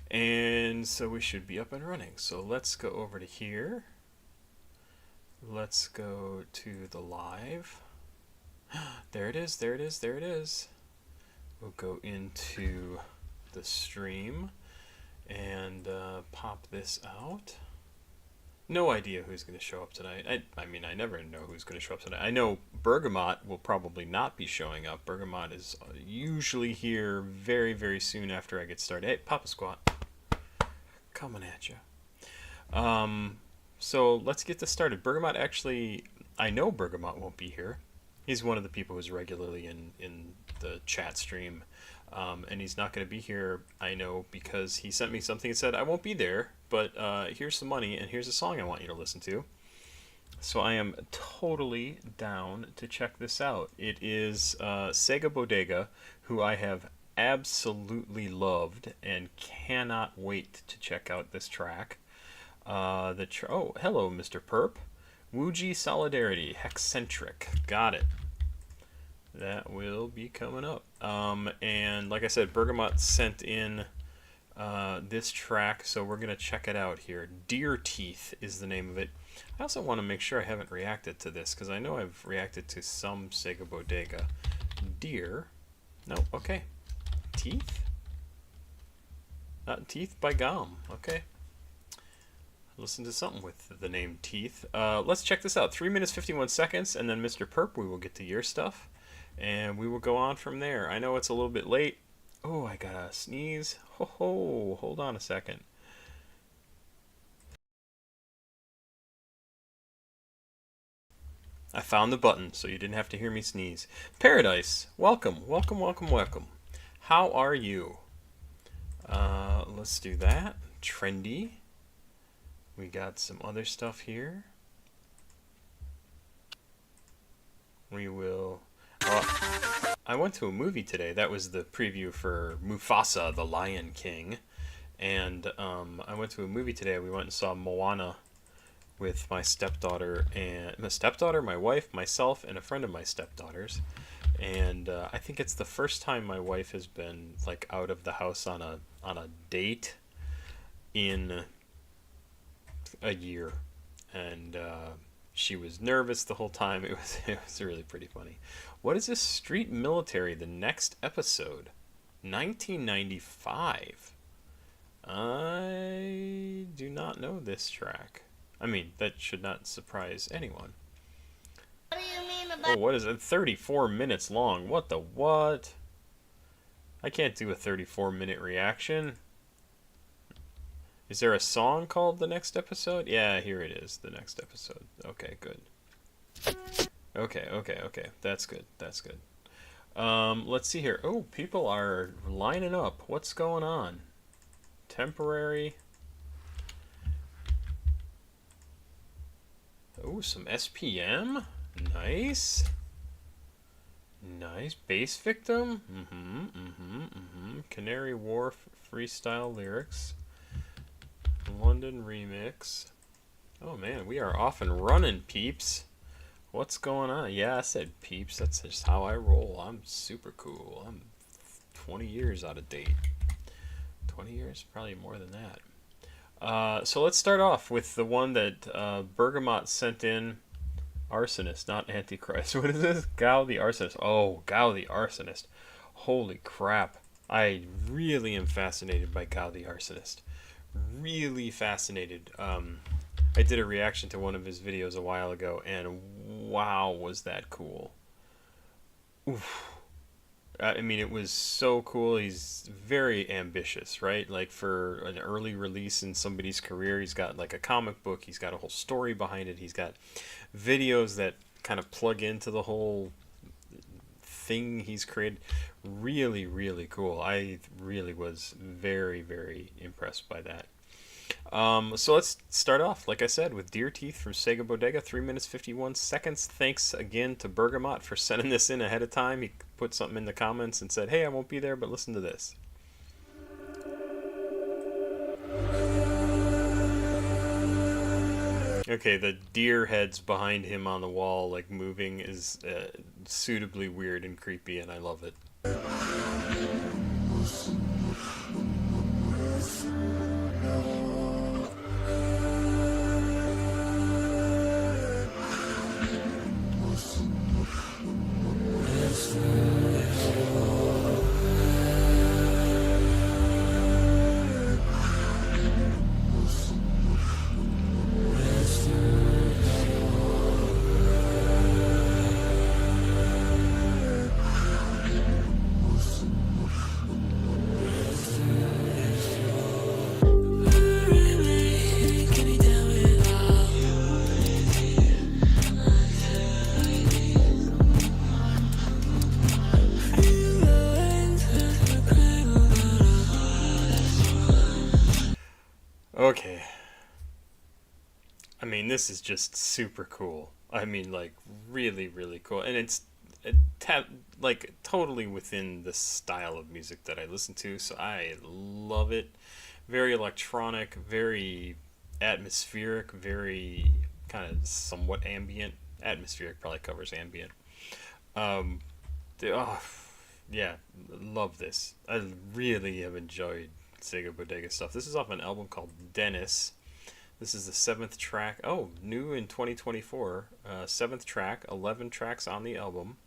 And so we should be up and running. So let's go over to here. Let's go to the live. There it is, there it is, there it is. We'll go into the stream and pop this out. No idea who's going to show up tonight. I mean, I never know who's going to show up tonight. I know Bergamot will probably not be showing up. Bergamot is usually here very, very soon after I get started. Hey, Papa Squat, coming at you. So let's get this started. Bergamot actually, I know Bergamot won't be here. He's one of the people who's regularly in the chat stream. And he's not going to be here, I know, because he sent me something and said, I won't be there, but here's some money and here's a song I want you to listen to. So I am totally down to check this out. It is Sega Bodega, who I have absolutely loved and cannot wait to check out this track. Oh, hello, Mr. Perp. Woogie Solidarity, Hexxntric. Got it. That will be coming up. And like I said, Bergamot sent in this track, so we're going to check it out here. Deer Teeth is the name of it. I also want to make sure I haven't reacted to this, because I know I've reacted to some Sega Bodega. Deer. No, okay. Teeth? Teeth by Gum. Okay. Listen to something with the name Teeth. Let's check this out. 3 minutes, 51 seconds, and then Mr. Perp, we will get to your stuff. And we will go on from there. I know it's a little bit late. Oh, I gotta sneeze. Ho ho, hold on a second. I found the button, so you didn't have to hear me sneeze. Paradise, welcome, welcome, welcome, welcome. How are you? Let's do that. Trendy. We got some other stuff here. We will... I went to a movie today. That was the preview for Mufasa, the Lion King. And I went to a movie today. We went and saw Moana with my stepdaughter, my wife, myself, and a friend of my stepdaughter's. And I think it's the first time my wife has been like out of the house on a date in a year. And she was nervous the whole time. It was really pretty funny. What is this? Street Military, the next episode. 1995. I do not know this track. I mean, that should not surprise anyone. What do you mean about... Oh, what is it? 34 minutes long. What the what? I can't do a 34-minute reaction. Is there a song called The Next Episode? Yeah, here it is. The Next Episode. Okay, good. Okay. That's good. That's good. Let's see here. Oh, people are lining up. What's going on? Temporary. Oh, some SPM. Nice. Nice. Bassvictim. Canary Wharf freestyle lyrics. London remix. Oh man, we are off and running, peeps. What's going on? Yeah, I said peeps. That's just how I roll. I'm super cool. I'm 20 years out of date. 20 years? Probably more than that. So let's start off with the one that Bergamot sent in. Arsonist, not Antichrist. What is this? Gao the Arsonist. Oh, Gao the Arsonist. Holy crap. I really am fascinated by Gao the Arsonist. Really fascinated. I did a reaction to one of his videos a while ago, and wow, was that cool. Oof. I mean, it was so cool. He's very ambitious, right? Like, for an early release in somebody's career, he's got like a comic book, he's got a whole story behind it, he's got videos that kind of plug into the whole thing he's created. Really, really cool. I really was very, very impressed by that. So let's start off, like I said, with Deer Teeth from Sega Bodega, 3 minutes 51 seconds. Thanks again to Bergamot for sending this in ahead of time. He put something in the comments and said, hey, I won't be there, but listen to this. Okay, the deer heads behind him on the wall, like, moving is suitably weird and creepy, and I love it. Okay. I mean, this is just super cool. I mean, like, really, really cool. And it's like totally within the style of music that I listen to, so I love it. Very electronic, very atmospheric, very kind of somewhat ambient. Atmospheric probably covers ambient. Um, oh, yeah, love this. I really have enjoyed Sega Bodega stuff. This is off an album called Dennis. This is the seventh track. Oh, new in 2024. Seventh track, 11 tracks on the album.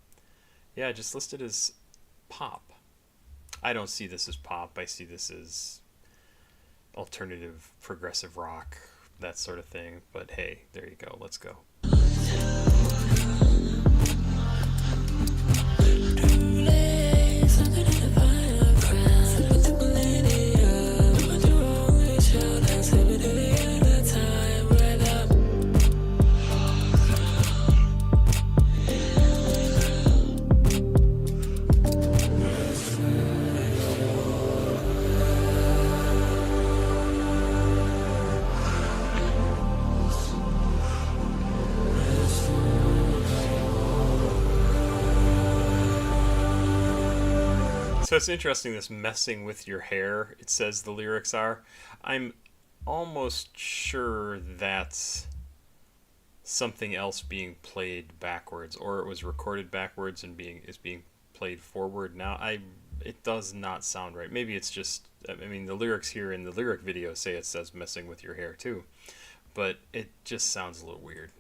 Yeah, just listed as pop. I don't see this as pop. I see this as alternative progressive rock, that sort of thing. But hey, there you go. Let's go. So it's interesting, this messing with your hair, it says the lyrics are. I'm almost sure that's something else being played backwards, or it was recorded backwards and is being played forward now. It does not sound right. Maybe it's just, I mean, the lyrics here in the lyric video say it says messing with your hair too, but it just sounds a little weird.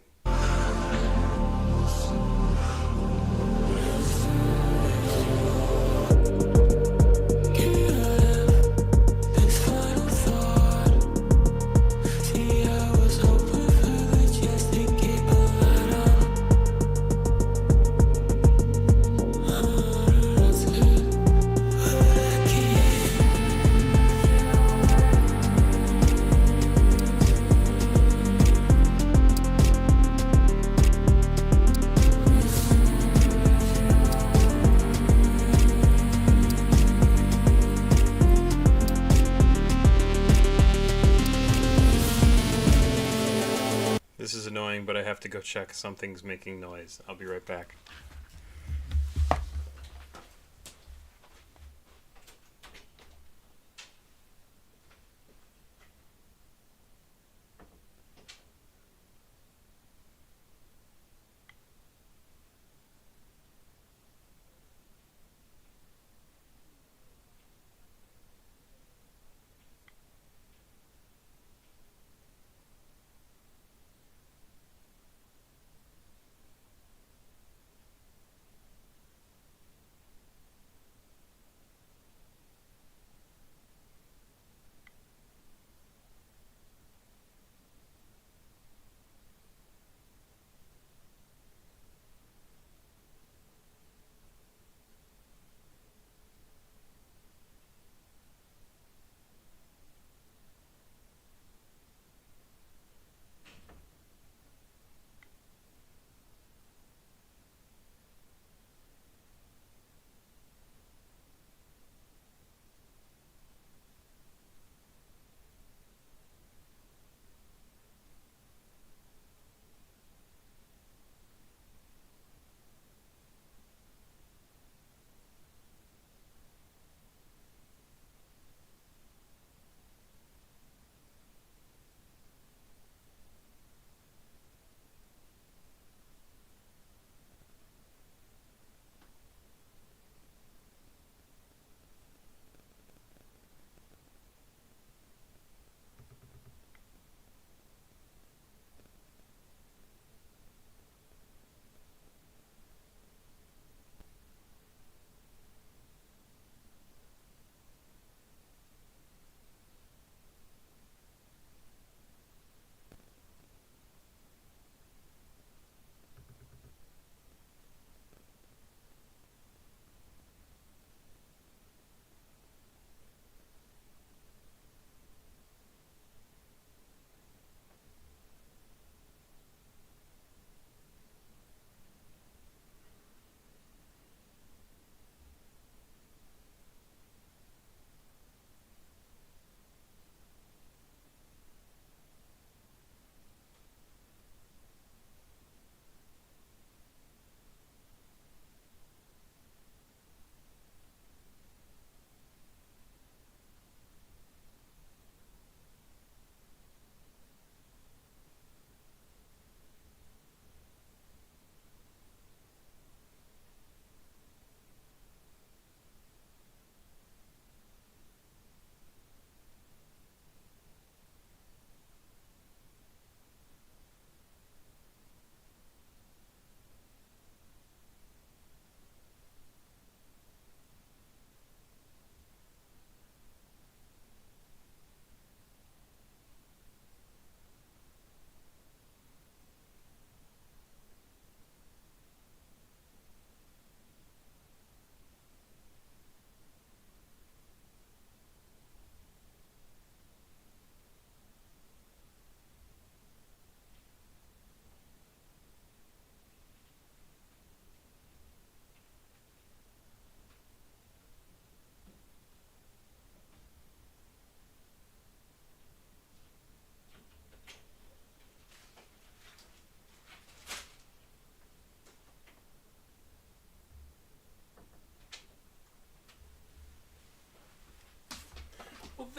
This is annoying, but I have to go check. Something's making noise. I'll be right back.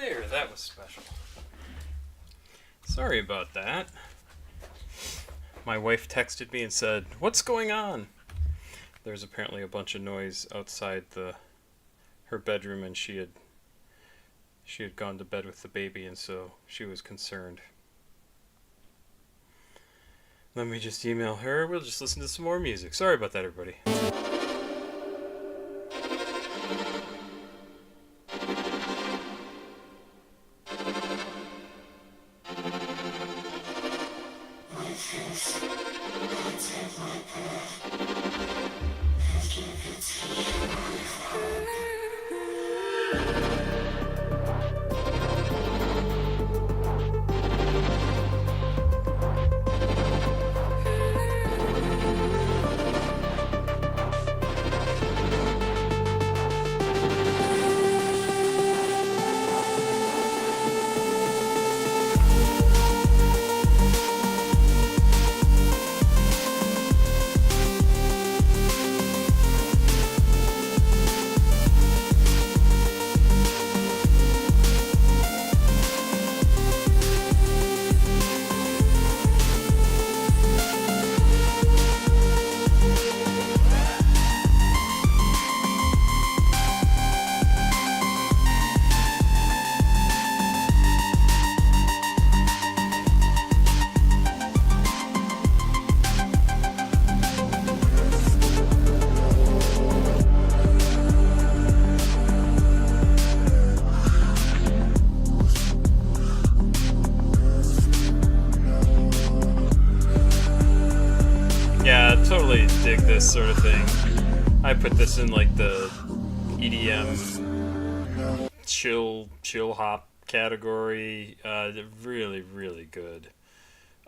There, that was special. Sorry about that. My wife texted me and said, "What's going on?" There's apparently a bunch of noise outside her bedroom, and she had gone to bed with the baby, and so she was concerned. Let me just email her. We'll just listen to some more music. Sorry about that, everybody. Totally dig this sort of thing. I put this in like the EDM chill hop category. Really, really good.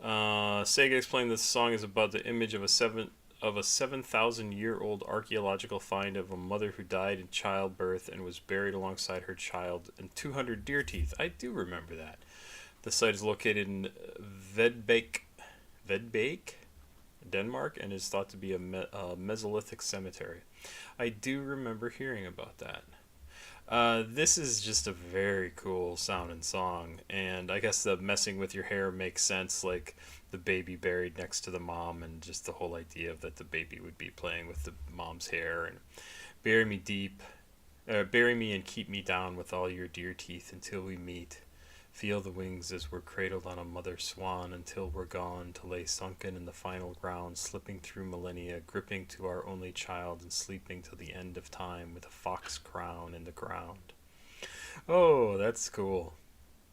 Sega explained this song is about the image of a 7,000-year-old archaeological find of a mother who died in childbirth and was buried alongside her child and 200 deer teeth. I do remember that. The site is located in Vedbæk, Denmark, and is thought to be a Mesolithic cemetery. I do remember hearing about that. This is just a very cool sounding song, and I guess the messing with your hair makes sense, like the baby buried next to the mom, and just the whole idea of that the baby would be playing with the mom's hair, and bury me and keep me down with all your dear teeth until we meet. Feel the wings as we're cradled on a mother swan until we're gone to lay sunken in the final ground, slipping through millennia, gripping to our only child and sleeping till the end of time with a fox crown in the ground. Oh, that's cool.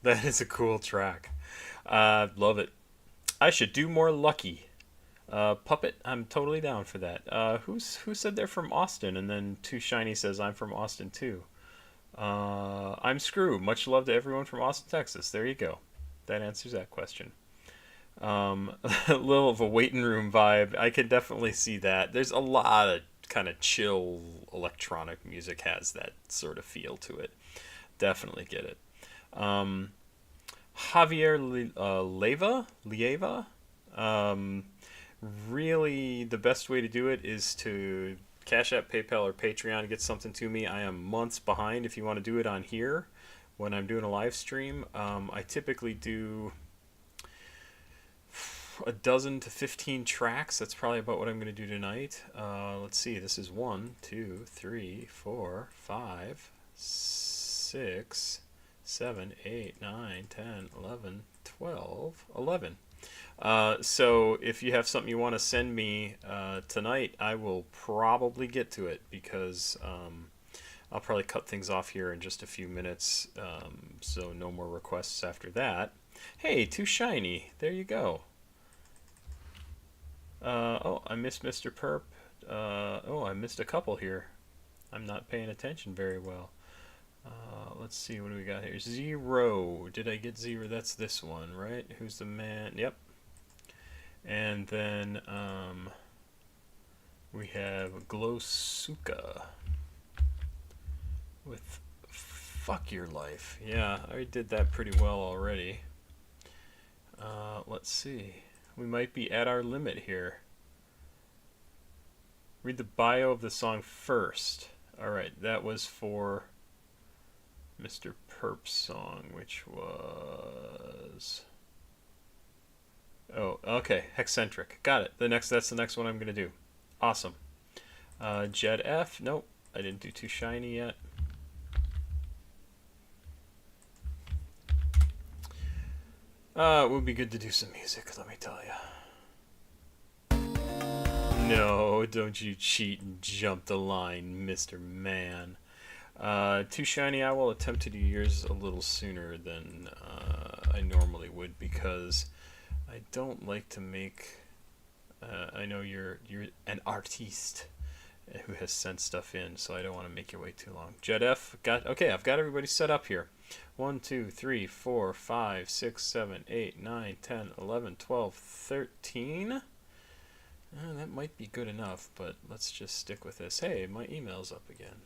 That is a cool track. Love it. I should do more Lucky. Puppet, I'm totally down for that. Who said they're from Austin? And then Too Shiny says I'm from Austin too. I'm Screw. Much love to everyone from Austin, Texas. There you go. That answers that question. A little of a waiting room vibe. I can definitely see that. There's a lot of kind of chill electronic music has that sort of feel to it. Definitely get it. Javier Lieva. Really, the best way to do it is to CashApp, PayPal, or Patreon to get something to me. I am months behind if you want to do it on here when I'm doing a live stream. I typically do a dozen to 15 tracks. That's probably about what I'm going to do tonight. Let's see. This is 1, 2, 3, 4, 5, 6, 7, 8, 9, 10, 11, 12, 11. So if you have something you want to send me tonight, I will probably get to it because I'll probably cut things off here in just a few minutes. So no more requests after that. Hey, Too Shiny. There you go. Oh, I missed Mr. Perp. Oh, I missed a couple here. I'm not paying attention very well. Let's see, what do we got here? Zero. Did I get Zero? That's this one, right? Who's the man? Yep. And then we have glosuka with Fuck Your Life. Yeah, I did that pretty well already. Let's see. We might be at our limit here. Read the bio of the song first. Alright, that was for Mr. Perp song, which was... Oh, okay, Hexxntric. Got it. That's the next one I'm gonna do. Awesome. Jed F. Nope, I didn't do Too Shiny yet. It would be good to do some music, let me tell you. No, don't you cheat and jump the line, Mr. Man. Too Shiny, I will attempt to do yours a little sooner than I normally would, because I don't like to make... I know you're an artiste who has sent stuff in, so I don't want to make you wait too long. Jed F, okay, I've got everybody set up here. 1, 2, 3, 4, 5, 6, 7, 8, 9, 10, 11, 12, 13. That might be good enough, but let's just stick with this. Hey, my email's up again.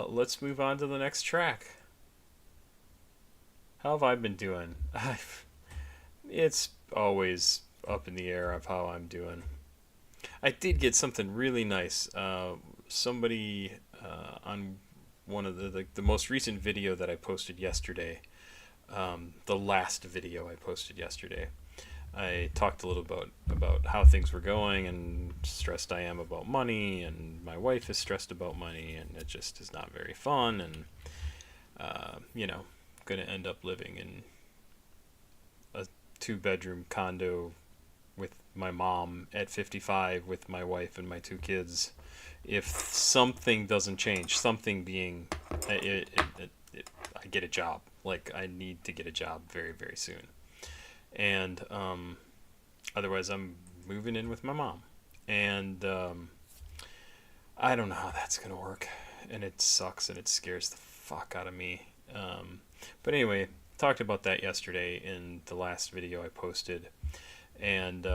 Let's move on to the next track. How have I been doing? It's always up in the air of how I'm doing. I did get something really nice. Somebody on one of the most recent video that I posted yesterday, the last video I posted yesterday, I talked a little about how things were going and stressed I am about money, and my wife is stressed about money, and it just is not very fun, and you know, going to end up living in a 2-bedroom condo with my mom at 55 with my wife and my 2 kids if something doesn't change. Something being I get a job. Like, I need to get a job very, very soon. And otherwise I'm moving in with my mom. And I don't know how that's going to work. And it sucks and it scares the fuck out of me. But anyway, talked about that yesterday in the last video I posted. And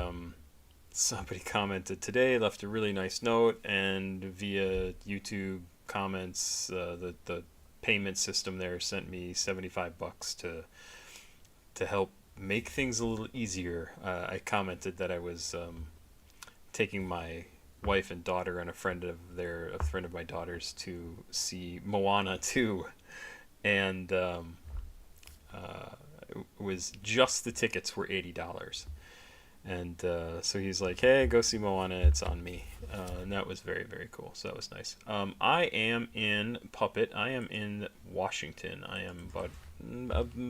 somebody commented today, left a really nice note, and via YouTube comments, the payment system there sent me $75 to help make things a little easier. I commented that I was taking my wife and daughter and a friend of my daughter's to see Moana 2, and it was just the tickets were $80. And so he's like, hey, go see Moana, it's on me. And that was very, very cool. So that was nice. I am in Puppet. I am in Washington. I am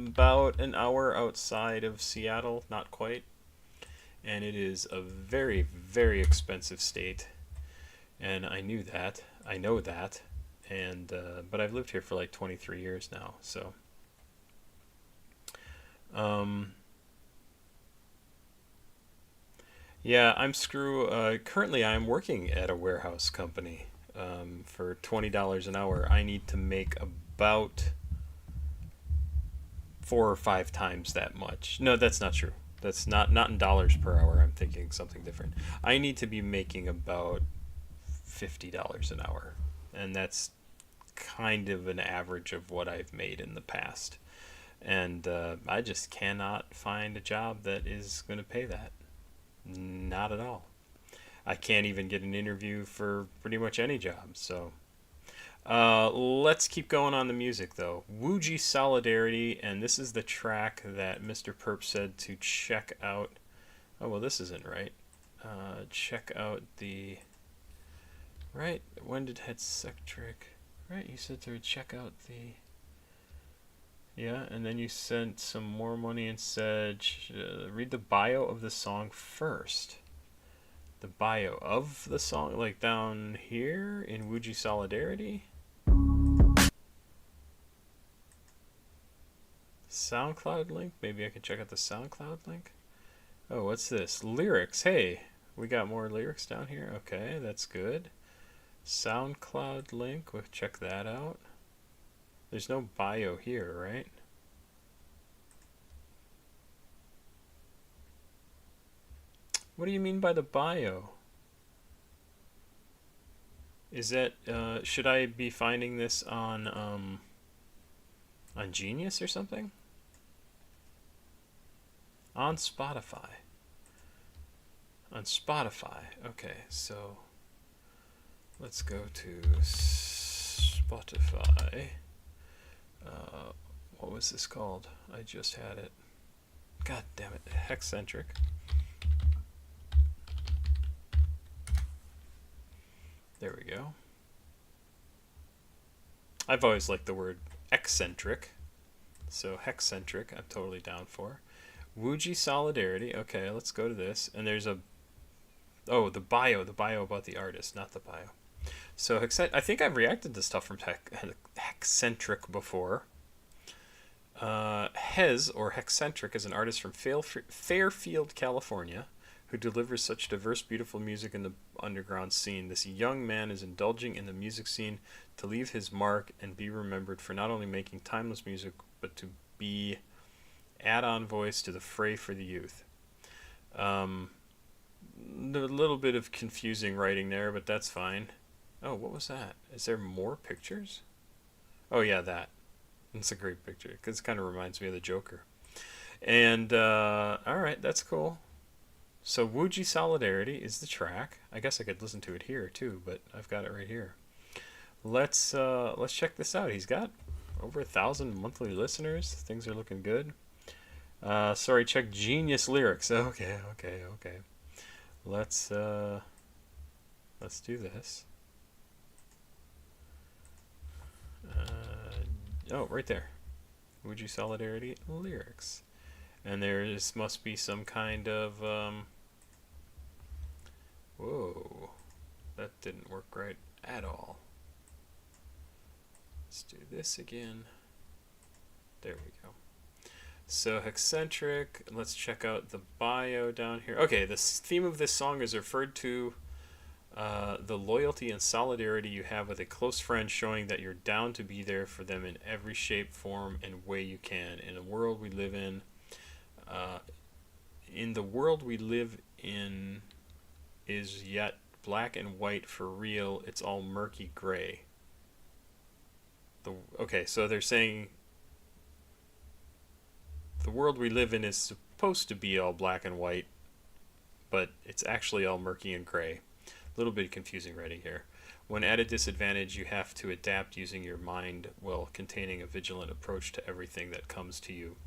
about an hour outside of Seattle, not quite. And it is a very, very expensive state. And I knew that. I know that. And but I've lived here for like 23 years now. So yeah, I'm currently I'm working at a warehouse company for $20 an hour. I need to make about 4 or 5 times that much. No, that's not true. That's not in dollars per hour. I'm thinking something different. I need to be making about $50 an hour. And that's kind of an average of what I've made in the past. And I just cannot find a job that is going to pay that. Not at all. I can't even get an interview for pretty much any job. So let's keep going on the music, though. Woogie Solidarity, and this is the track that Mr. Perp said to check out. Oh, well, this isn't right. Check out the... Right? When did Hexxntric... Right, you said to check out the... Yeah, and then you sent some more money and said, read the bio of the song first. The bio of the song, like down here in Woogie Solidarity? SoundCloud link? Maybe I can check out the SoundCloud link? Oh, what's this? Lyrics. Hey, we got more lyrics down here. Okay, that's good. SoundCloud link. We'll check that out. There's no bio here, right? What do you mean by the bio? Is that, should I be finding this on Genius or something? On Spotify. On Spotify. Okay, so let's go to Spotify. What was this called? I just had it. God damn it. Hexxntric. There we go. I've always liked the word eccentric. So Hexxntric, I'm totally down for. Wuji Solidarity. Okay, let's go to this. And there's a... Oh, the bio about the artist, not the bio. So I think I've reacted to stuff from Hexxntric before. Hez, or Hexxntric, is an artist from Fairfield, California, who delivers such diverse, beautiful music in the underground scene. This young man is indulging in the music scene to leave his mark and be remembered for not only making timeless music, but to be add-on voice to the fray for the youth. A little bit of confusing writing there, but that's fine. Oh, what was that? Is there more pictures? Oh yeah, that. It's a great picture, because it kind of reminds me of the Joker. And, alright, that's cool. So, Wuji Solidarity is the track. I guess I could listen to it here, too, but I've got it right here. Let's check this out. He's got over 1,000 monthly listeners. Things are looking good. Sorry, check Genius Lyrics. Okay. Let's do this. Oh, right there. Wuji Solidarity lyrics. And there must be some kind of, whoa. That didn't work right at all. Let's do this again. There we go. So, Hexxntric. Let's check out the bio down here. Okay, the theme of this song is referred to the loyalty and solidarity you have with a close friend, showing that you're down to be there for them in every shape, form, and way you can. In the world we live in, is yet black and white for real. It's all murky gray. Okay, so they're saying the world we live in is supposed to be all black and white, but it's actually all murky and gray. A little bit confusing writing here. When at a disadvantage, you have to adapt using your mind while containing a vigilant approach to everything that comes to you,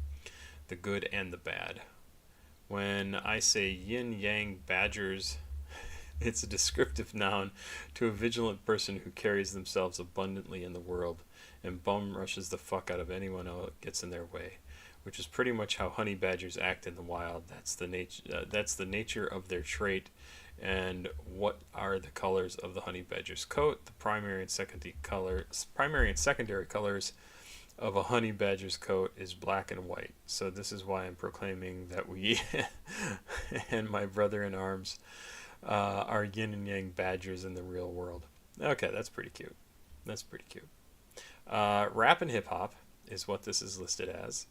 the good and the bad. When I say yin-yang badgers, it's a descriptive noun to a vigilant person who carries themselves abundantly in the world and bum rushes the fuck out of anyone who gets in their way, which is pretty much how honey badgers act in the wild. That's the nature of their trait. And what are the colors of the honey badger's coat? The primary and secondary colors of a honey badger's coat is black and white. So this is why I'm proclaiming that we and my brother in arms are yin and yang badgers in the real world. Okay, that's pretty cute. Rap and hip hop is what this is listed as.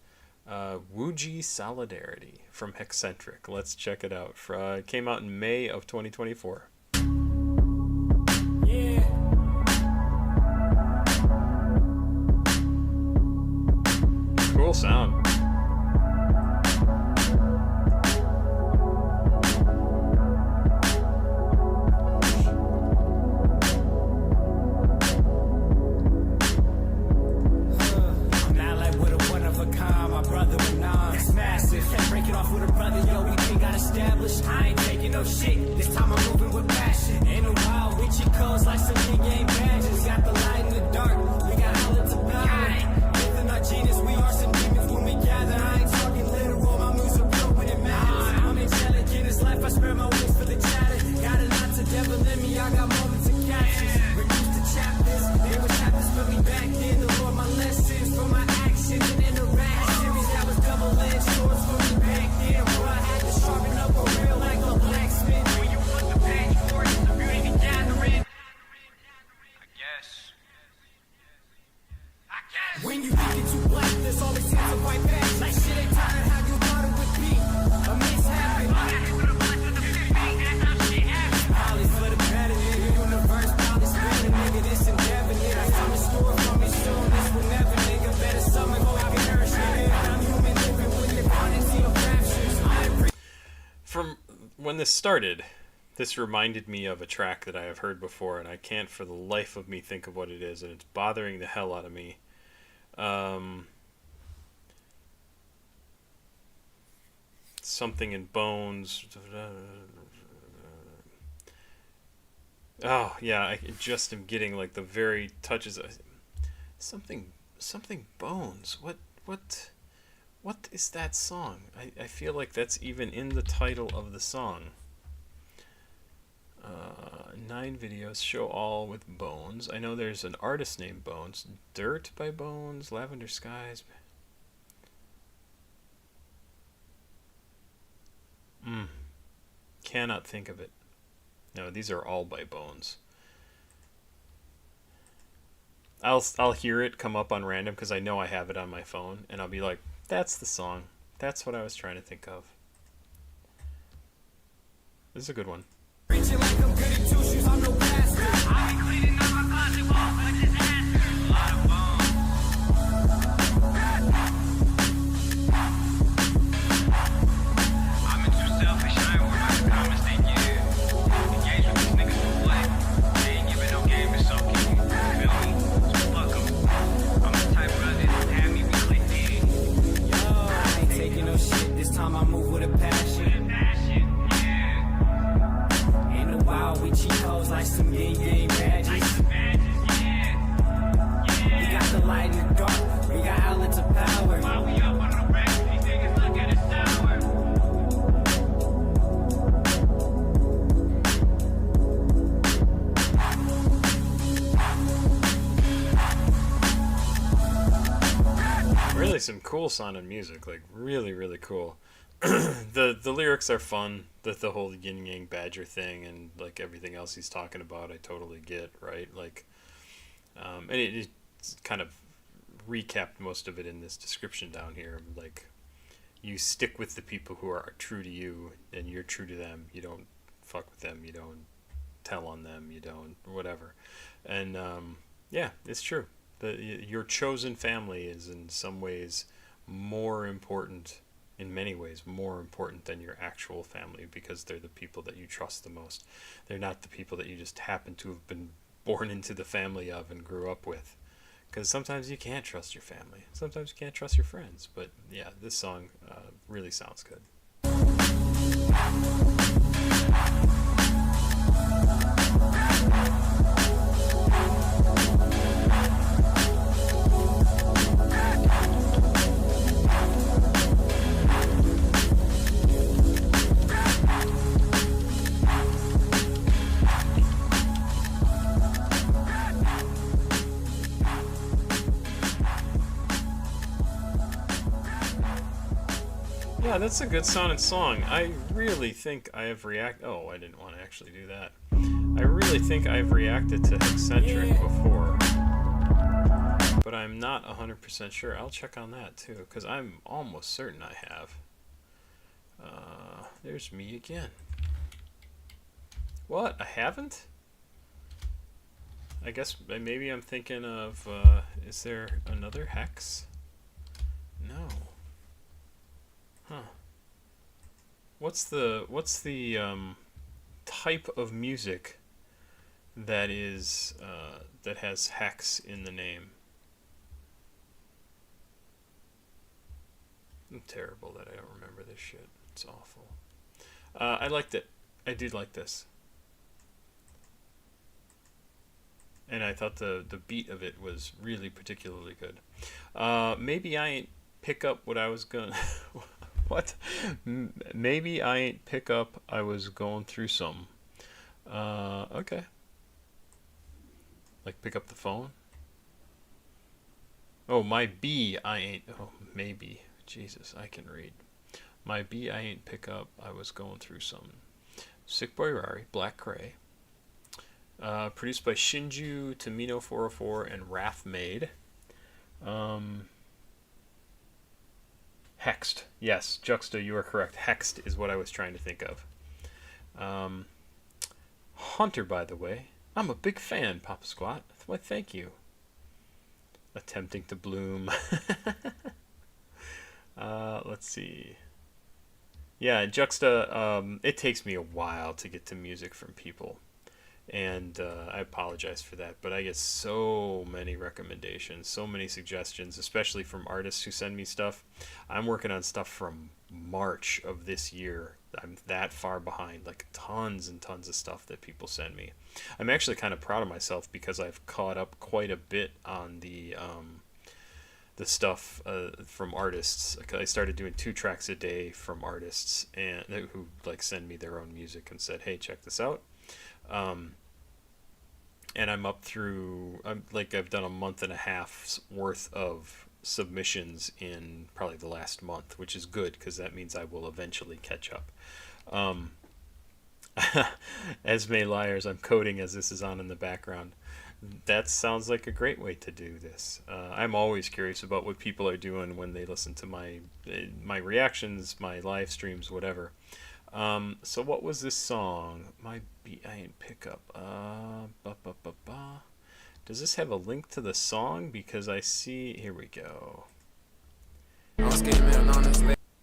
Wuji Solidarity from Hexxntric. Let's check it out. It came out in May of 2024. Yeah. Cool sound. Shit, this time I'm moving with passion. In the wild, we cheat codes like some big game badges. Got the light in the dark, we got all of the power. Within our genius, we are some demons when we gather. I ain't talking literal, my moves are real when it matters. I'm angelic in this life, I spare my wings for the chatter. Got a lot to devil in me, I got moments of captures. Reduced to chapters, there was chapters for me back then. The Lord, my lessons from my actions and interactions. That was double-edged swords for me back then. Where I had to sharpen up a real like a blacksmith. When you want the page for it, the beauty gathering. I guess. When you think it's too black, there's always hands of white back. Like shit ain't tired, how you thought it would be. A mishap. Probably for the better, nigga. Universe probably spinning, nigga. This indefinite. I come to store from me soon. This will never, nigga. Better summon, go out and nourish, nigga. I'm human living with the quantity of raptures. From when this started, this reminded me of a track that I have heard before, and I can't for the life of me think of what it is, and it's bothering the hell out of me. Something in bones. Oh yeah, I just am getting like the very touches of something bones. What is that song? I feel like that's even in the title of the song. 9 videos show all with Bones. I know there's an artist named Bones. Dirt by Bones, Lavender Skies. Cannot think of it. No, these are all by Bones. I'll hear it come up on random because I know I have it on my phone, and I'll be like, that's the song. That's what I was trying to think of. This is a good one. Reaching like I'm good at two shoes, I'm no bastard. I be cleaning up my closet wall, but just answer. A lot of bones. I'm too selfish, I ain't worried about the comments they give. Engage with these niggas for what? They ain't giving no game, it's so cute. Feel me? So fuck 'em. I'm the type brother that have me be clicked in. Yo, I ain't taking no shit, this time I move with a passion. We cheat codes like some gang badges. We got the light in the dark. We got outlets of power. While we up on the rack, these niggas look at us sour. Really some cool sounding music, like really cool. the lyrics are fun. The whole yin yang badger thing and like everything else he's talking about, I totally get, right? Like, and it kind of recapped most of it in this description down here. Like, you stick with the people who are true to you, and you're true to them. You don't fuck with them. You don't tell on them. You don't whatever. And yeah, it's true. Your chosen family is in some ways more important. In many ways more important than your actual family, because they're the people that you trust the most. They're not the people that you just happen to have been born into the family of and grew up with, because sometimes you can't trust your family, sometimes you can't trust your friends. But yeah, this song really sounds good. Yeah, that's a good sounding song. I really think I have Oh, I didn't want to actually do that. I really think I've reacted to Hexxntric before, but I'm not 100% sure. I'll check on that too, because I'm almost certain I have. There's me again. What? I haven't? I guess maybe I'm thinking of, is there another Hex? No. Huh. What's the type of music that is that has Hex in the name? I'm terrible that I don't remember this shit. It's awful. I liked it. I did like this. And I thought the beat of it was really particularly good. Maybe I ain't pick up what I was gonna... What? Maybe I ain't pick up, I was going through some. Okay. Like pick up the phone? Oh, my B, I ain't... Oh, maybe. Jesus, I can read. My B, I ain't pick up, I was going through some. Sickboyrari, Black Cray. Produced by Shinju, Tamino 404, and Wrath Made. Hexxed. Yes, Juxta, you are correct. Hexxed is what I was trying to think of. Hunter, by the way. I'm a big fan, Papa Squat. Why, thank you. Attempting to bloom. Let's see. Yeah, Juxta, it takes me a while to get to music from people. And I apologize for that, but I get so many recommendations, so many suggestions, especially from artists who send me stuff. I'm working on stuff from March of this year. I'm that far behind, like tons and tons of stuff that people send me. I'm actually kind of proud of myself because I've caught up quite a bit on the stuff from artists. I started doing 2 tracks a day from artists and who like send me their own music and said, hey, check this out. And I'm up through, I've done a month and a half's worth of submissions in probably the last month, which is good because that means I will eventually catch up. As may liars, I'm coding as this is on in the background. That sounds like a great way to do this. I'm always curious about what people are doing when they listen to my reactions, my live streams, whatever. So what was this song? I ain't pick up. Does this have a link to the song? Because I see. Here we go.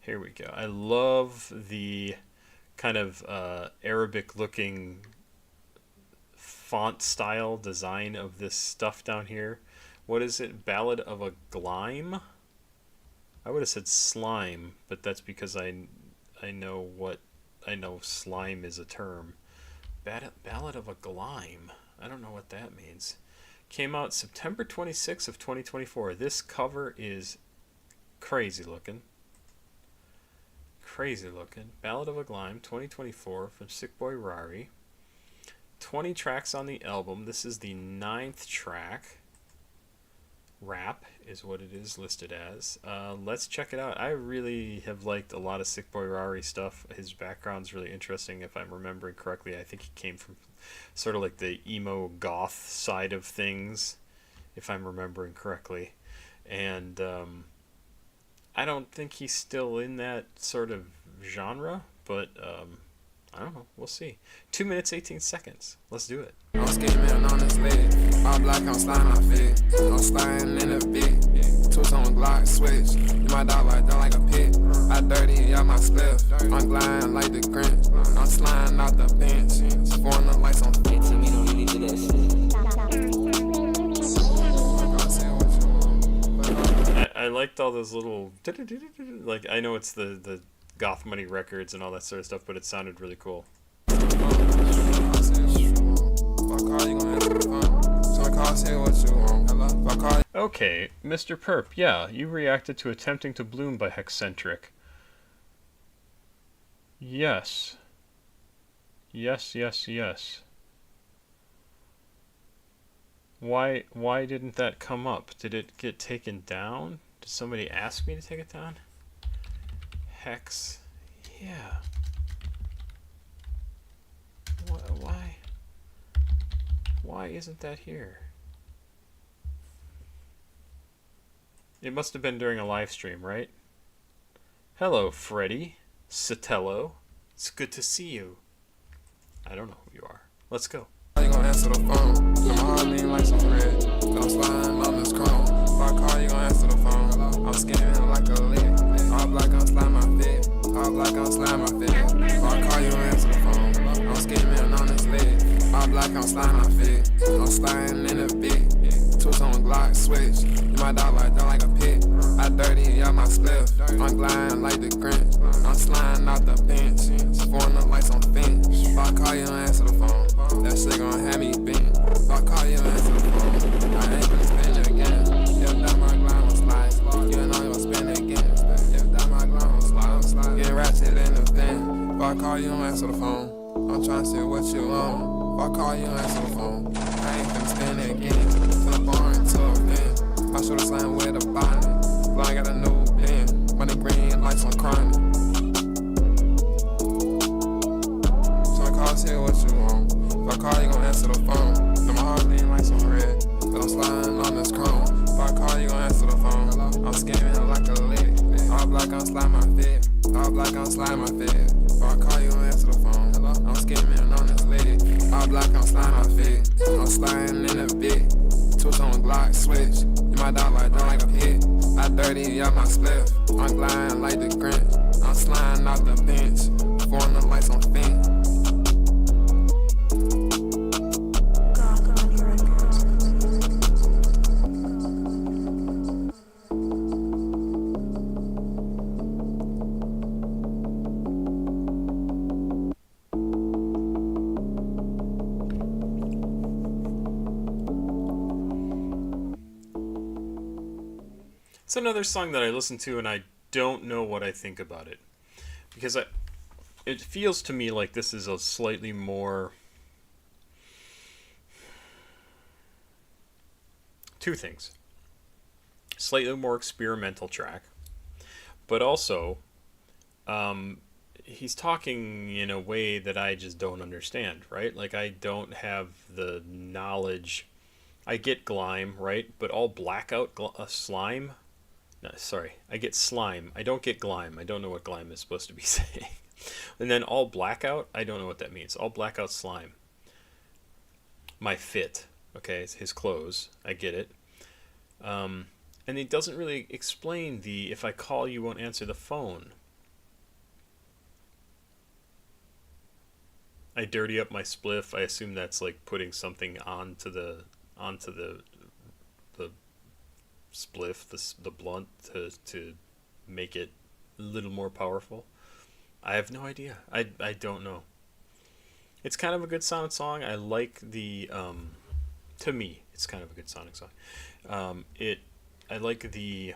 Here we go. I love the kind of Arabic-looking font style design of this stuff down here. What is it? Ballad of a Glime? I would have said slime, but that's because I know slime is a term. Ballad of a Glime. I don't know what that means. Came out September 26th of 2024. This cover is crazy looking. Crazy looking. Ballad of a Glime 2024 from Sickboyrari. 20 tracks on the album. This is the 9th track. Rap is what it is listed as. Let's check it out. I really have liked a lot of Sickboyrari stuff. His background's really interesting if I'm remembering correctly. I think he came from sort of like the emo goth side of things, if I'm remembering correctly. And I don't think he's still in that sort of genre, but I don't know. We'll see. 2 minutes, 18 seconds. Let's do it. I'm skimming on this leg. All black, I'm sliding my feet. I'm sliding in a bit. 2-tone Glock switch. You my dog like a pit. I dirty out my spliff. I'm gliding like the Grinch. I'm sliding out the bench. Foreign the lights on. Hey, tell me, don't really do that shit. I liked all those little like I know it's the Goth Money Records and all that sort of stuff, but it sounded really cool. Okay, Mr. Perp, yeah, you reacted to Attempting to Bloom by Hexxntric. Yes. Yes. Why didn't that come up? Did it get taken down? Did somebody ask me to take it down? Hex. Yeah. Why isn't that here? It must have been during a live stream, right? Hello, Freddy. Sotelo. It's good to see you. I don't know who you are. Let's go. You gonna answer the phone? My heart lean like some red. I'm sliding on this chrome. If I call, you gonna answer the phone. I'm skimming like a lid. All black, I'm sliding my fit. All black, I'm sliding my fit. If I call, you gonna answer the phone. I'm skimming on this lid. All black, I'm sliding my fit. I'm sliding in a bit. 2-tone Glock switch. You my dog like a pit. I dirty out my spliff. I'm gliding like the Grinch. I'm sliding out the bench. Foreign the lights on fence. If I call, you don't answer the phone. That shit gon' have me bent. If I call, you don't answer the phone. I ain't gonna spin it again. If that my glide will slide, you know you gon' spin it again. If that my glide will slide, get ratchet in the fin. If I call, you don't answer the phone. I'm trying to see what you want. If I call, you don't answer the phone. I ain't gonna spin it again. To the bar and to a fin. I should've slammed with a body. But I got a new pen. Money green lights on crime. So I call, see what you want. If I call, you gon' answer the phone. Now my heart lean like some red. But I'm sliding on this chrome. If I call, you gon' answer the phone. I'm skimming like a lid. All black, I'm sliding my fit. All black, I'm sliding my fit. If I call, you gon' answer the phone. I'm skimming on this lid. All black, I'm sliding my fit. I'm sliding in a bit. 2-tone Glock switch. You my dog like a pit. I dirty out my spliff. I'm gliding like the Grinch. I'm sliding out the bench. Foreign the lights on fence. It's another song that I listen to and I don't know what I think about it. Because it feels to me like this is a slightly more... Two things. Slightly more experimental track. But also, he's talking in a way that I just don't understand, right? Like, I don't have the knowledge. I get glime, right? But all blackout slime... No, sorry, I get slime. I don't get glime. I don't know what glime is supposed to be saying. And then all blackout, I don't know what that means. All blackout slime. My fit, okay, it's his clothes. I get it. And he doesn't really explain the if I call you won't answer the phone. I dirty up my spliff. I assume that's like putting something onto the spliff, the blunt, to make it a little more powerful. I have no idea. I don't know. It's kind of a good sounding song. I like the to me it's kind of a good sounding song. I like the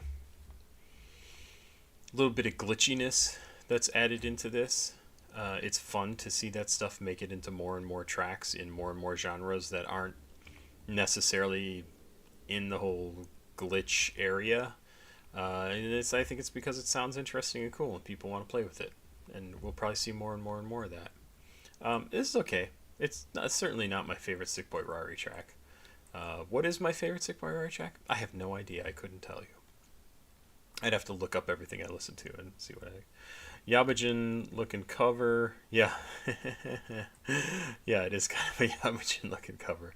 little bit of glitchiness that's added into this. It's fun to see that stuff make it into more and more tracks in more and more genres that aren't necessarily in the whole glitch area. And I think it's because it sounds interesting and cool and people want to play with it. And we'll probably see more and more and more of that. This is okay. It's certainly not my favorite Sickboyrari track. What is my favorite Sickboyrari track? I have no idea. I couldn't tell you. I'd have to look up everything I listen to and see what I... Yabajin looking cover. Yeah. Yeah, it is kind of a Yabajin looking cover.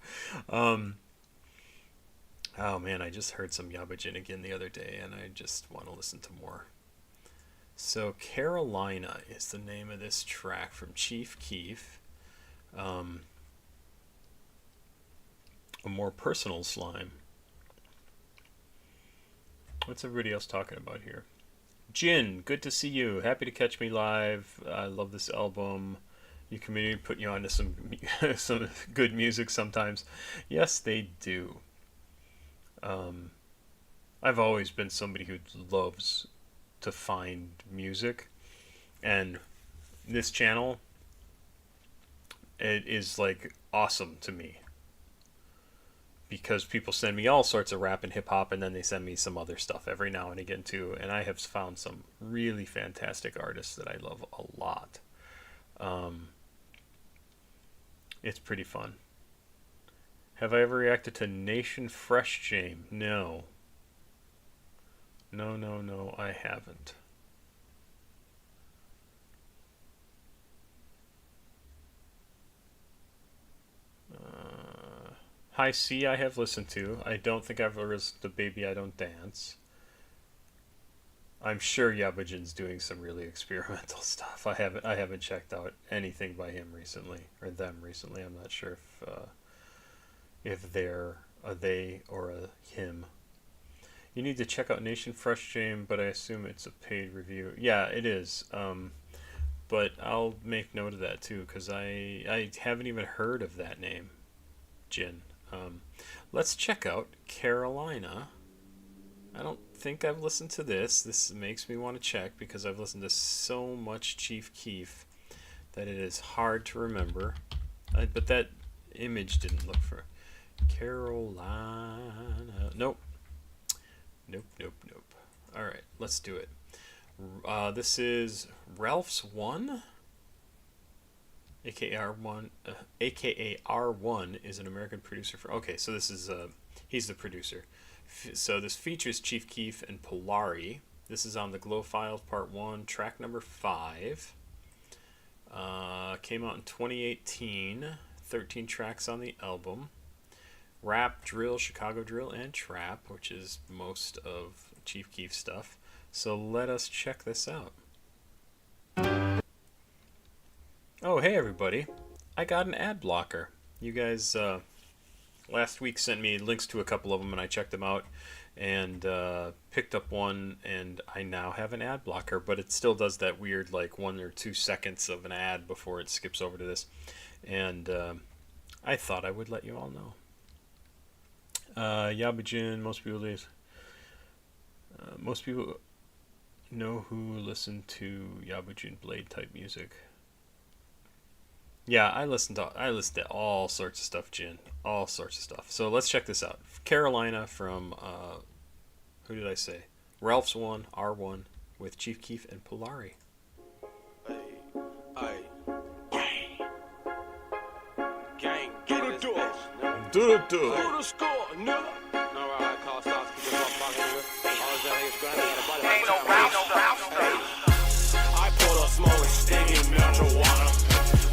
Oh man, I just heard some Yabajin again the other day and I just want to listen to more. So Carolina is the name of this track from Chief Keef. A more personal slime. What's everybody else talking about here? Jin, good to see you. Happy to catch me live. I love this album. Your community put you onto some some good music sometimes. Yes, they do. I've always been somebody who loves to find music, and this channel, it is like awesome to me because people send me all sorts of rap and hip hop, and then they send me some other stuff every now and again too, and I have found some really fantastic artists that I love a lot. It's pretty fun. Have I ever reacted to Nation Fresh Jame? No. No, I haven't. High C I have listened to. I don't think I've ever listened to Baby I Don't Dance. I'm sure Yabajin's doing some really experimental stuff. I haven't checked out anything by him recently, or them recently. I'm not sure if they're a they or a him. You need to check out Nation Fresh Jame, but I assume it's a paid review. Yeah, it is. But I'll make note of that too, because I haven't even heard of that name, Jin. Let's check out Carolina. I don't think I've listened to this. This makes me want to check because I've listened to so much Chief Keef that it is hard to remember. But that image didn't look for Carolina. Nope. Alright, let's do it. This is Ralph's One. AKA R1 is an American producer for... Okay, so this is... he's the producer. So this features Chief Keef and Pollari. This is on the Glow Files Part 1, track number 5. Came out in 2018. 13 tracks on the album. Rap, drill, Chicago drill, and trap, which is most of Chief Keef stuff. So let us check this out. Oh, hey everybody. I got an ad blocker. You guys last week sent me links to a couple of them and I checked them out and picked up one, and I now have an ad blocker, but it still does that weird like 1 or 2 seconds of an ad before it skips over to this. And I thought I would let you all know. Yabajin, most people leave. Most people know who listen to Yabujin Blade type music. Yeah, I listen to all sorts of stuff, Jin. All sorts of stuff. So let's check this out. Carolina from who did I say? Ralph's One, R1 with Chief Keef and Pollari. Do it. I pull up smoking sticky marijuana.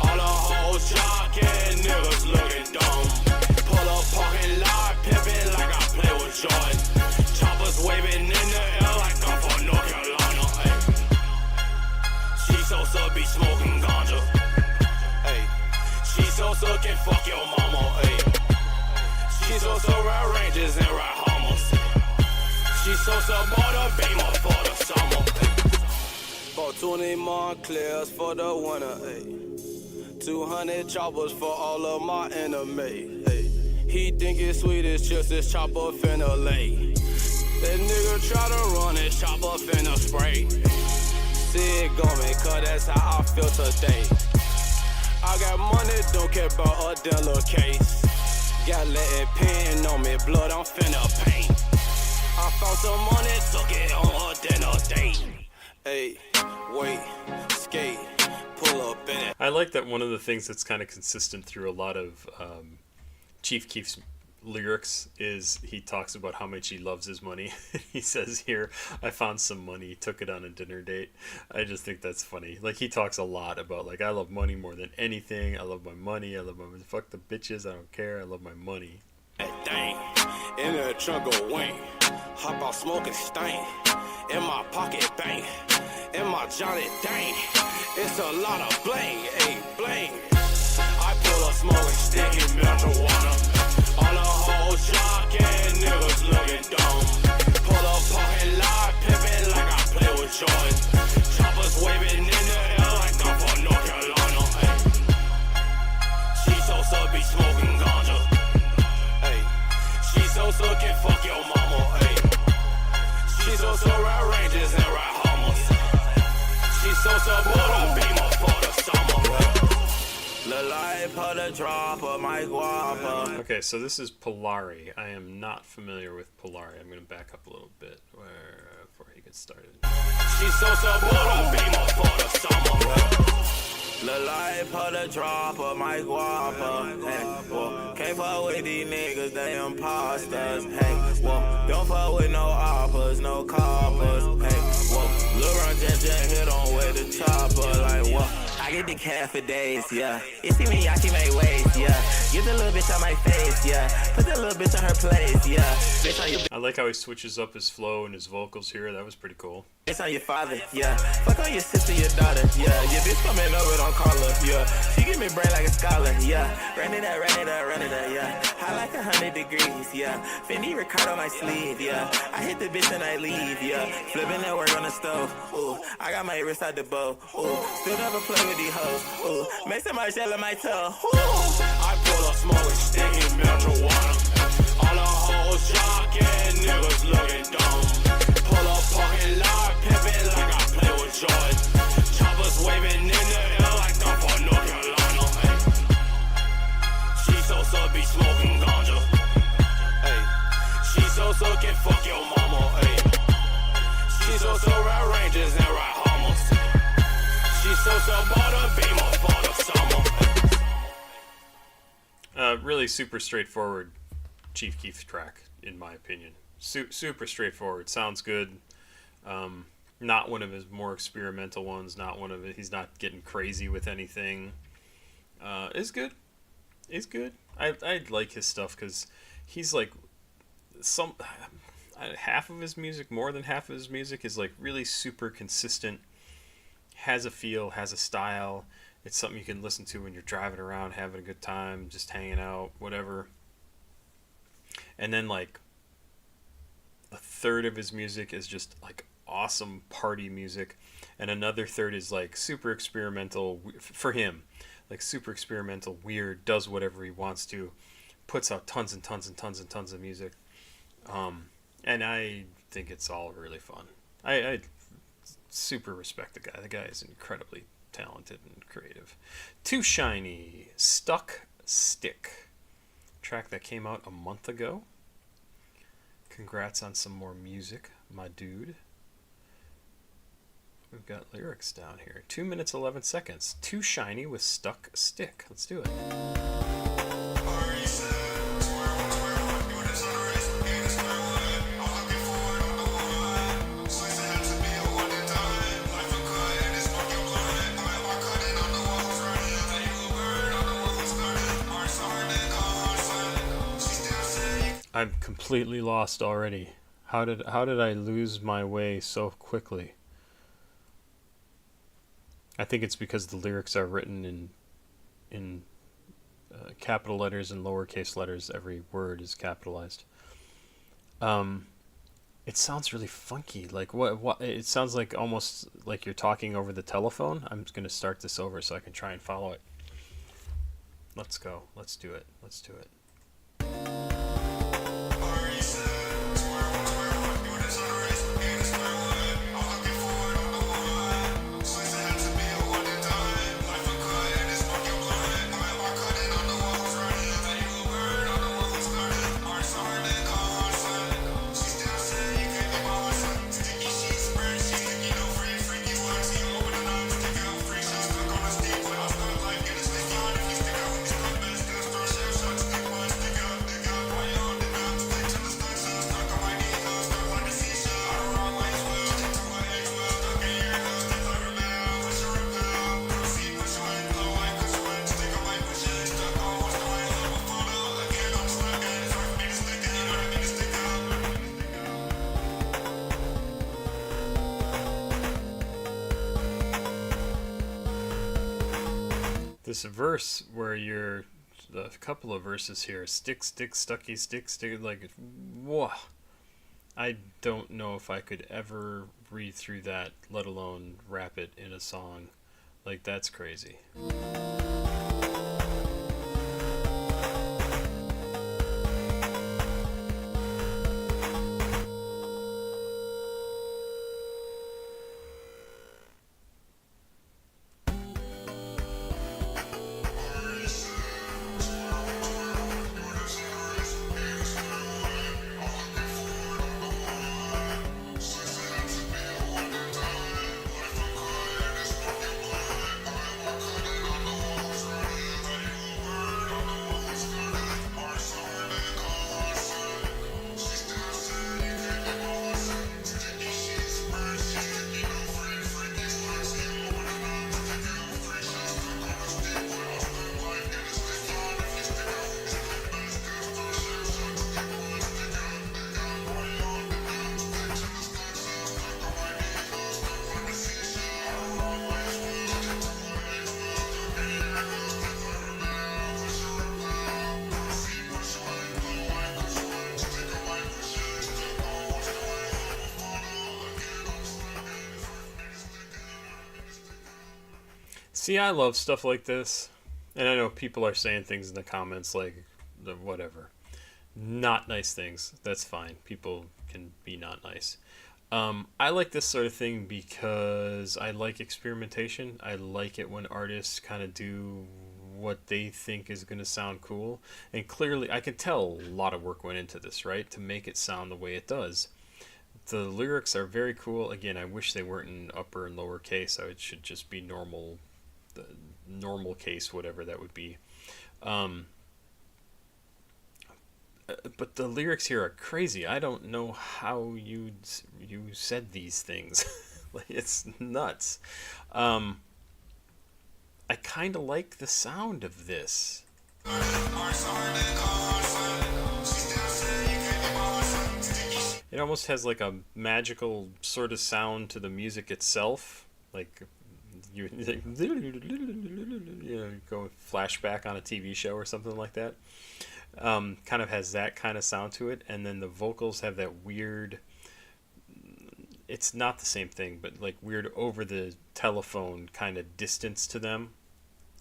All the hoes jocking, niggas looking dumb. Pull up parking lot, pimping like I play with Jordan. Choppers waving in the air like I'm from North Carolina. Ay. She so be smoking ganja. Ay. She so can fuck your mama. Ay. She so ride ranges and ride Hummers. She so bought a Beamer for the summer. Bought 20 Montclairs for the winter, ayy. 200 choppers for all of my enemy, ayy. He think it's sweet, it's just this chopper finna lay. That nigga try to run his chopper finna spray. See it going, cause that's how I feel today. I got money, don't care about a damn little case. Got letting pen on me, blood, I'm finna paint. I found some money, took it on a dinner date. Hey, wait, skate, pull up in it. I like that one of the things that's kind of consistent through a lot of Chief Keef's lyrics is he talks about how much he loves his money. He says here, I found some money, took it on a dinner date. I just think that's funny. Like, he talks a lot about, like, I love money more than anything. I love my money. I love my money. Fuck the bitches. I don't care. I love my money. Dang, in the trunk of wing, hop out smoking stain. In my pocket bang, in my Johnny dang. It's a lot of bling, ayy, bling. I pull up smoking sticky marijuana. All the hoes jocking, niggas looking dumb. Pull up parking lot, pimping like I play with Jordan. Choppers waving in the air like I'm from North Carolina. Ay. She so be smoking ganja. Ay. She so can fuck your mama. Ay. She so ride ranges and ride Hummers. She so bought a Beamer for the summer. The life of the drop of my guapa. Okay, so this is Pollari. I am not familiar with Pollari. I'm going to back up a little bit before he gets started. She so bought a Beamer for the summer. The life of the drop of my guapa. Hey, well, can't fuck with these niggas, they imposters. Hey, well, don't fuck with no offers, no coppers. Hey, well, Lil Ron just hit on with the chopper. Like, what? I get the cat for days, yeah. You see me, I can make waves, yeah. Get the little bitch on my face, yeah. Put the little bitch on her place, yeah. Bitch on your I like how he switches up his flow and his vocals here. That was pretty cool. bitch on your father, yeah. Fuck on your sister, your daughter, yeah. Your bitch coming over, don't call her, yeah. She give me brain like a scholar, yeah. Run it up, yeah. High like 100 degrees, yeah. Fendi Ricardo on my sleeve, yeah. I hit the bitch and I leave, yeah. Flipping that work on the stove, ooh. I got my wrist out the bow, ooh. Still never play with these hoes, ooh. Make some shell on my toe, ooh. I pull up smoking sticky marijuana. All the hoes jocking, niggas looking dumb. Pull up parking lot, pimping like I play with Jordan. Choppers waving in the air like I'm from North Carolina. Ay. She so be smoking ganja. Ay. She so can fuck your mama. Ay. She so ride ranges and ride Hummers. She so bought a Beamer for the summer. Really super straightforward Chief Keef track, in my opinion. Super straightforward. Sounds good. Not one of his more experimental ones. Not one of it. He's not getting crazy with anything. It's good. It's good. I like his stuff because he's like half of his music, more than half of his music, is like really super consistent. Has a feel, has a style. It's something you can listen to when you're driving around, having a good time, just hanging out, whatever. And then like a third of his music is just like awesome party music, and another third is like super experimental for him, like super experimental, weird, does whatever he wants to, puts out tons and tons and tons and tons of music. And I think it's all really fun. I super respect the guy. The guy is incredibly talented and creative. Too Shiny, Stuck Stick. Track that came out a month ago. Congrats on some more music, my dude. We've got lyrics down here. 2 minutes 11 seconds. Too Shiny with Stuck Stick. Let's do it. I'm completely lost already. How did I lose my way so quickly? I think it's because the lyrics are written in capital letters and lowercase letters. Every word is capitalized. It sounds really funky. Like what? It sounds like almost like you're talking over the telephone. I'm just gonna start this over so I can try and follow it. Let's go. Let's do it. Let's do it. This verse where you're a couple of verses here, stick, stick, stucky, stick, stick, like, whoa. I don't know if I could ever read through that, let alone rap it in a song. Like, that's crazy. See, I love stuff like this, and I know people are saying things in the comments like, whatever. Not nice things. That's fine. People can be not nice. I like this sort of thing because I like experimentation. I like it when artists kind of do what they think is going to sound cool. And clearly, I can tell a lot of work went into this, right? To make it sound the way it does. The lyrics are very cool. Again, I wish they weren't in upper and lower case. It should just be normal, the normal case, whatever that would be. But the lyrics here are crazy. I don't know how you said these things. Like, it's nuts. I kind of like the sound of this. It almost has like a magical sort of sound to the music itself. Like you go flashback on a TV show or something like that. Kind of has that kind of sound to it, and then the vocals have that weird, it's not the same thing, but like weird over the telephone kind of distance to them.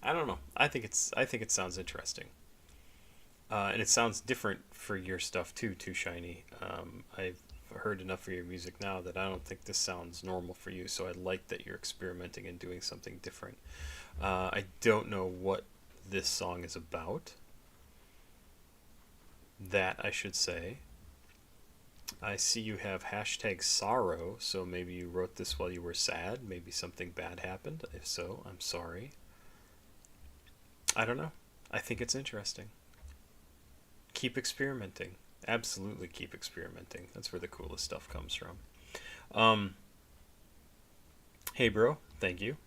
I don't know. I think it sounds interesting. And it sounds different for your stuff too, Too Shiny. I heard enough of your music now that I don't think this sounds normal for you, so I like that you're experimenting and doing something different. I don't know what this song is about. That I should say. I see you have hashtag sorrow, so maybe you wrote this while you were sad. Maybe something bad happened. If so, I'm sorry. I don't know. I think it's interesting. Keep experimenting. Absolutely keep experimenting. That's where the coolest stuff comes from. Hey bro, thank you.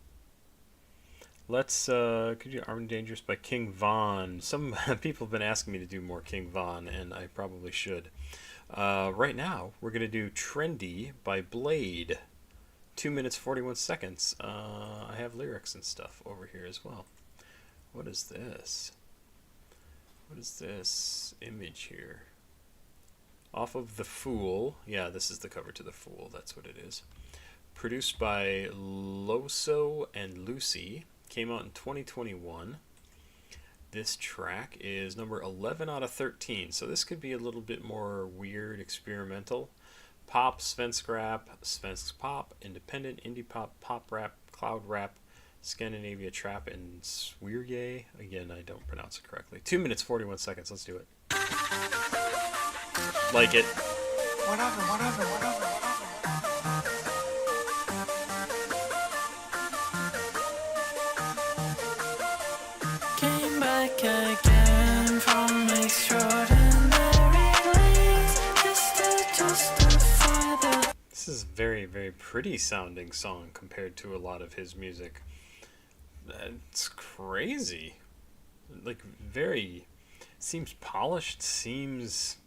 Let's could you Armed and Dangerous by King Von. Some people have been asking me to do more King Von, and I probably should. Right now we're gonna do Trendy by Bladee. 2 minutes 41 seconds. I have lyrics and stuff over here as well. What is this? What is this image here? Off of The Fool. Yeah, this is the cover to The Fool. That's what it is. Produced by Loso and Lucy. Came out in 2021. This track is number 11 out of 13. So this could be a little bit more weird, experimental. Pop, svensk rap, svensk pop, independent, indie pop, pop rap, cloud rap, Scandinavia trap, and Swirye. Again, I don't pronounce it correctly. 2 minutes 41 seconds. Let's do it. Like it. Whatever. Came back again from extraordinary lengths just to justify the. This is a very, very pretty sounding song compared to a lot of his music. It's crazy. Like, very... Seems polished, seems...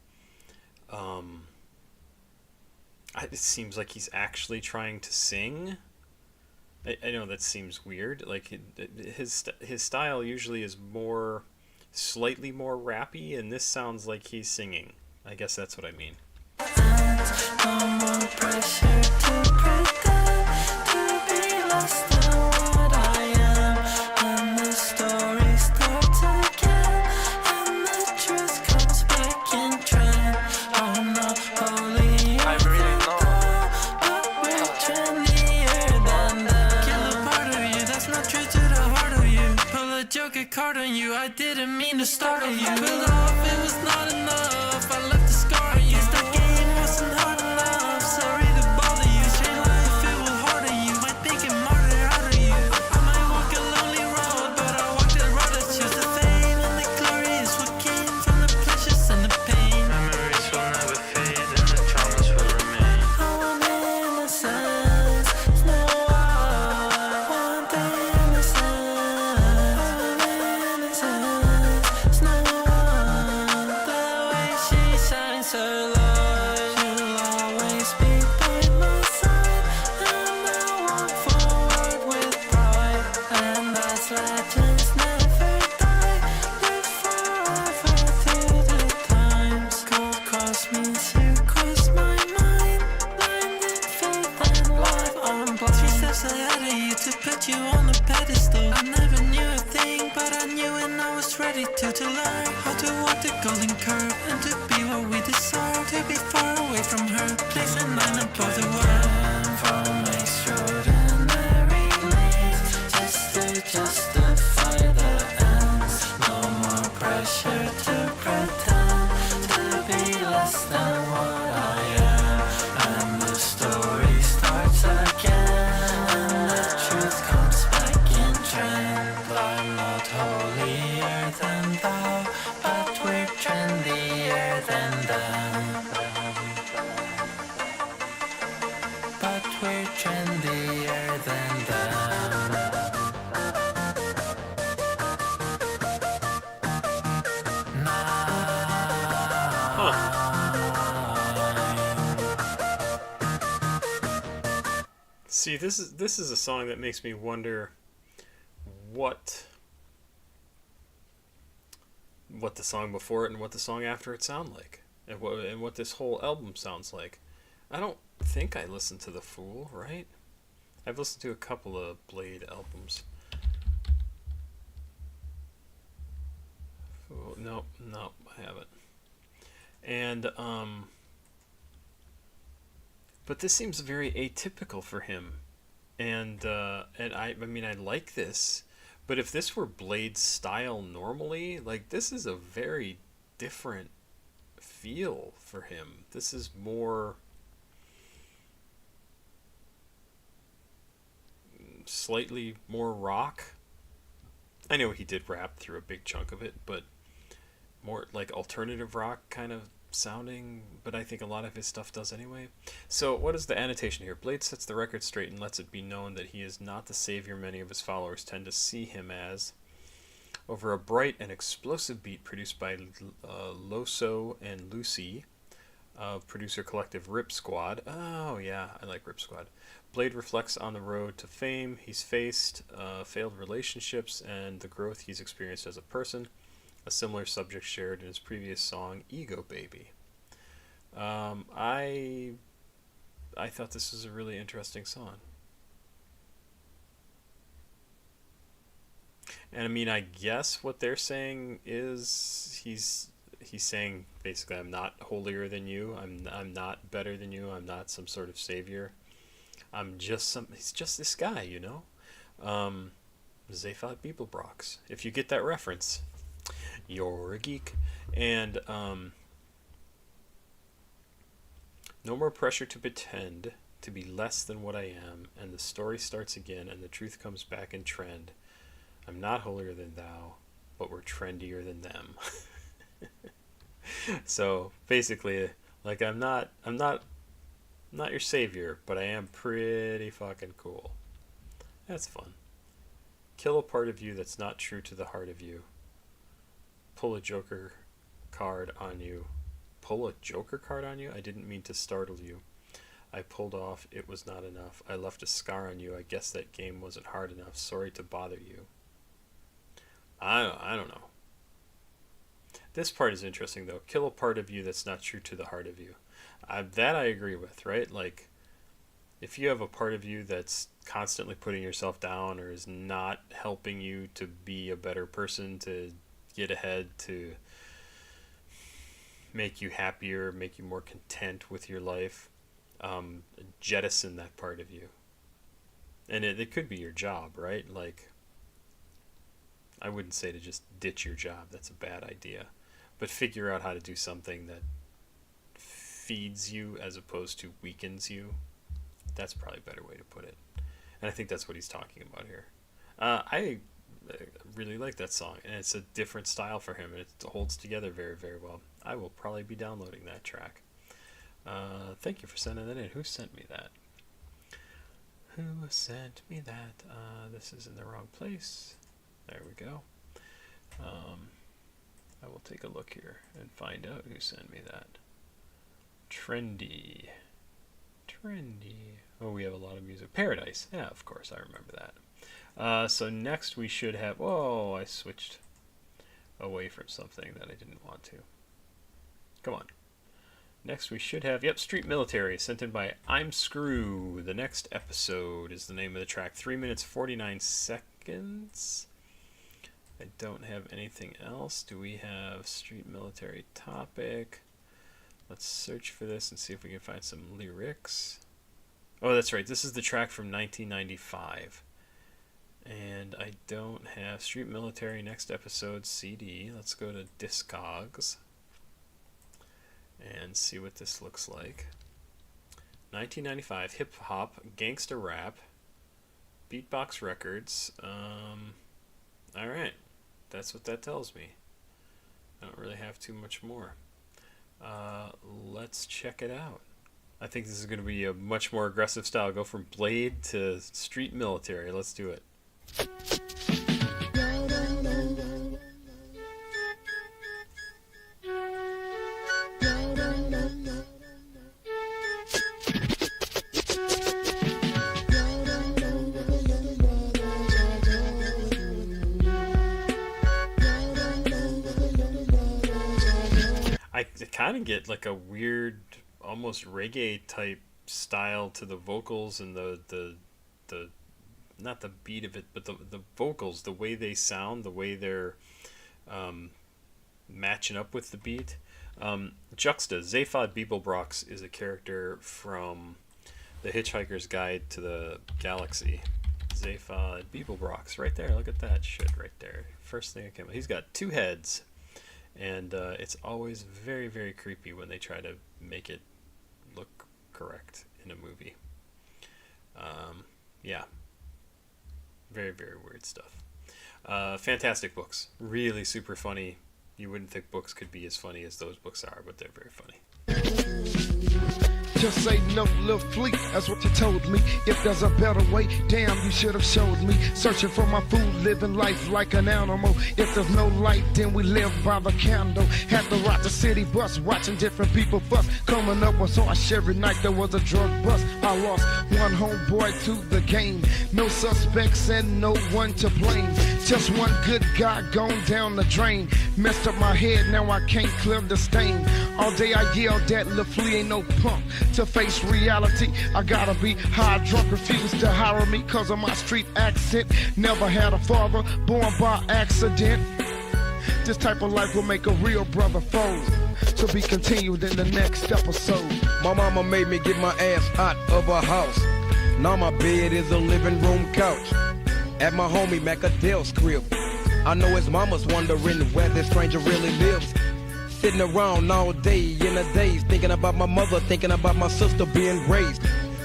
it seems like he's actually trying to sing. I know that seems weird. Like, his style usually is more... slightly more rappy, and this sounds like he's singing. I guess that's what I mean. No more pressure to pretend to be less than what I am. And the story starts again, and the truth comes back in trend. I'm not holy, I really know. but we're trendier than them. Kill a part of you, that's not true to the heart of you. Pull a joker card on you, I didn't mean to startle you. Pulled off, it was not enough, I left a scar on you. Guess the game wasn't hard enough, sorry to bother you. Straight life, it was hard on you, might think it martyr out of you. I might walk a lonely road, but I walked the road that chose. The fame and the glory is what came from the pleasures and the pain. Memories will never fade and the traumas will remain. I want innocence, no I want innocence. Innocence, no one. The way she shines her light, she'll always be by my side. And I walk forward with pride, and as legends never die, live forever through the times. Cold cross means you cross my mind, blind in faith and life on blind. 3 steps ahead of you to put you on a pedestal. I never knew a thing, but I knew and I was ready to learn how to walk the golden curve and to be what we deserve. To be far away from her, place a line above the world. From extraordinary lengths, just to justify the ends. No more pressure to pretend to be less than what I am. And the story starts again, and the truth comes back in trend. I'm not holier than thou, but we're trendier than them. But we're trendier than them. See, this is a song that makes me wonder what the song before it and what the song after it sound like, and what this whole album sounds like. I don't think I listened to The Fool, right? I've listened to a couple of Bladee albums. Fool, nope, I haven't. And But this seems very atypical for him. And I mean, I like this. But if this were Blade's style normally, like, this is a very different feel for him. This is more slightly more rock. I know he did rap through a big chunk of it, but more like alternative rock kind of sounding, but I think a lot of his stuff does anyway. So what is the annotation here? Blade sets the record straight and lets it be known that he is not the savior many of his followers tend to see him as. Over a bright and explosive beat produced by Loso and Lucy of producer collective Rip Squad. Oh yeah, I like Rip Squad. Blade reflects on the road to fame he's faced, failed relationships, and the growth he's experienced as a person. A similar subject shared in his previous song, Ego Baby. I thought this was a really interesting song. And I mean, I guess what they're saying is he's saying basically, I'm not holier than you. I'm not better than you. I'm not some sort of savior. He's just this guy, you know. Zephod Beeblebrox. If you get that reference, you're a geek. And no more pressure to pretend to be less than what I am, and the story starts again, and the truth comes back in trend. I'm not holier than thou, but we're trendier than them. So basically, like, I'm not your savior, but I am pretty fucking cool. That's fun. Kill a part of you that's not true to the heart of you. Pull a joker card on you. Pull a joker card on you? I didn't mean to startle you. I pulled off. It was not enough. I left a scar on you. I guess that game wasn't hard enough. Sorry to bother you. I don't know. This part is interesting, though. Kill a part of you that's not true to the heart of you. That I agree with, right? Like, if you have a part of you that's constantly putting yourself down or is not helping you to be a better person, to get ahead, to make you happier, make you more content with your life, jettison that part of you. And it could be your job, right? Like, I wouldn't say to just ditch your job. That's a bad idea. But figure out how to do something that feeds you as opposed to weakens you. That's probably a better way to put it. And I think that's what he's talking about here. I really like that song, and it's a different style for him, and it holds together very, very well. I will probably be downloading that track. Thank you for sending that in. Who sent me that? Who sent me that? This is in the wrong place. There we go. I will take a look here and find out who sent me that. Trendy. Oh, we have a lot of music. Paradise. Yeah, of course, I remember that. So next we should have... Whoa, I switched away from something that I didn't want to. Come on. Next we should have... Yep, Street Military, sent in by I'm Screw. The next episode is the name of the track. 3 minutes, 49 seconds. I don't have anything else. Do we have Street Military topic? Let's search for this and see if we can find some lyrics. Oh, that's right. This is the track from 1995. And I don't have Street Military next episode CD. Let's go to Discogs and see what this looks like. 1995, hip hop, gangsta rap, beatbox records. All right. That's what that tells me. I don't really have too much more. Let's check it out. I think this is going to be a much more aggressive style. Go from Blade to Street Military. Let's do it. I kind of get like a weird, almost reggae type style to the vocals and the not the beat of it, but the vocals, the way they sound, the way they're matching up with the beat. Juxta, Zephod Beeblebrox is a character from The Hitchhiker's Guide to the Galaxy. Zaphod Beeblebrox, right there. Look at that shit right there. First thing that came up. He's got 2 heads, and it's always very, very creepy when they try to make it look correct in a movie. Yeah. Very, very weird stuff. Fantastic books. Really super funny. You wouldn't think books could be as funny as those books are, but they're very funny. Just say no, little fleet, that's what you told me. If there's a better way, damn, you should have showed me. Searching for my food, living life like an animal. If there's no light, then we live by the candle. Had to ride the city bus, watching different people fuss. Coming up with Harsh every night, there was a drug bust. I lost one homeboy to the game. No suspects and no one to blame. Just one good guy gone down the drain. Messed up my head, now I can't clear the stain. All day I yelled that Lil Flea ain't no punk. To face reality, I gotta be high drunk, refuse to hire me cause of my street accent. Never had a father, born by accident. This type of life will make a real brother fold. To be continued in the next episode. My mama made me get my ass out of her house. Now my bed is a living room couch. At my homie Macadale's crib. I know his mama's wondering where this stranger really lives. Sitting around all day in the days, thinking about my mother, thinking about my sister being raised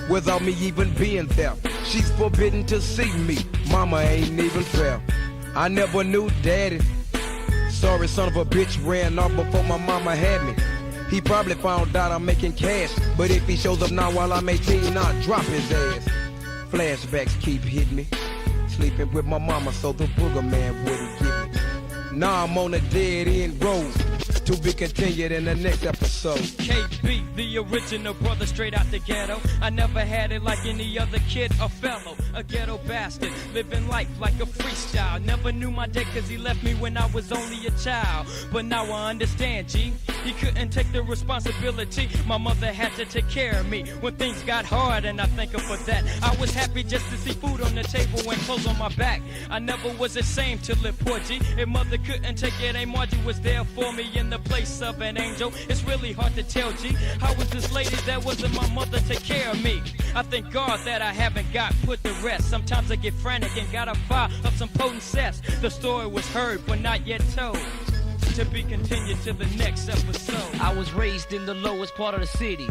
without me even being there. She's forbidden to see me, mama ain't even fair. I never knew daddy. Sorry, son of a bitch ran off before my mama had me. He probably found out I'm making cash, but if he shows up now while I'm 18, I'll drop his ass. Flashbacks keep hitting me. Sleeping with my mama so the booger man wouldn't get me. Now I'm on a dead end road. To be continued in the next episode. KB, the original brother straight out the ghetto. I never had it like any other kid or fellow. A ghetto bastard, living life like a freestyle. Never knew my dad cause he left me when I was only a child. But now I understand, G. He couldn't take the responsibility. My mother had to take care of me when things got hard, and I thank her for that. I was happy just to see food on the table and clothes on my back. I never was ashamed to live poor, G. If mother couldn't take it, Aunt Margie was there for me in the place of an angel. It's really hard to tell, G. How was this lady that wasn't my mother take care of me? I thank God that I haven't got put to rest. Sometimes I get frantic and gotta fire up some potent cess. The story was heard but not yet told. To be continued to the next episode. I was raised in the lowest part of the city.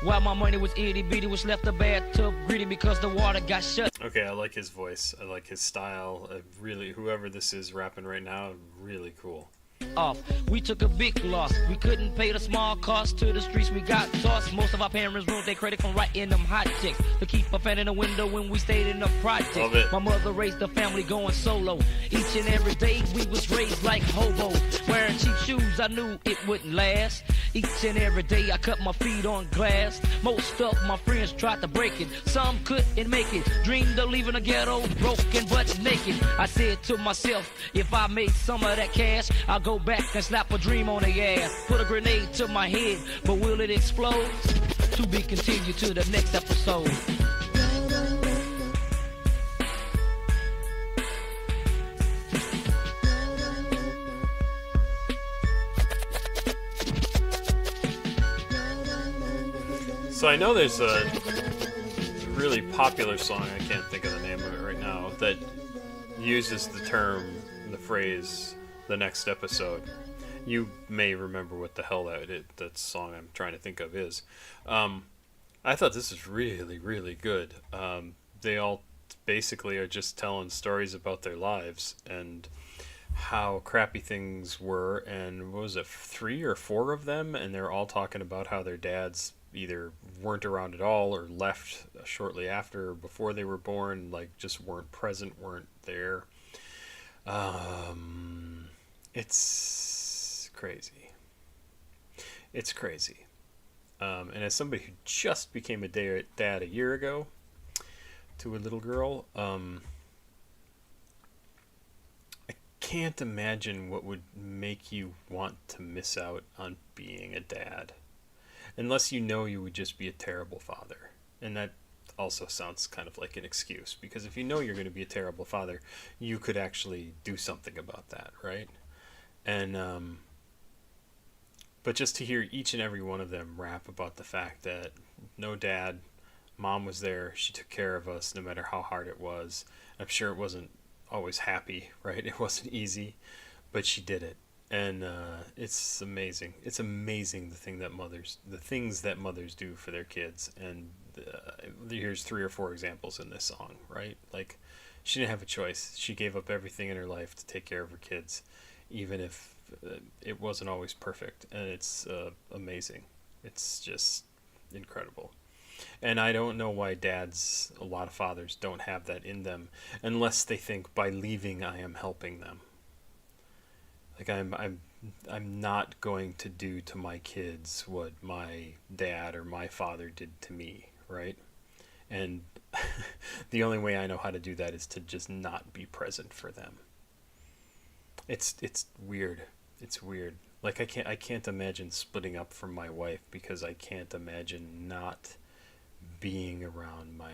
While my money was itty bitty, which left the bathtub greedy because the water got shut. Okay, I like his voice. I like his style. Really, whoever this is rapping right now, really cool. Off. We took a big loss. We couldn't pay the small cost to the streets. We got tossed. Most of our parents ruined their credit from writing them hot checks to keep a fan in the window when we stayed in the project. My mother raised the family going solo. Each and every day we was raised like hobos. Wearing cheap shoes, I knew it wouldn't last. Each and every day I cut my feet on glass. Most of my friends tried to break it. Some couldn't make it. Dreamed of leaving the ghetto broken but naked. I said to myself, if I made some of that cash, I'll go back and slap a dream on their ass. Put a grenade to my head, but will it explode? To be continued to the next episode. So I know there's a really popular song, I can't think of the name of it right now, that uses the term, the phrase, the next episode. You may remember what the hell that song I'm trying to think of is. I thought this was really, really good. They all basically are just telling stories about their lives and how crappy things were, and what was it, 3 or 4 of them, and they're all talking about how their dads either weren't around at all or left shortly after or before they were born, like just weren't present, weren't there. It's crazy. It's crazy. And as somebody who just became a dad a year ago to a little girl, I can't imagine what would make you want to miss out on being a dad. Unless you know you would just be a terrible father. And that also sounds kind of like an excuse. Because if you know you're going to be a terrible father, you could actually do something about that, right? And, but just to hear each and every one of them rap about the fact that no dad, Mom was there. She took care of us no matter how hard it was. I'm sure it wasn't always happy, right? It wasn't easy, but she did it. And it's amazing. It's amazing the things that mothers do for their kids. And here's 3 or 4 examples in this song, right? Like, she didn't have a choice. She gave up everything in her life to take care of her kids, even if it wasn't always perfect. And it's amazing. It's just incredible. And I don't know why a lot of fathers don't have that in them, unless they think by leaving I am helping them. Like, I'm not going to do to my kids what my dad or my father did to me, right? And the only way I know how to do that is to just not be present for them. It's weird. It's weird. Like, I can't imagine splitting up from my wife, because I can't imagine not being around my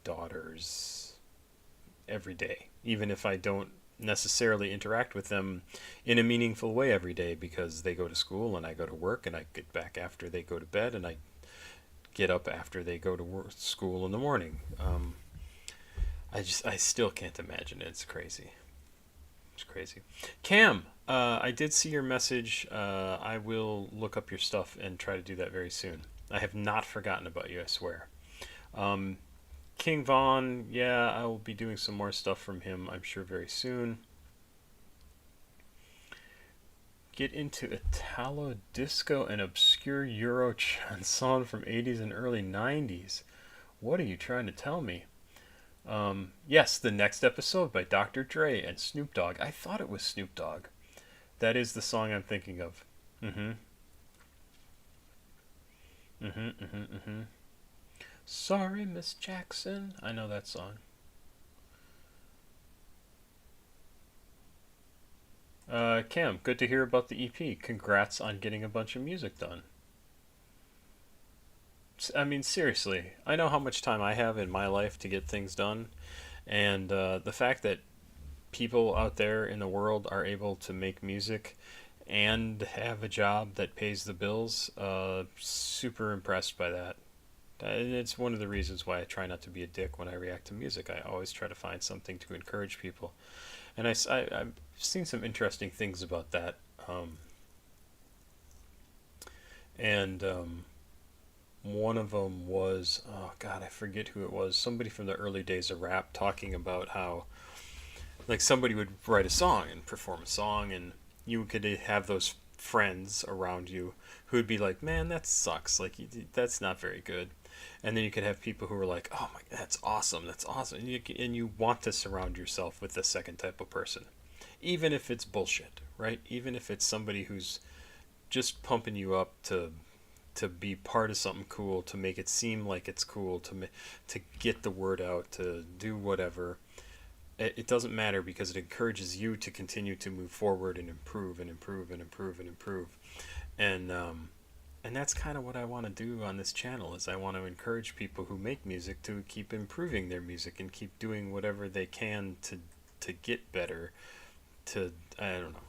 daughters every day, even if I don't necessarily interact with them in a meaningful way every day, because they go to school and I go to work, and I get back after they go to bed, and I get up after they go to school in the morning. I still can't imagine it. It's crazy. It's crazy. Cam, I did see your message. I will look up your stuff and try to do that very soon. I have not forgotten about you, I swear. King Von, yeah, I will be doing some more stuff from him, I'm sure, very soon. Get into Italo disco and obscure Euro chanson from 80s and early 90s. What are you trying to tell me? Yes, the next episode by Dr. Dre and Snoop Dogg. I thought it was Snoop Dogg. That is the song I'm thinking of. Sorry, Miss Jackson. I know that song. Cam, good to hear about the EP. Congrats on getting a bunch of music done. I mean, seriously, I know how much time I have in my life to get things done, and the fact that people out there in the world are able to make music and have a job that pays the bills, super impressed by that. And it's one of the reasons why I try not to be a dick when I react to music. I always try to find something to encourage people. And I've seen some interesting things about that. One of them was, oh God, I forget who it was. Somebody from the early days of rap talking about how, like, somebody would write a song and perform a song, and you could have those friends around you who would be like, man, that sucks. Like, that's not very good. And then you could have people who were like, oh my, that's awesome. That's awesome. And you want to surround yourself with the second type of person, even if it's bullshit, right? Even if it's somebody who's just pumping you up to be part of something cool, to make it seem like it's cool, to get the word out, to do whatever. It doesn't matter, because it encourages you to continue to move forward and improve and improve and improve and improve. And that's kind of what I want to do on this channel, is I want to encourage people who make music to keep improving their music and keep doing whatever they can to get better. I don't know.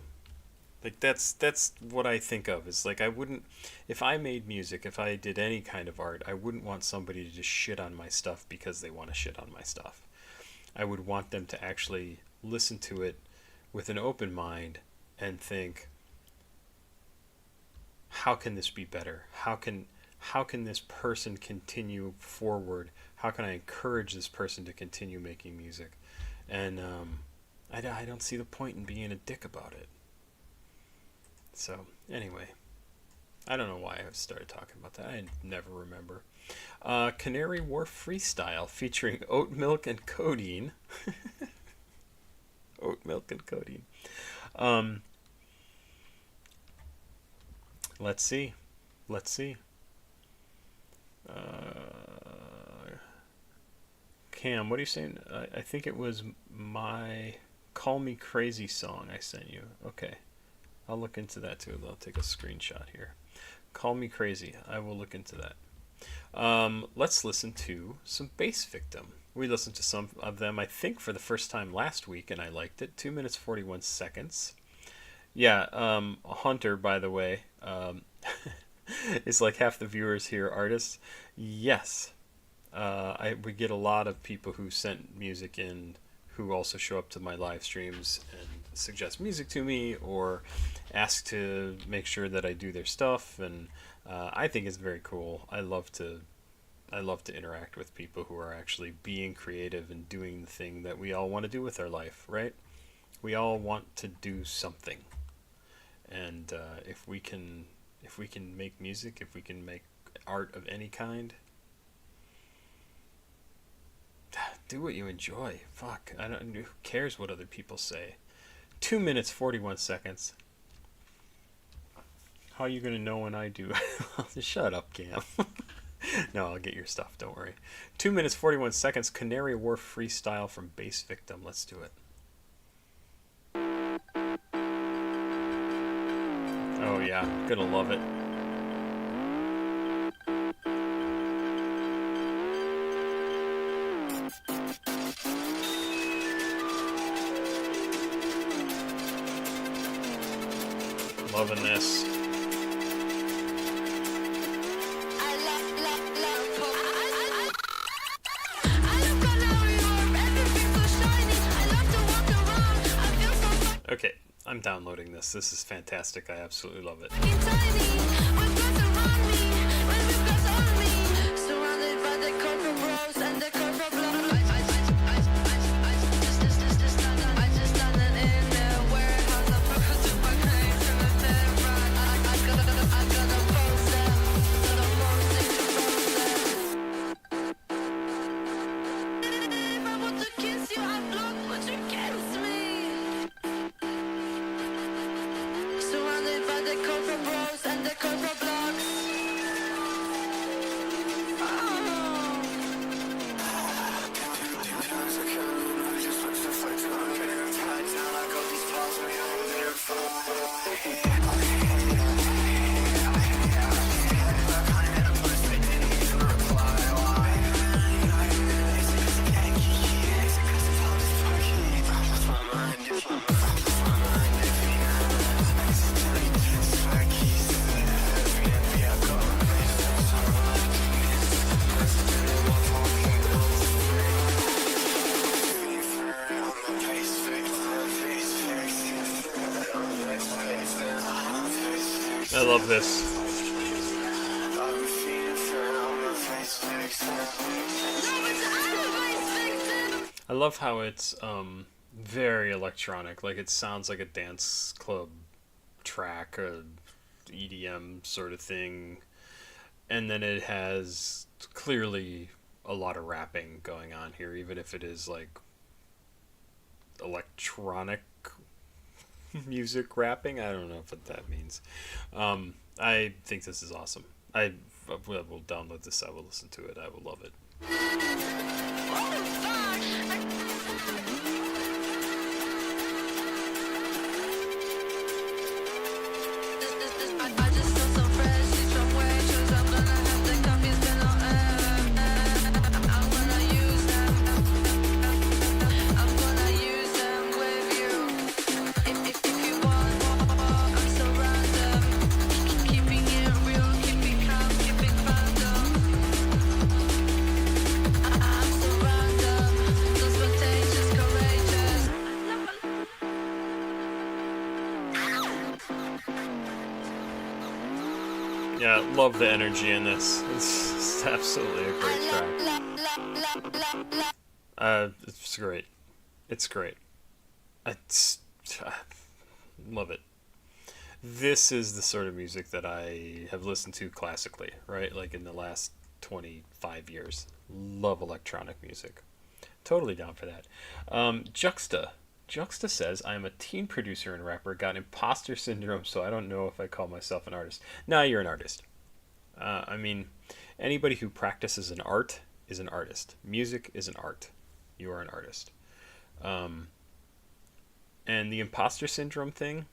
Like, that's what I think of. Is like, I wouldn't, if I made music, if I did any kind of art, I wouldn't want somebody to just shit on my stuff because they want to shit on my stuff. I would want them to actually listen to it with an open mind and think, how can this be better? How can this person continue forward? How can I encourage this person to continue making music? And I don't see the point in being a dick about it. So anyway, I don't know why I started talking about that. I never remember. Canary Wharf Freestyle featuring Oatmilkandcodeine. Oatmilkandcodeine. Let's see. Cam, what are you saying? I think it was my Call Me Crazy song I sent you. Okay. I'll look into that too. I'll take a screenshot here. Call Me Crazy. I will look into that. Let's listen to some Bassvictim. We listened to some of them, I think, for the first time last week, and I liked it. 2 minutes, 41 seconds. Yeah, Hunter, by the way, is like half the viewers here artists. Yes. we get a lot of people who sent music in who also show up to my live streams and suggest music to me or ask to make sure that I do their stuff, and I think it's very cool. I love to interact with people who are actually being creative and doing the thing that we all want to do with our life, right? We all want to do something, and if we can make music, if we can make art of any kind, do what you enjoy. Fuck, who cares what other people say? 2 minutes 41 seconds. How are you gonna know when I do? Shut up, Cam. No, I'll get your stuff, don't worry. 2 minutes 41 seconds. Canary Wharf freestyle from Bassvictim. Let's do it. Oh yeah, gonna love it. Loving this. Okay, I'm downloading this. This is fantastic. I absolutely love it. I love this. I love how it's very electronic. Like, it sounds like a dance club track, a EDM sort of thing. And then it has clearly a lot of rapping going on here, even if it is like electronic music rapping. I don't know what that means. I think this is awesome. I will download this. I will listen to it. I will love it. Yeah, love the energy in this. It's absolutely a great track. It's great. It's great. Love it. This is the sort of music that I have listened to classically, right? Like in the last 25 years. Love electronic music. Totally down for that. Juxta says, I am a teen producer and rapper, got imposter syndrome, so I don't know if I call myself an artist. Nah, you're an artist. I mean, anybody who practices an art is an artist. Music is an art. You are an artist. And the imposter syndrome thing,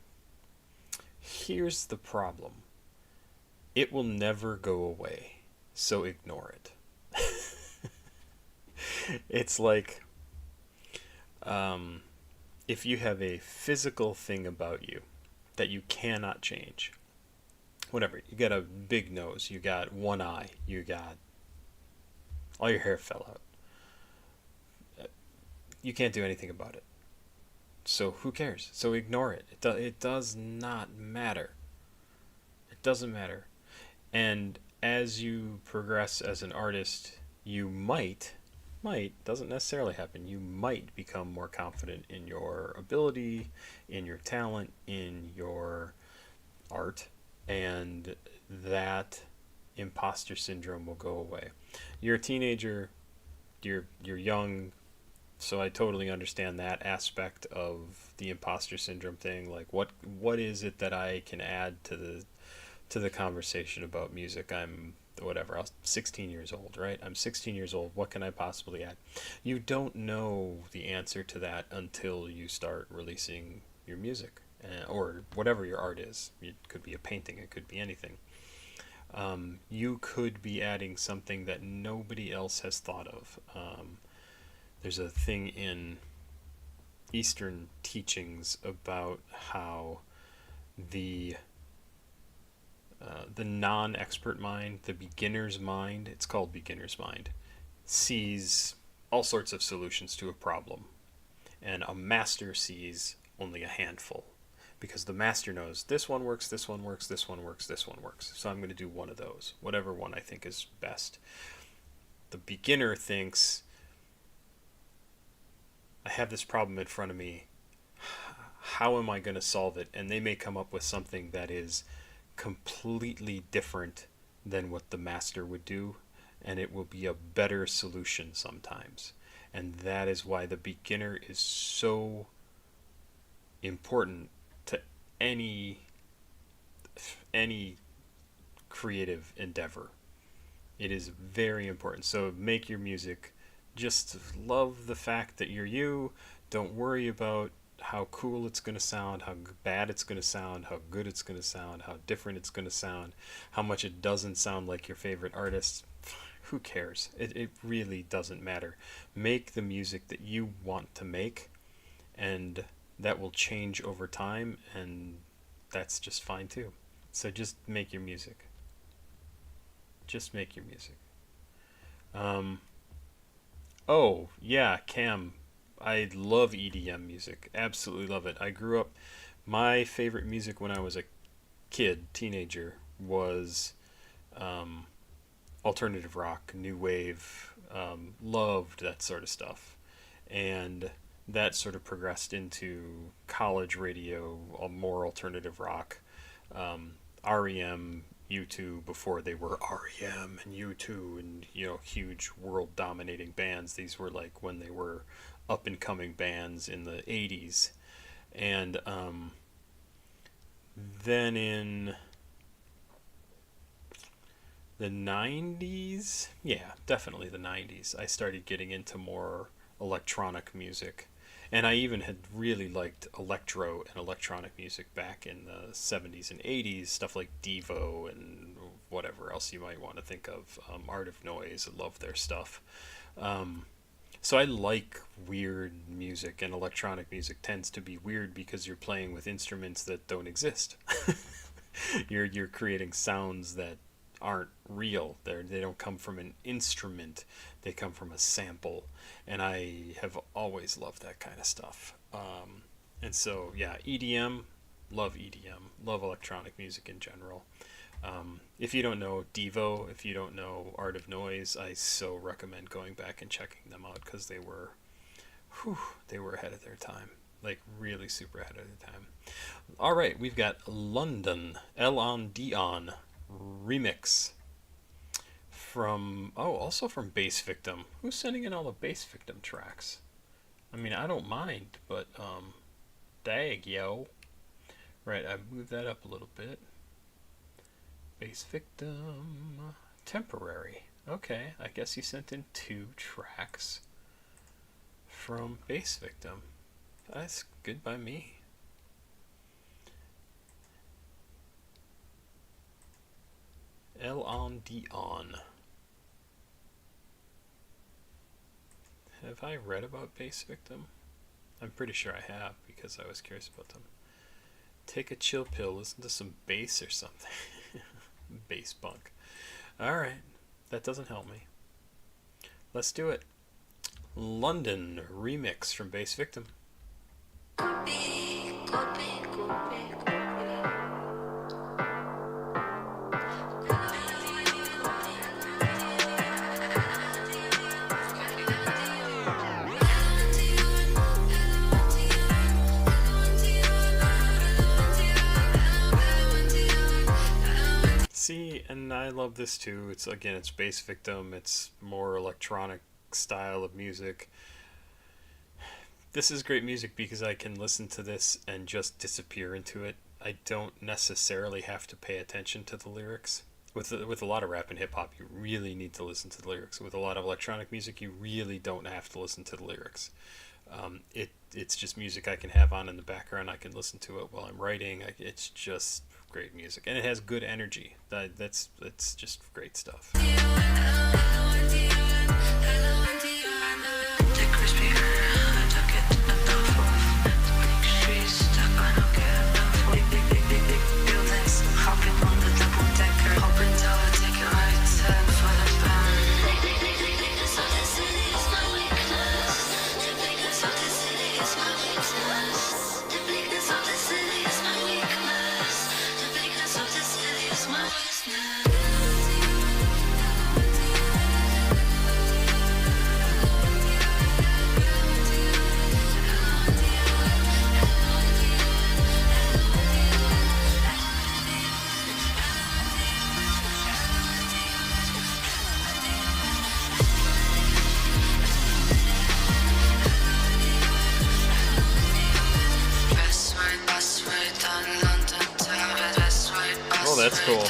here's the problem. It will never go away, so ignore it. It's like... if you have a physical thing about you that you cannot change, whatever, you got a big nose, you got one eye, you got All your hair fell out. You can't do anything about it. So who cares? So ignore it. It does not matter. It doesn't matter. And as you progress as an artist, you might, doesn't necessarily happen, you might become more confident in your ability, in your talent, in your art, and that imposter syndrome will go away. You're a teenager, you're young, so I totally understand that aspect of the imposter syndrome thing. Like, what is it that I can add to the conversation about music? I'm 16 years old, right? I'm 16 years old. What can I possibly add? You don't know the answer to that until you start releasing your music, or whatever your art is. It could be a painting, it could be anything. You could be adding something that nobody else has thought of. There's a thing in Eastern teachings about how the non-expert mind, the beginner's mind, it's called beginner's mind, sees all sorts of solutions to a problem, and a master sees only a handful, because the master knows this one works, this one works, this one works, this one works, so I'm going to do one of those, whatever one I think is best. The beginner thinks, I have this problem in front of me, how am I going to solve it? And they may come up with something that is completely different than what the master would do, and it will be a better solution sometimes. And that is why the beginner is so important to any creative endeavor. It is very important. So make your music, just love the fact that you're you. Don't worry about how cool it's going to sound, how bad it's going to sound, how good it's going to sound, how different it's going to sound, how much it doesn't sound like your favorite artist. Who cares? It really doesn't matter. Make the music that you want to make, and that will change over time, and that's just fine too. So just make your music. Just make your music. Oh, yeah, Cam. I love EDM music. Absolutely love it. I grew up, my favorite music when I was a kid, teenager, was alternative rock, new wave. Loved that sort of stuff. And that sort of progressed into college radio, more alternative rock. REM, U2, before they were REM and U2 and, huge world dominating bands. These were like when they were up and coming bands in the 80s. And then in the 90s, yeah, definitely the 90s, I started getting into more electronic music. And I even had really liked electro and electronic music back in the 70s and 80s, stuff like Devo and whatever else you might want to think of. Art of Noise, I love their stuff. So I like weird music, and electronic music tends to be weird because you're playing with instruments that don't exist. You're creating sounds that aren't real. They don't come from an instrument. They come from a sample. And I have always loved that kind of stuff. And so, yeah, EDM, love EDM. Love electronic music in general. If you don't know Devo, if you don't know Art of Noise, I so recommend going back and checking them out, because they were ahead of their time. Like, really super ahead of their time. All right, we've got London, L-on-D-on remix from, also from Bassvictim. Who's sending in all the Bassvictim tracks? I mean, I don't mind, but dag, yo. Right, I moved that up a little bit. Bassvictim, temporary. Okay, I guess you sent in 2 tracks from Bassvictim. That's good by me. L-on-D-on. Have I read about Bassvictim? I'm pretty sure I have, because I was curious about them. Take a chill pill, listen to some bass or something. Bass punk. Alright, that doesn't help me. Let's do it. London remix from Bassvictim. See, and I love this too. It's Bassvictim. It's more electronic style of music. This is great music because I can listen to this and just disappear into it. I don't necessarily have to pay attention to the lyrics. With a lot of rap and hip hop, you really need to listen to the lyrics. With a lot of electronic music, you really don't have to listen to the lyrics. It's just music I can have on in the background. I can listen to it while I'm writing. It's just great music, and it has good energy. That's just great stuff. Oh, that's cool.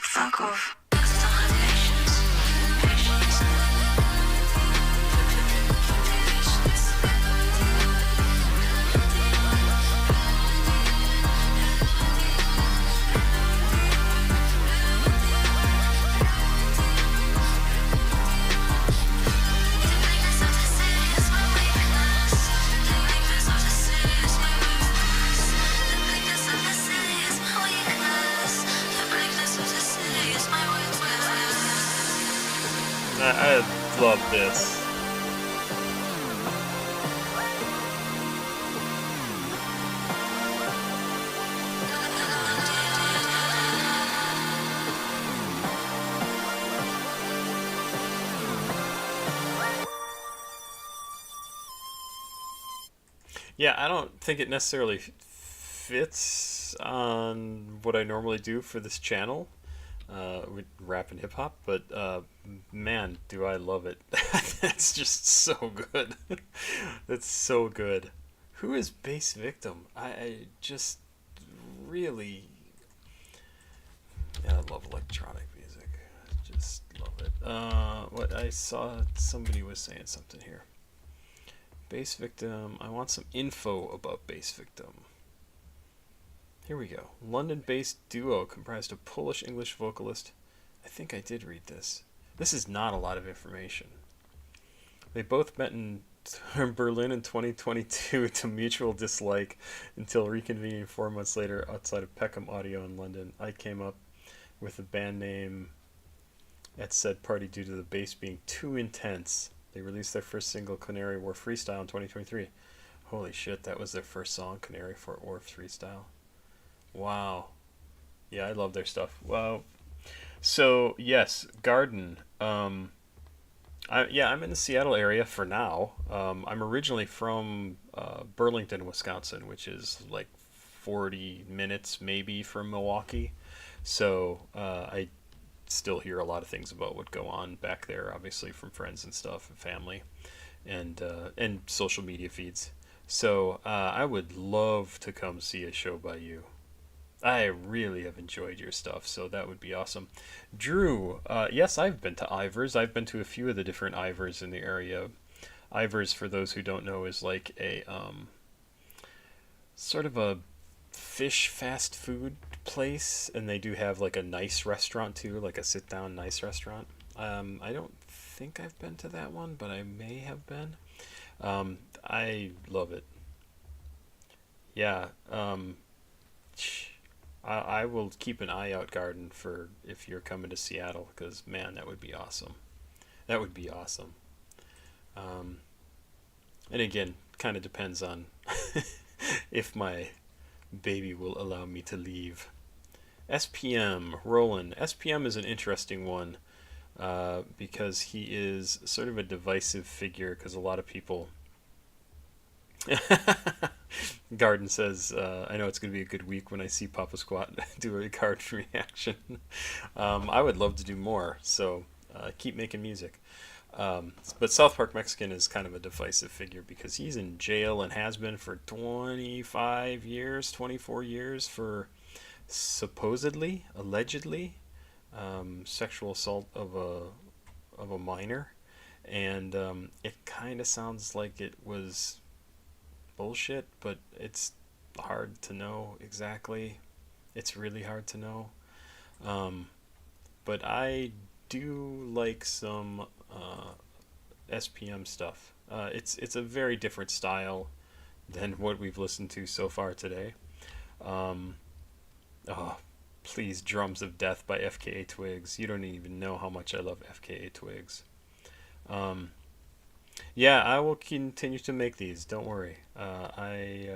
Fuck off. I love this. Yeah, I don't think it necessarily fits on what I normally do for this channel. With rap and hip hop, but man, do I love it. That's just so good. That's so good. Who is Bassvictim? I just really, I love electronic music. I just love it. What I saw, somebody was saying something here. Bassvictim. I want some info about Bassvictim. Here we go. London-based duo comprised of Polish-English vocalist. I think I did read this. This is not a lot of information. They both met in Berlin in 2022 to mutual dislike until reconvening 4 months later outside of Peckham Audio in London. I came up with the band name at said party due to the bass being too intense. They released their first single, Canary Wharf Freestyle, in 2023. Holy shit, that was their first song, Canary Wharf Freestyle. Wow. Yeah, I love their stuff. Wow. So, yes, Garden. I'm in the Seattle area for now. I'm originally from Burlington, Wisconsin, which is like 40 minutes maybe from Milwaukee. So I still hear a lot of things about what go on back there, obviously from friends and stuff and family and social media feeds. So I would love to come see a show by you. I really have enjoyed your stuff, so that would be awesome. Drew, yes, I've been to Ivers. I've been to a few of the different Ivers in the area. Ivers, for those who don't know, is like a sort of a fish fast food place, and they do have like a nice restaurant too, like a sit down nice restaurant. I don't think I've been to that one, but I may have been. I love it. Yeah. I will keep an eye out, Garden, for if you're coming to Seattle, because man, that would be awesome. That would be awesome. And again, kind of depends on if my baby will allow me to leave. SPM, Roland. SPM is an interesting one because he is sort of a divisive figure, because a lot of people... Garden says, I know it's going to be a good week when I see Papa Squat do a card reaction. I would love to do more, so keep making music. But South Park Mexican is kind of a divisive figure because he's in jail and has been for 25 years, 24 years for supposedly, allegedly, sexual assault of a minor. And it kind of sounds like it was bullshit, but it's hard to know exactly. It's really hard to know. But I do like some SPM stuff. It's a very different style than what we've listened to so far today. Please, Drums of Death by FKA Twigs. You don't even know how much I love FKA Twigs. Yeah, I will continue to make these. Don't worry. I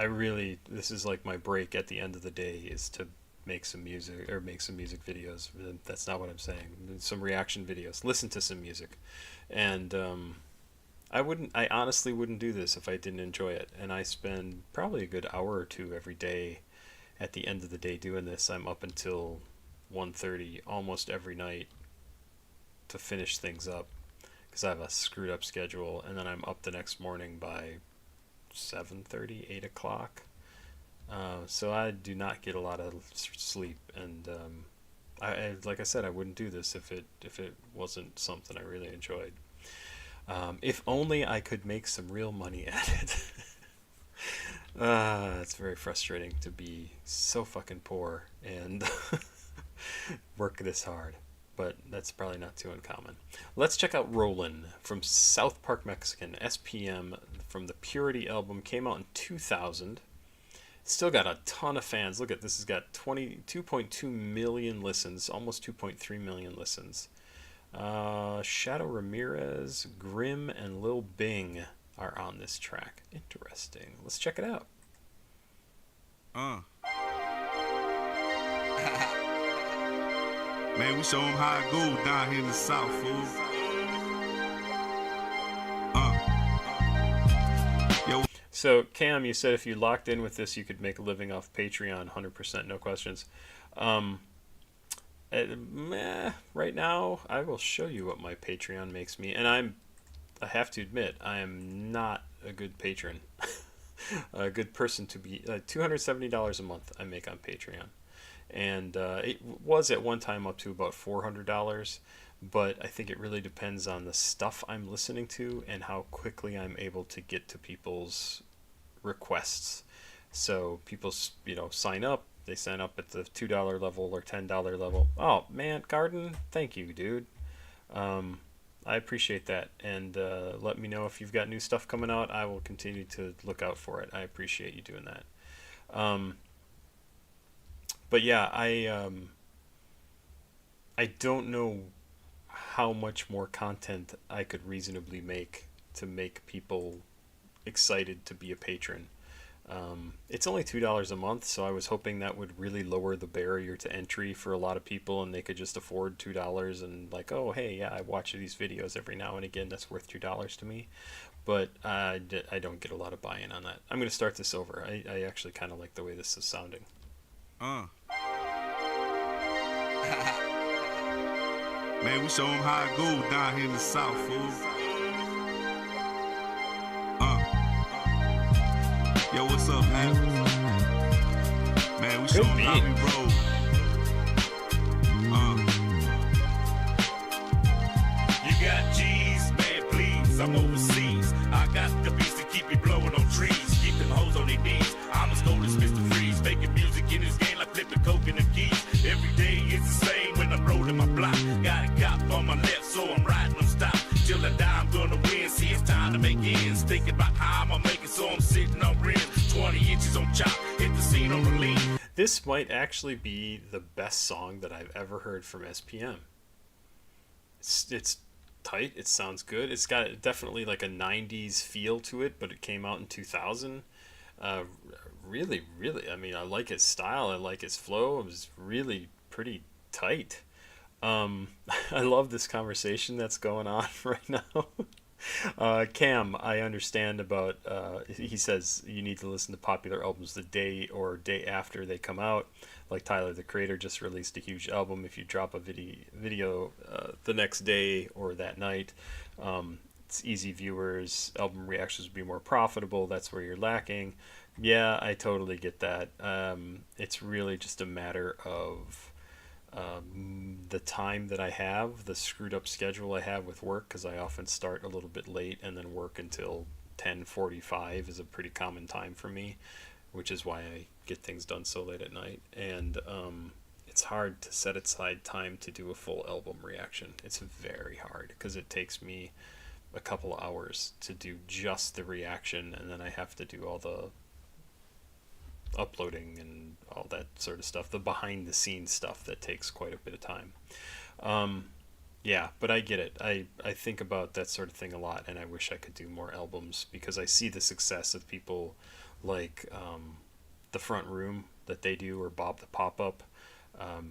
really, this is like my break at the end of the day, is to make some music, or make some music videos. That's not what I'm saying. Some reaction videos. Listen to some music. And I honestly wouldn't do this if I didn't enjoy it. And I spend probably a good hour or two every day at the end of the day doing this. I'm up until 1:30 almost every night to finish things up, because I have a screwed up schedule, and then I'm up the next morning by 7:30, 8 o'clock. So I do not get a lot of sleep, and I like I said, I wouldn't do this if it wasn't something I really enjoyed. If only I could make some real money at it. It's very frustrating to be so fucking poor and work this hard. But that's probably not too uncommon. Let's check out Rollin' from South Park Mexican. SPM from the Purity album. Came out in 2000. Still got a ton of fans. Look at this. Has got 2.2 million listens. Almost 2.3 million listens. Shadow Ramirez, Grim, and Lil Bing are on this track. Interesting. Let's check it out. Man, we show them how it goes down here in the South, fool. So, Cam, you said if you locked in with this, you could make a living off Patreon, 100%, no questions. Right now, I will show you what my Patreon makes me. And I have to admit, I am not a good patron. A good person to be. $270 a month I make on Patreon. And it was at one time up to about $400, but I think it really depends on the stuff I'm listening to and how quickly I'm able to get to people's requests. So people, sign up. They sign up at the $2 level or $10 level. Oh man, Garden, thank you, dude. I appreciate that, and let me know if you've got new stuff coming out. I will continue to look out for it. I appreciate you doing that. But yeah, I don't know how much more content I could reasonably make to make people excited to be a patron. It's only $2 a month, so I was hoping that would really lower the barrier to entry for a lot of people, and they could just afford $2 and like, oh, hey, yeah, I watch these videos every now and again. That's worth $2 to me. But I don't get a lot of buy-in on that. I'm going to start this over. I actually kind of like the way this is sounding. Man, we show them how it goes down here in the South, fool. Yo, what's up, man? Man, we show them how we roll. You got G's, man, please, I'm overseas. I got the beats to keep me blowing on trees. Keep them hoes on their knees. sipping coke in the Keef. Every day it's the same when I'm rolling my block. Got a cop on my left, so I'm riding them stop. Till I die, I'm gonna win. See, it's time to make ends. Thinking about how I'm gonna make it, so I'm sitting on rims. 20 inches on chop, hit the scene on the lean. This might actually be the best song that I've ever heard from SPM. It's tight, it sounds good. It's got definitely like a 90s feel to it, but it came out in 2000. Really, I mean, I like his style, I like his flow. It was really pretty tight. I love this conversation that's going on right now. Cam, I understand about, he says you need to listen to popular albums the day or day after they come out. Like Tyler, the Creator, just released a huge album. If you drop a video the next day or that night, it's easy viewers. Album reactions would be more profitable. That's where you're lacking. Yeah, I totally get that. It's really just a matter of the time that I have, the screwed up schedule I have with work, because I often start a little bit late and then work until 10:45 is a pretty common time for me, which is why I get things done so late at night. And it's hard to set aside time to do a full album reaction. It's very hard because it takes me a couple of hours to do just the reaction, and then I have to do all the uploading and all that sort of stuff, the behind the scenes stuff that takes quite a bit of time. Yeah, but I get it. I think about that sort of thing a lot, and I wish I could do more albums because I see the success of people like The Front Room that they do, or Bob the Pop-Up.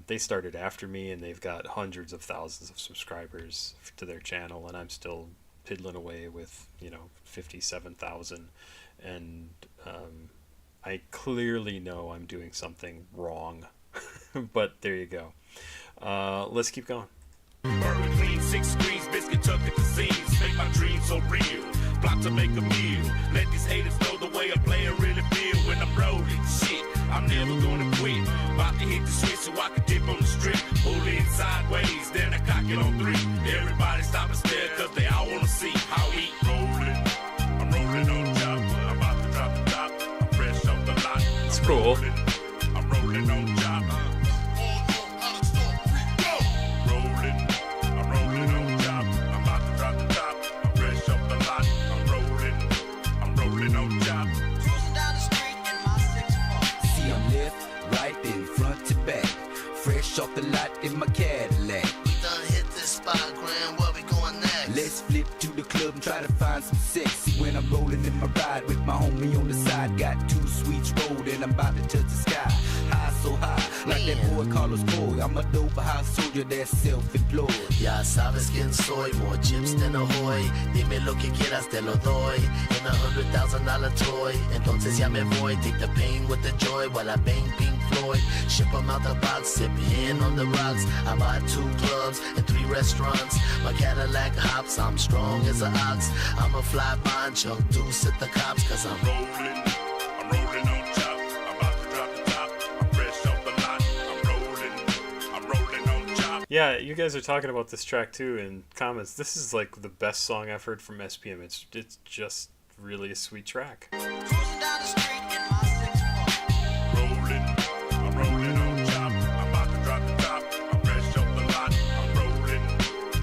They started after me, and they've got hundreds of thousands of subscribers to their channel, and I'm still piddling away with 57,000, and I clearly know I'm doing something wrong. But there you go. Let's keep going. Burger clean, 6 screens, biscuit tucked at the seams. Make my dreams so real. Plot to make a meal. Let these haters know the way a player really feel when I'm rolling. Shit, I'm never gonna quit. About to hit the switch so I can dip on the strip. Pull in sideways, then I cock it on 3. Everybody stop and stare, cause they all wanna see how we rolling. I'm rolling on top. I'm about to drop the top. I'm fresh off the lot. It's cool. I'm rolling on top. Off the lot in my Cadillac. We done hit this spot, Graham. Where we going next? Let's flip to the club and try to find some sexy. When I'm rolling in my ride with my homie on the side, got 2 sweets rolled and I'm about to touch the sky. High so high, like that boy Carlos Boy. I'm a dope house soldier that's self-employed. Ya sabes quién soy, more chips than Ahoy. Dime lo que quieras, te lo doy. In a $100,000 toy. Entonces ya me voy. Take the pain with the joy while I bang Pink Floyd. Ship 'em out the box, sip in on the rocks. I bought 2 clubs and 3 restaurants. My Cadillac hops, I'm strong as an ox. I'm a fly bond, chunk deuce at the cops, cause I'm rolling. I'm rolling on top. I'm about to drop the top. I'm fresh off the lot. I'm rolling on top. Yeah, you guys are talking about this track too in comments. This is like the best song I've heard from SPM. It's just really a sweet track. cruising down the street in my 6'4". Rolling. I'm rolling on top. I'm about to drop the top. I'm fresh off the lot.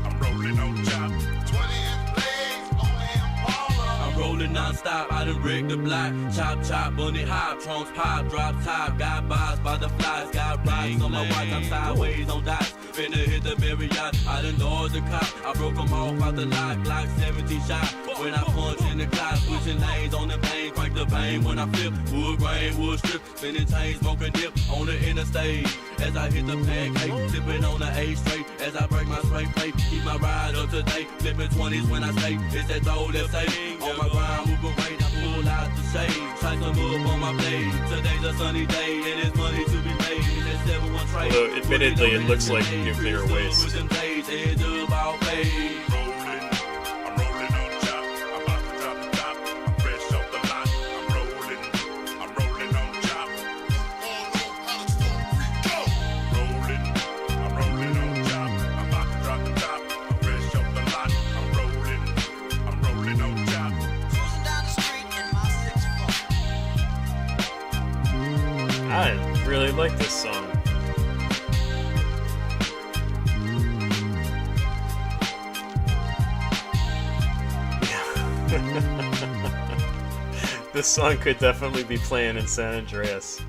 I'm rolling on top. 20-inch blades, only Impala. I'm rolling non-stop, I done wrecked the block. Chop, chop, bunny hop, trunks pop, drop top. Got bars by the flies, got rocks on my watch, I'm sideways on dots. Finna hit the Marriott, I done dodged the cop. I broke them off out the lot, Glock 17 shot. When I punch in the clock, switching lanes on the plane, crank the pain when I flip. Wood grain, wood strip, spinning chains, smoking dip on the interstate. As I hit the pancake, sipping on the A straight. As I break my straight plate, keep my ride up to date. Flipping 20s when I say, it's that throw left say. On my grind, moving weight, I pull out the shade. Try to move on my blade. Today's a sunny day, and it's money to be made. That 7-1 trade. Although, admittedly, it looks like nuclear waste. I'm rolling on top. I'm about to drop the top. I'm fresh off the lot. I'm rolling on top. I'm rolling on top. I'm about to drop the top. I'm fresh off the lot. I'm rolling on top. Cruising down the street in my 6'4". I really like this song. This song could definitely be playing in San Andreas.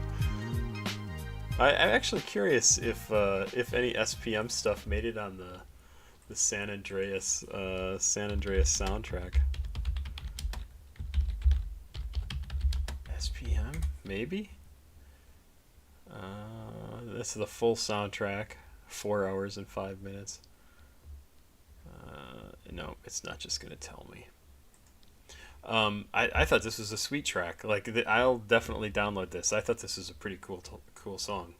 I'm actually curious if any SPM stuff made it on the San Andreas soundtrack. SPM, maybe. This is the full soundtrack, 4 hours and 5 minutes. No, it's not just gonna tell me. I thought this was a sweet track. Like, I'll definitely download this. I thought this was a pretty cool song.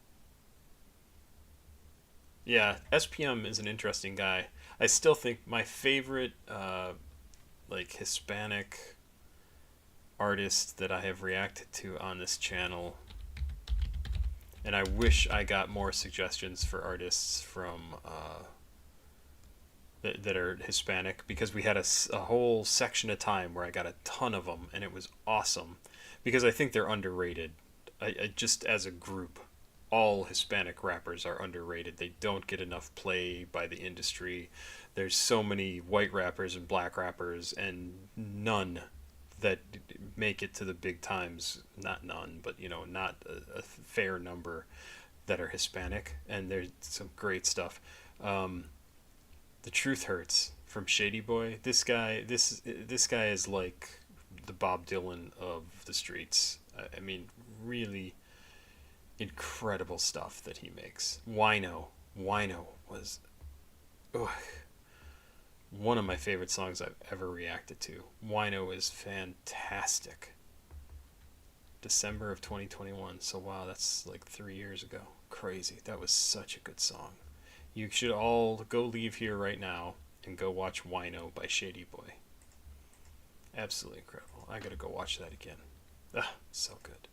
Yeah, SPM is an interesting guy. I still think my favorite like Hispanic artist that I have reacted to on this channel, and I wish I got more suggestions for artists from that are Hispanic, because we had a whole section of time where I got a ton of them, and it was awesome, because I think they're underrated. I just, as a group, all Hispanic rappers are underrated. They don't get enough play by the industry. There's so many white rappers and black rappers, and none that make it to the big times. Not none, but not a fair number that are Hispanic, and there's some great stuff. The Truth Hurts from Shady Boy. This guy is like the Bob Dylan of the streets. I mean, really incredible stuff that he makes. Wino was one of my favorite songs I've ever reacted to. Wino is fantastic. December of 2021. So wow, that's like 3 years ago. Crazy. That was such a good song. You should all go leave here right now and go watch Wino by Shady Boy. Absolutely incredible. I gotta go watch that again. So good.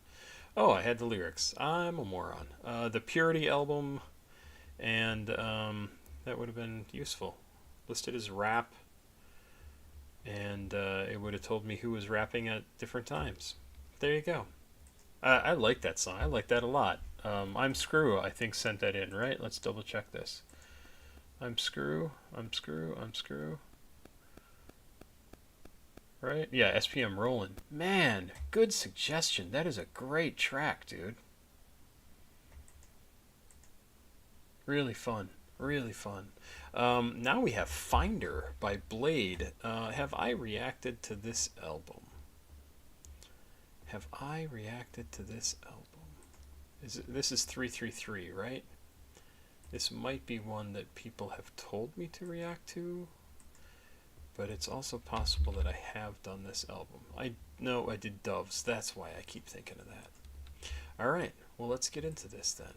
Oh, I had the lyrics. I'm a moron. The Purity album, and that would have been useful. Listed as rap, and it would have told me who was rapping at different times. There you go. I like that song. I like that a lot. I'm Screw, I think, sent that in, right? Let's double check this. I'm Screw. Right? Yeah, SPM rolling. Man, good suggestion. That is a great track, dude. Really fun. Really fun. Now we have Finder by bladee. Have I reacted to this album? This is 333, right? This might be one that people have told me to react to, but it's also possible that I have done this album. I did Doves. That's why I keep thinking of that. Alright, well, let's get into this then.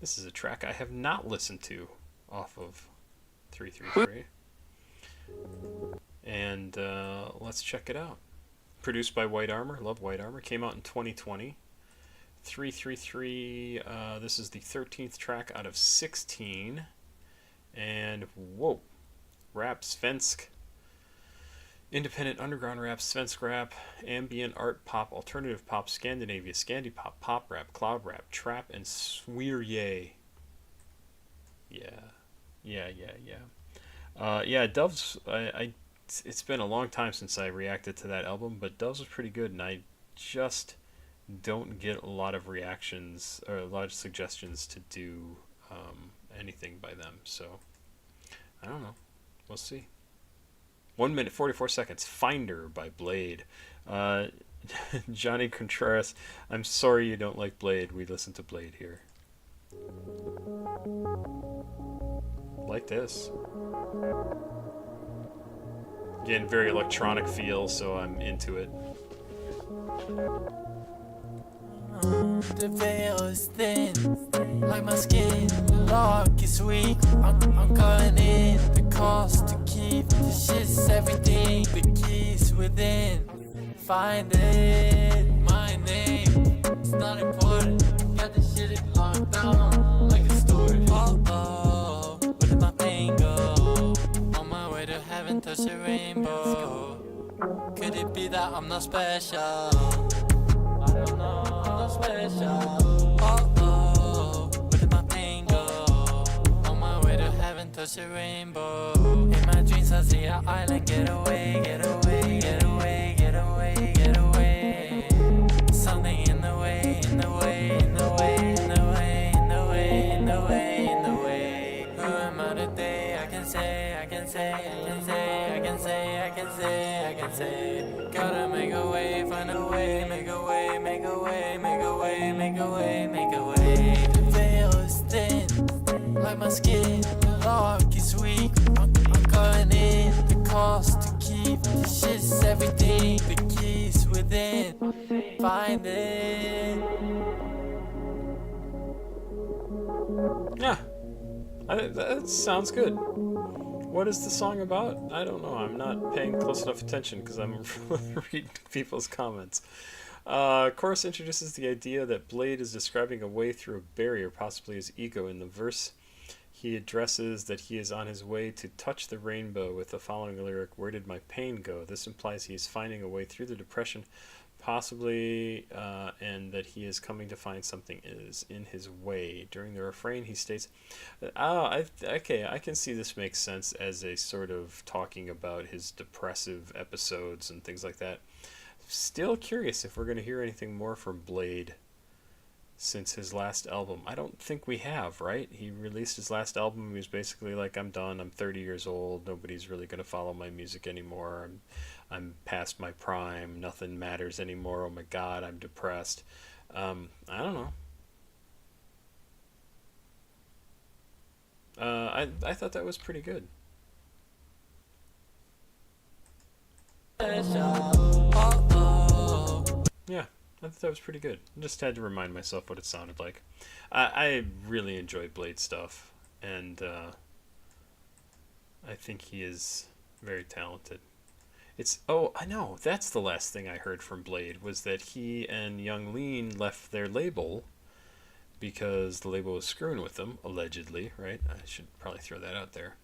This is a track I have not listened to off of 333. And let's check it out. Produced by White Armor. Love White Armor. Came out in 2020. 333, this is the 13th track out of 16. And, whoa. Rap, Svensk. Independent underground rap, Svensk rap, ambient art pop, alternative pop, Scandinavia, Scandi pop, pop rap, cloud rap, trap, and Sweeryay. Yeah, Doves, it's been a long time since I reacted to that album, but Doves was pretty good, and I just don't get a lot of reactions or a lot of suggestions to do anything by them, so I don't know. We'll see. 1 minute 44 seconds. Finder by bladee. Johnny Contreras, I'm sorry you don't like bladee. We listen to bladee here. Like this. Again, very electronic feel, so I'm into it. The veil is thin, like my skin. The lock is weak. I'm calling in the cost to keep. This shit's everything. The keys within. Find it. My name. It's not important. Got the shit locked down like a story. Oh, where did my pain go? On my way to heaven, touch a rainbow. Could it be that I'm not special? I don't know, I'm not special. Oh, where did my pain go? On my way to heaven, touch a rainbow. In my dreams I see an island, get away, get away. Gotta make a way, find a way, make a way, make a way, make a way, make a way, make a way. The veil is thin, like my skin. The lock is weak. I'm cutting in the cost to keep. This shit's everything. The keys within. Find it. Yeah, that sounds good. What is the song about? I don't know. I'm not paying close enough attention because I'm reading people's comments. Chorus introduces the idea that Blade is describing a way through a barrier, possibly his ego. In the verse, he addresses that he is on his way to touch the rainbow with the following lyric, "Where did my pain go?" This implies he is finding a way through the depression, possibly, and that he is coming to find something is in his way. During the refrain, he states, okay, I can see this makes sense as a sort of talking about his depressive episodes and things like that. Still curious if we're going to hear anything more from Blade since his last album. I don't think we have, right? He released his last album. He was basically like, I'm done. I'm 30 years old. Nobody's really going to follow my music anymore. I'm past my prime. Nothing matters anymore. Oh my God, I'm depressed. I don't know. I thought that was pretty good. Yeah, I thought that was pretty good. I just had to remind myself what it sounded like. I really enjoy Blade stuff, and I think he is very talented. I know, that's the last thing I heard from Blade, was that he and Young Lean left their label because the label was screwing with them, allegedly, right? I should probably throw that out there.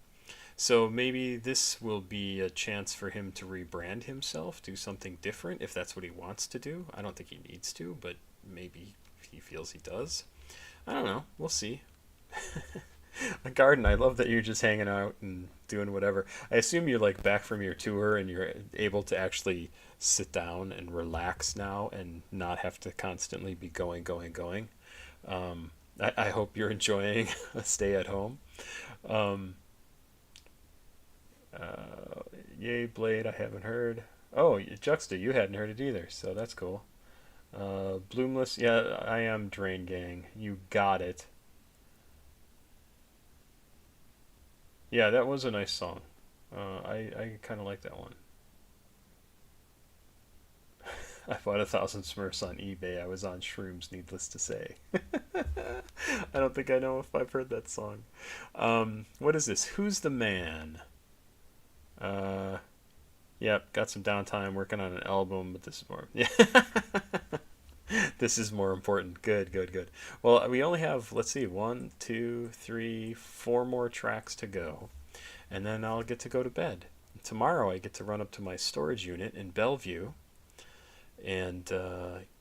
So maybe this will be a chance for him to rebrand himself, do something different, if that's what he wants to do. I don't think he needs to, but maybe he feels he does. I don't know. We'll see. Garden, I love that you're just hanging out and doing whatever. I assume you're like back from your tour and you're able to actually sit down and relax now and not have to constantly be going. I hope you're enjoying a stay at home. Yay, Blade, I haven't heard. Oh, Juxta, you hadn't heard it either, so that's cool. Bloomless, yeah, I am Drain Gang. You got it. Yeah, that was a nice song. I kind of like that one. I bought 1,000 Smurfs on eBay. I was on shrooms, needless to say. I don't think I know if I've heard that song. What is this? Who's the Man? Yep, got some downtime working on an album, but this is more... Yeah. This is more important. Good. Well, we only have, let's see, 1, 2, 3, 4 more tracks to go. And then I'll get to go to bed. Tomorrow I get to run up to my storage unit in Bellevue and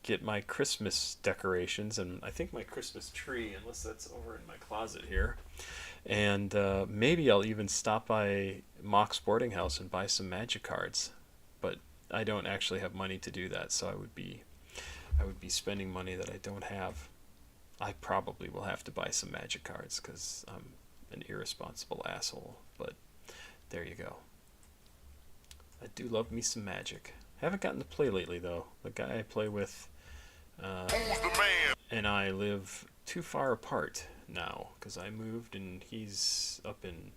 get my Christmas decorations and I think my Christmas tree, unless that's over in my closet here. And maybe I'll even stop by Mock Sporting House and buy some Magic cards. But I don't actually have money to do that, so I would be spending money that I don't have. I probably will have to buy some Magic cards because I'm an irresponsible asshole. But there you go. I do love me some Magic. I haven't gotten to play lately, though. The guy I play with and I live too far apart now because I moved and he's up in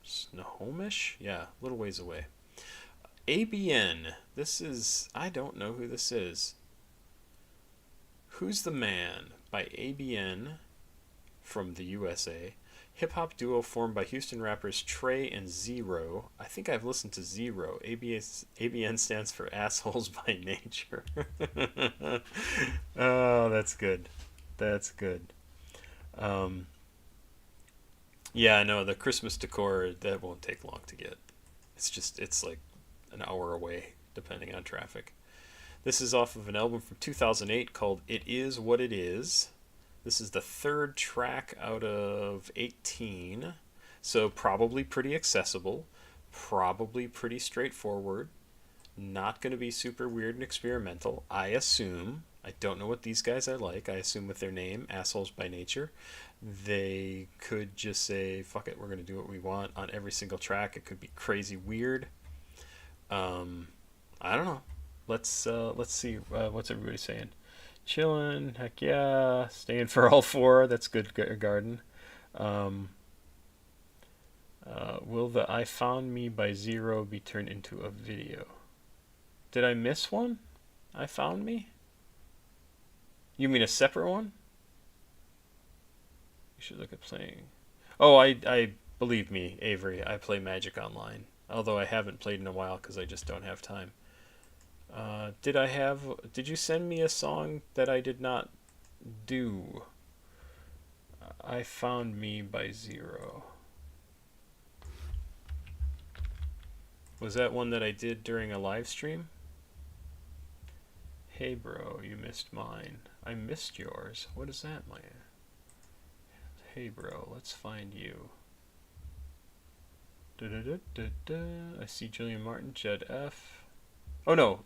Snohomish? Yeah, a little ways away. ABN. This is... I don't know who this is. Who's the Man by ABN from the USA. Hip-hop duo formed by Houston rappers Trae and Zero. I think I've listened to Zero. ABN stands for Assholes by Nature. Oh, that's good. That's good. Yeah, no, the Christmas decor, that won't take long to get. It's like an hour away, depending on traffic. This is off of an album from 2008 called It Is What It Is. This is the 3rd track out of 18. So probably pretty accessible. Probably pretty straightforward. Not going to be super weird and experimental, I assume. I don't know what these guys are like. I assume with their name, assholes by nature, they could just say, fuck it, we're going to do what we want on every single track. It could be crazy weird. I don't know. Let's see what's everybody saying. Chillin', heck yeah. Staying for all four. That's good, Garden. Will the I Found Me by Zero be turned into a video? Did I miss one? I Found Me? You mean a separate one? You should look at playing. Oh, I believe me, Avery, I play Magic Online. Although I haven't played in a while because I just don't have time. Did you send me a song that I did not do? I Found Me by Zero. Was that one that I did during a live stream? Hey bro, you missed mine. I missed yours. What is that, Maya? Hey bro, let's find you. I see Julian Martin, Jed F. Oh no,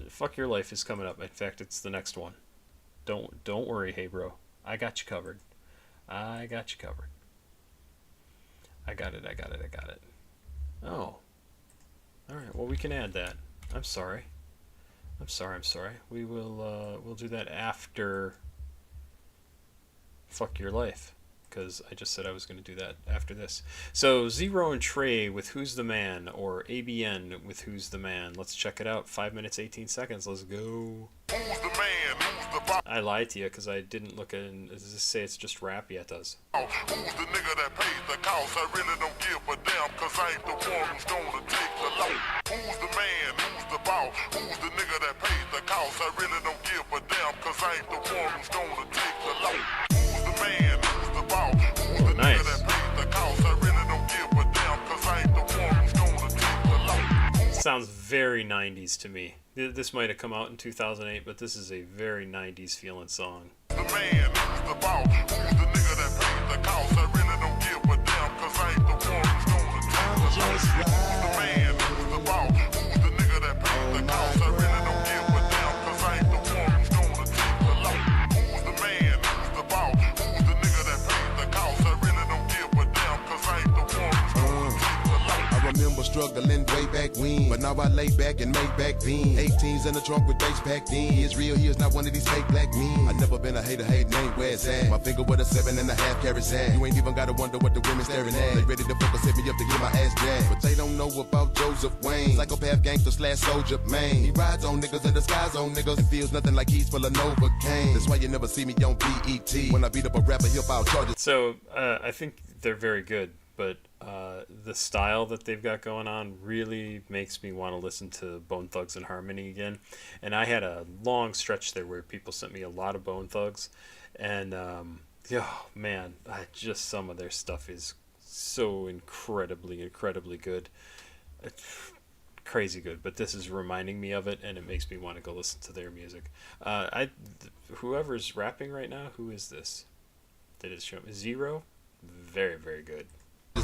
Fuck Your Life is coming up. In fact, it's the next one. Don't worry, hey bro. I got you covered. I got you covered. I got it. Oh. Alright, well we can add that. I'm sorry. We will we'll do that after Fuck Your Life, because I just said I was going to do that after this. So Zero and Trae with Who's the Man, or ABN with Who's the Man. Let's check it out. 5 minutes 18 seconds. Let's go. Who's the man? Who's the I lied to you because I didn't look at it. Does this say it's just rap? Yeah, it does. Who's the nigga that pays the cost? I really don't give a damn, cause I ain't the one who's gonna take the load. Who's the man? Who's the boss? Who's the nigga that pays the cost? I really don't give a damn, cause I ain't the one who's gonna take the load. Who's the man? Who's the boss? Who's the nigga that pays the cost? I really don't give a damn, cause I ain't the one who's gonna take the load. Sounds very 90s to me. This might have come out in 2008, but this is a very 90s feeling song. The man, who's the boss? Who's the nigga that pays the cost? I really don't give a damn, cause I ain't the one who's gonna take the load. Who's the man? Who's the boss? Who's the nigga that pays the cost? I really don't give a damn, cause I ain't the one who's gonna take the load. Who's the man? Who's the boss? Who's the nigga that pays the cost? I really don't give a damn, cause I ain't the one who's gonna take the load. I remember struggling way back when, but now I lay back and make back then. 18s in the trunk with bass packed in. It's real, he is not one of these fake black men. I never been a hater, hate name where it's at. My finger with a 7.5 carat sand. You ain't even gotta wonder what the women staring at. They ready to focus, hit me up to get my ass jacked. But they don't know about Joseph Wayne, psychopath gangster / soldier man. He rides on niggas and disguise on niggas and feels nothing like he's full of Novocaine. That's why you never see me on BET. When I beat up a rapper, he'll file charges. So I think they're very good, but the style that they've got going on really makes me want to listen to Bone Thugs and Harmony again. And I had a long stretch there where people sent me a lot of Bone Thugs, and oh man, just some of their stuff is so incredibly good. It's crazy good, but this is reminding me of it, and it makes me want to go listen to their music. Whoever's rapping right now, who is this? That is showing Zero. Very good.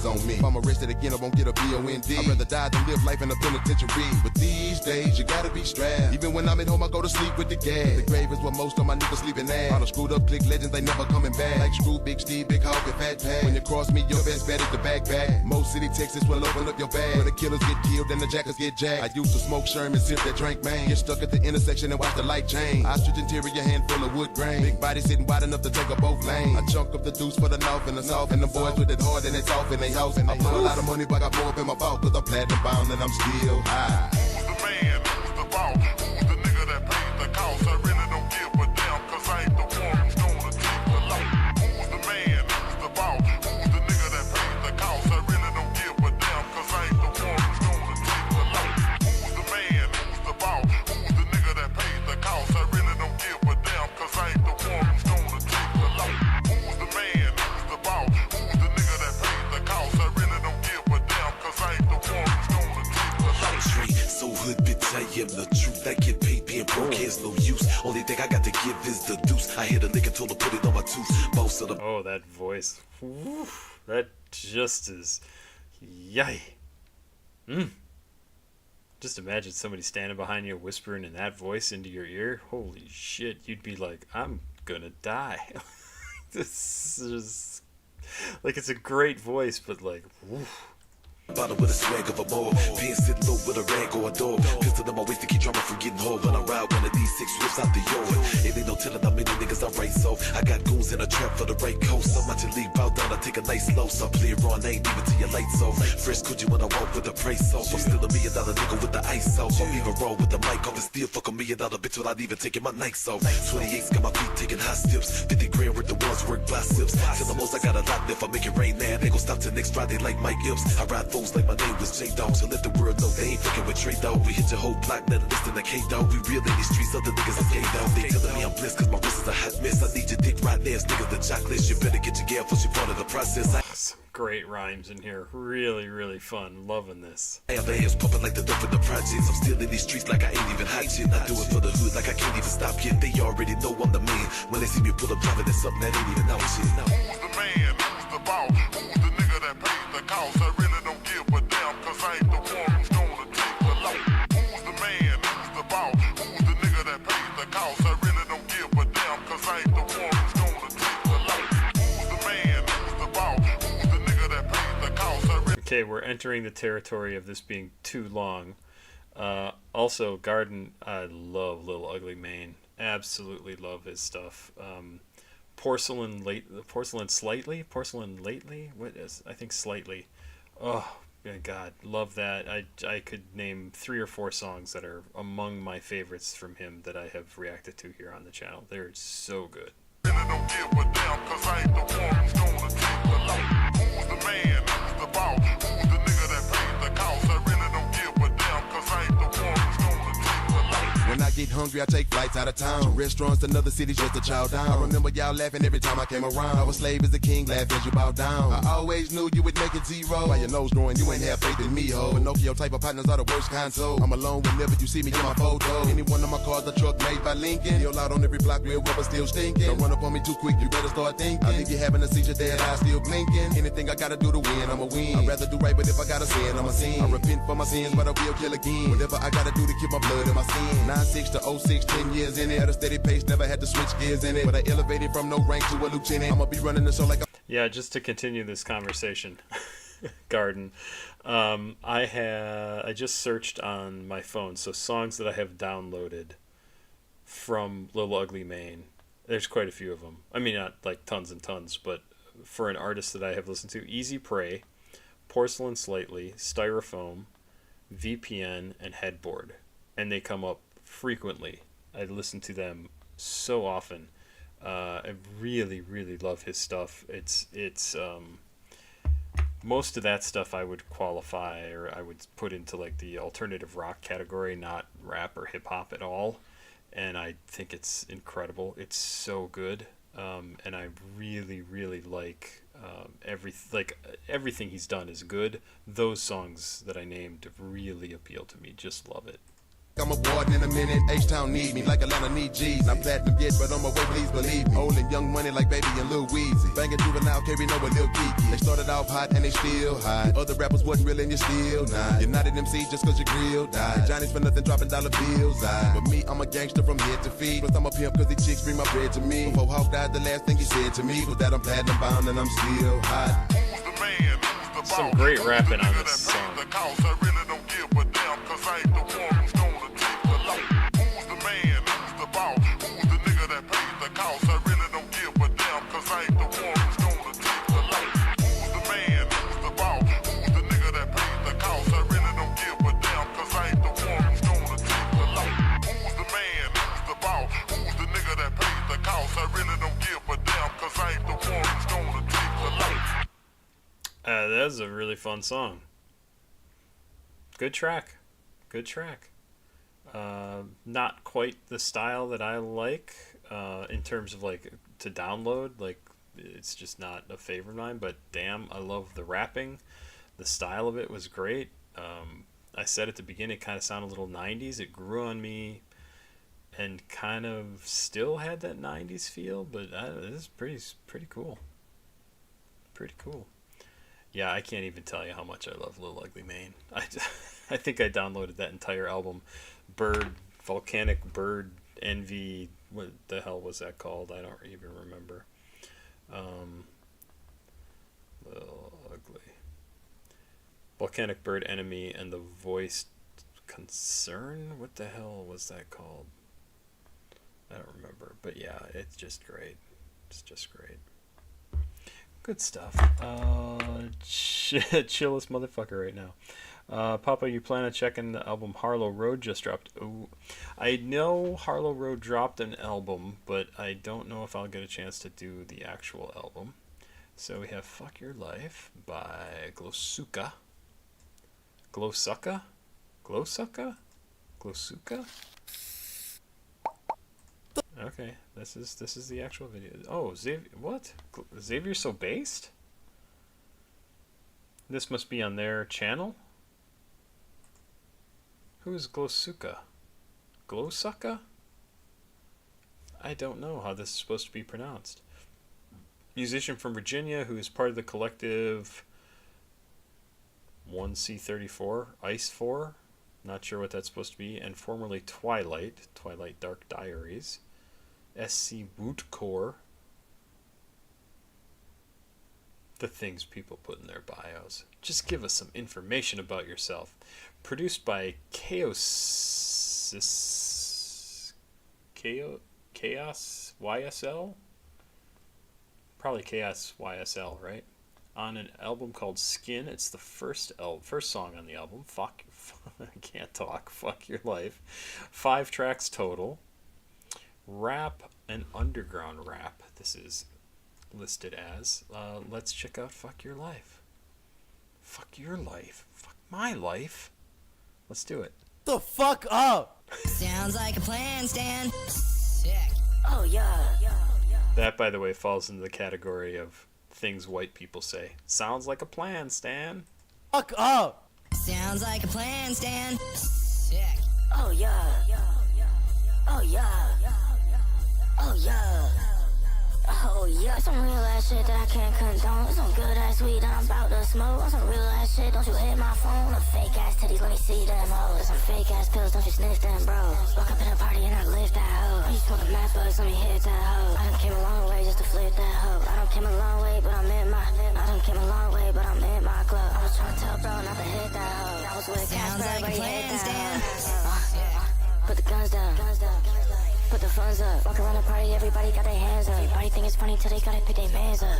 On me. If I'm arrested again, I won't get a BOND. I'd rather die than live life in a penitentiary. But these days, you gotta be strapped. Even when I'm at home, I go to sleep with the gas. The grave is where most of my niggas sleeping at. All the screwed up click legends, they never coming back. Like Screw, Big Steve, Big Hawk, and Fat Pat. When you cross me, your best bet is the backpack. Most City, Texas will open up your bag. Where the killers get killed and the jackers get jacked. I used to smoke Sherman, sip that drink, man. Get stuck at the intersection and watch the light change. Ostrich interior, handful of wood grain. Big body sitting wide enough to take up both lanes. I chunk up the deuce for the north and the south. And the boys with it hard and it's off in they house. And I put a lot of money, but I got more up in my vault. Cause I'm platinum bound and I'm still high. Who's the man? Who's the boss? Who's the nigga that pays the cost? I really don't give a damn, cause I ain't the one who's gonna take the load. Who's the man? Who's the boss? Who's the nigga that pays the cost? I really don't give a damn, cause I ain't the one who's gonna take the load. Who's the man? Who's the boss? Who's the nigga that pays the cost? I really don't give a damn, cause I ain't the one who's gonna take the load. Who's the man? Who's the boss? Who's the nigga that pays the cost? I really don't give a damn, cause I ain't the one who's gonna take the load. Trae, so hood bitch, I am the truth. I get paid being broke, has no use. Only thing I got to give is the deuce. I hit a nigga, told her put it on my tooth. Most of the oh, that voice. Woo, that just is yay. Just imagine somebody standing behind you whispering in that voice into your ear. Holy shit, you'd be like, I'm gonna die. This is like, it's a great voice, but like, woof. Bottle with a swag of a ball. Being sitting low with a rag or a dog. Pistol in my waist to keep drama from getting hold. When I ride one of these 6 whips out the yard. It ain't no telling how many niggas I race so. I got goons in a trap for the right coast. I'm out your league, bow down, I take a nice low. So I play it raw and I ain't even to your lights off. Fresh coochie when I walk with the price off. I'm still $1 million nigga with the ice off. I'm even raw with the mic off and still fuck $1 million bitch without even taking my Nikes off. 28's got my feet taking high steps. 50 grand worth the ones work biceps. Till the most I got a lot left. I make it rain now. They gon' stop till next Friday like Mike Epps. I ride foes like my name was J-Dog. So let the world know they ain't fucking with Trae dog. We hit your whole block, nothing less than a K-Dog. We real in these streets, other niggas is K-Dog. They telling me I'm blessed cause my wrist is a hot mess. I need your dick right there, niggas the chocolates. You better get your gal for she part of the process. Some great rhymes in here. Really, really fun. Loving this. I have ass pumping like the dope in the projects. I'm still in these streets like I ain't even hot shit. I do it for the hood like I can't even stop yet. They already know I'm the man. When they see me pull up driving, it's something that ain't even out shit. Who's the man? Who's the boss? Who's the nigga that pays the cost? I really don't give a damn, cause I ain't the one who's gonna take the loss. Who's the man? Who's the boss? Who's the nigga that pays the cost? I really don't give a damn, cause I ain't the one who's gonna take the loss. Who's the man? Who's the boss? Who's the nigga that pays the cost? I really... Okay, we're entering the territory of this being too long. Also, Garden, I love Lil Ugly Mane. Absolutely love his stuff. Porcelain Lately? What is? I think Slightly. Oh, my God, love that. I could name 3 or 4 songs that are among my favorites from him that I have reacted to here on the channel. They're so good. Really don't give a damn, cause I ain't the one who's gonna take the loss. Who's the man? Who's the boss? Who's the nigga that pays the cost? I really don't give a damn, cause I ain't the one who's gonna take the loss. When I get hungry, I take flights out of town. From restaurants to another cities just to chow down. I remember y'all laughing every time I came around. I was slave as the king, laugh as you bow down. I always knew you would make it zero. While your nose growing, you ain't have faith in me, ho. Pinocchio type of partners are the worst kind, so I'm alone whenever you see me in my photo. Any one of my cars, the truck made by Lincoln. Still out on every block, real rubber still stinking. Don't run up on me too quick, you better start thinking. I think you're having a seizure, dead eyes still blinking. Anything I gotta do to win, I'ma win. I'd rather do right, but if I gotta sin, I'ma sin. I repent for my sins, but I will kill again. Whatever I gotta do to keep my blood in my skin. 96 to 06, 10 years in it. At a steady pace, never had to switch gears in it. But I elevated from no rank to a lieutenant. I'ma be running the show like a... Yeah, just to continue this conversation, Garden. I just searched on my phone, so songs that I have downloaded from Lil Ugly Mane. There's quite a few of them. I mean, not like tons and tons, but for an artist that I have listened to, Easy Prey, Porcelain Slightly, Styrofoam, VPN, and Headboard. And they come up frequently. I listen to them so often. I really, really love his stuff. It's most of that stuff I would qualify, or I would put into like the alternative rock category, not rap or hip hop at all. And I think it's incredible. It's so good. And I really, really like everything he's done is good. Those songs that I named really appeal to me. Just love it. I'm a warden in a minute. H-Town need me like Atlanta need G's. Not platinum yet, but on my way, please believe me. Old and young money like Baby and Lil Weezy. Banging juvenile, carry no a Lil Kiki. They started off hot and they still hot. Other rappers wasn't real and you're still not. You're not an MC just cause your grill died. Johnny's for nothing dropping dollar bills. But me, I'm a gangster from head to feet. Plus I'm a pimp cause the chicks bring my bread to me. Before Hawk died, the last thing he said to me was that I'm platinum bound and I'm still hot. Who's the man? Who's the Some great rapping on this song. the cost? I really don't give a damn, cause I ain't the one who's gonna take the loss. Who's the man? Who's the boss? Who's the nigga that pays the cost? I really don't give a damn, cause I ain't the one who's gonna take the loss. Who's the man? Who's the boss? Who's the nigga that pays the cost? I really don't give a damn, cause I ain't the one who's gonna take the loss. Who's the man? Who's the boss? Who's the nigga that pays the cost? I really don't give a damn, cause I ain't the one who's gonna take the loss. That was a really fun song. Good track. Good track. Not quite the style that I like in terms of like to download. Like, it's just not a favorite of mine, but damn, I love the rapping. The style of it was great. I said at the beginning, it kind of sounded a little 90s. It grew on me and kind of still had that 90s feel, but it is pretty cool. Pretty cool. Yeah, I can't even tell you how much I love Lil Ugly Mane. I think I downloaded that entire album. Volcanic Bird Envy. What the hell was that called? I don't even remember. Little ugly. Volcanic Bird Enemy and the Voiced Concern. What the hell was that called? I don't remember. But yeah, it's just great. It's just great. Good stuff. Chillest motherfucker right now. Papa, you plan on checking the album Harlow Road just dropped? Ooh. I know Harlow Road dropped an album, but I don't know if I'll get a chance to do the actual album. So we have Fuck Your Life by glosuka. Glosuka? Glosuka? Glosuka? Okay, this is the actual video. Oh, Xavier, what? Xavier So Based? This must be on their channel? Who's glosuka? Glosuka? I don't know how this is supposed to be pronounced. Musician from Virginia who is part of the collective 1C34, Ice 4, not sure what that's supposed to be, and formerly Twilight Dark Diaries, SC Wootcore. The things people put in their bios. Just give us some information about yourself. Produced by Chaos YSL? Probably Chaos YSL, right? On an album called Skin. It's the first song on the album. Fuck. I can't talk. Fuck Your Life. 5 tracks total. Rap and underground rap. This is listed as. Let's check out Fuck Your Life. Fuck your life. Fuck my life. Let's do it. The fuck up. Sounds like a plan, Stan. Sick. Oh yeah. That, by the way, falls into the category of things white people say. Sounds like a plan, Stan. Fuck up. Sounds like a plan, Stan. Sick. Oh yeah. Oh yeah. Oh yeah. Oh yeah, some real ass shit that I can't condone. Some good ass weed that I'm about to smoke. Some real ass shit, don't you hit my phone. Some fake ass titties, let me see them hoes. Some fake ass pills, don't you sniff them, bro. Walk up in a party and I lift that hoe. You smoking mad bugs, let me hit that hoe. I done came a long way just to flip that hoe. I done came a long way, but I'm in my. I done came a long way, but I'm in my club. I was trying to tell bro not to hit that hoe. I was with Casper, everybody hit that hoe. Put the guns down. Put the funds up. Walk around the party, everybody got their hands up. Everybody think it's funny till they gotta pick their mans up.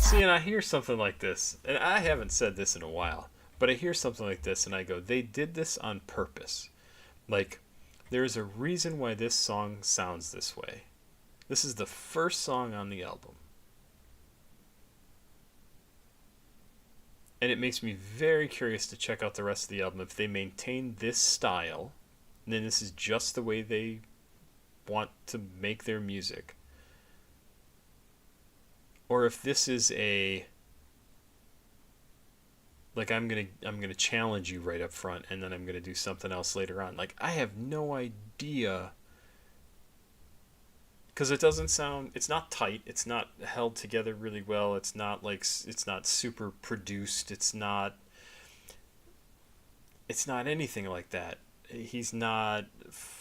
See, and I hear something like this, and I haven't said this in a while, but I hear something like this, and I go, they did this on purpose. Like, there's a reason why this song sounds this way. This is the first song on the album. And it makes me very curious to check out the rest of the album. If they maintain this style, then this is just the way they want to make their music. Or if this is a, like, I'm gonna challenge you right up front and then I'm gonna do something else later on. Like, I have no idea, because it doesn't sound, it's not tight, it's not held together really well, it's not like, it's not super produced, it's not anything like that. He's not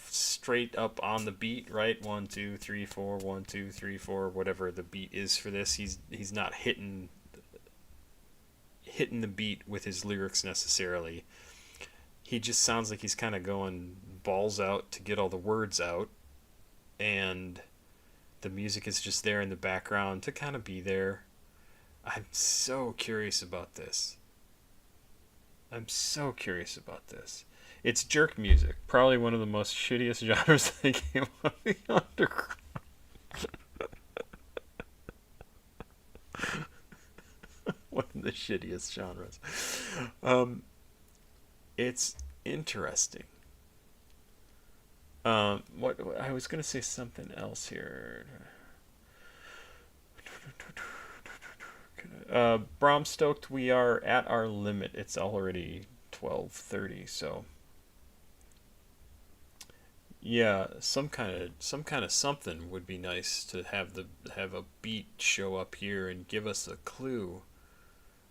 straight up on the beat, right? 1 2 3 4, 1 2 3 4, whatever the beat is for this. He's not hitting the beat with his lyrics necessarily. He just sounds like he's kind of going balls out to get all the words out, and the music is just there in the background to kind of be there. I'm so curious about this. It's jerk music, probably one of the most shittiest genres that came out of the underground. One of the shittiest genres. It's interesting. What I was gonna say something else here. Brom Stoked, we are at our limit. It's already 12:30, so. Yeah, some kind of something would be nice to have a beat show up here and give us a clue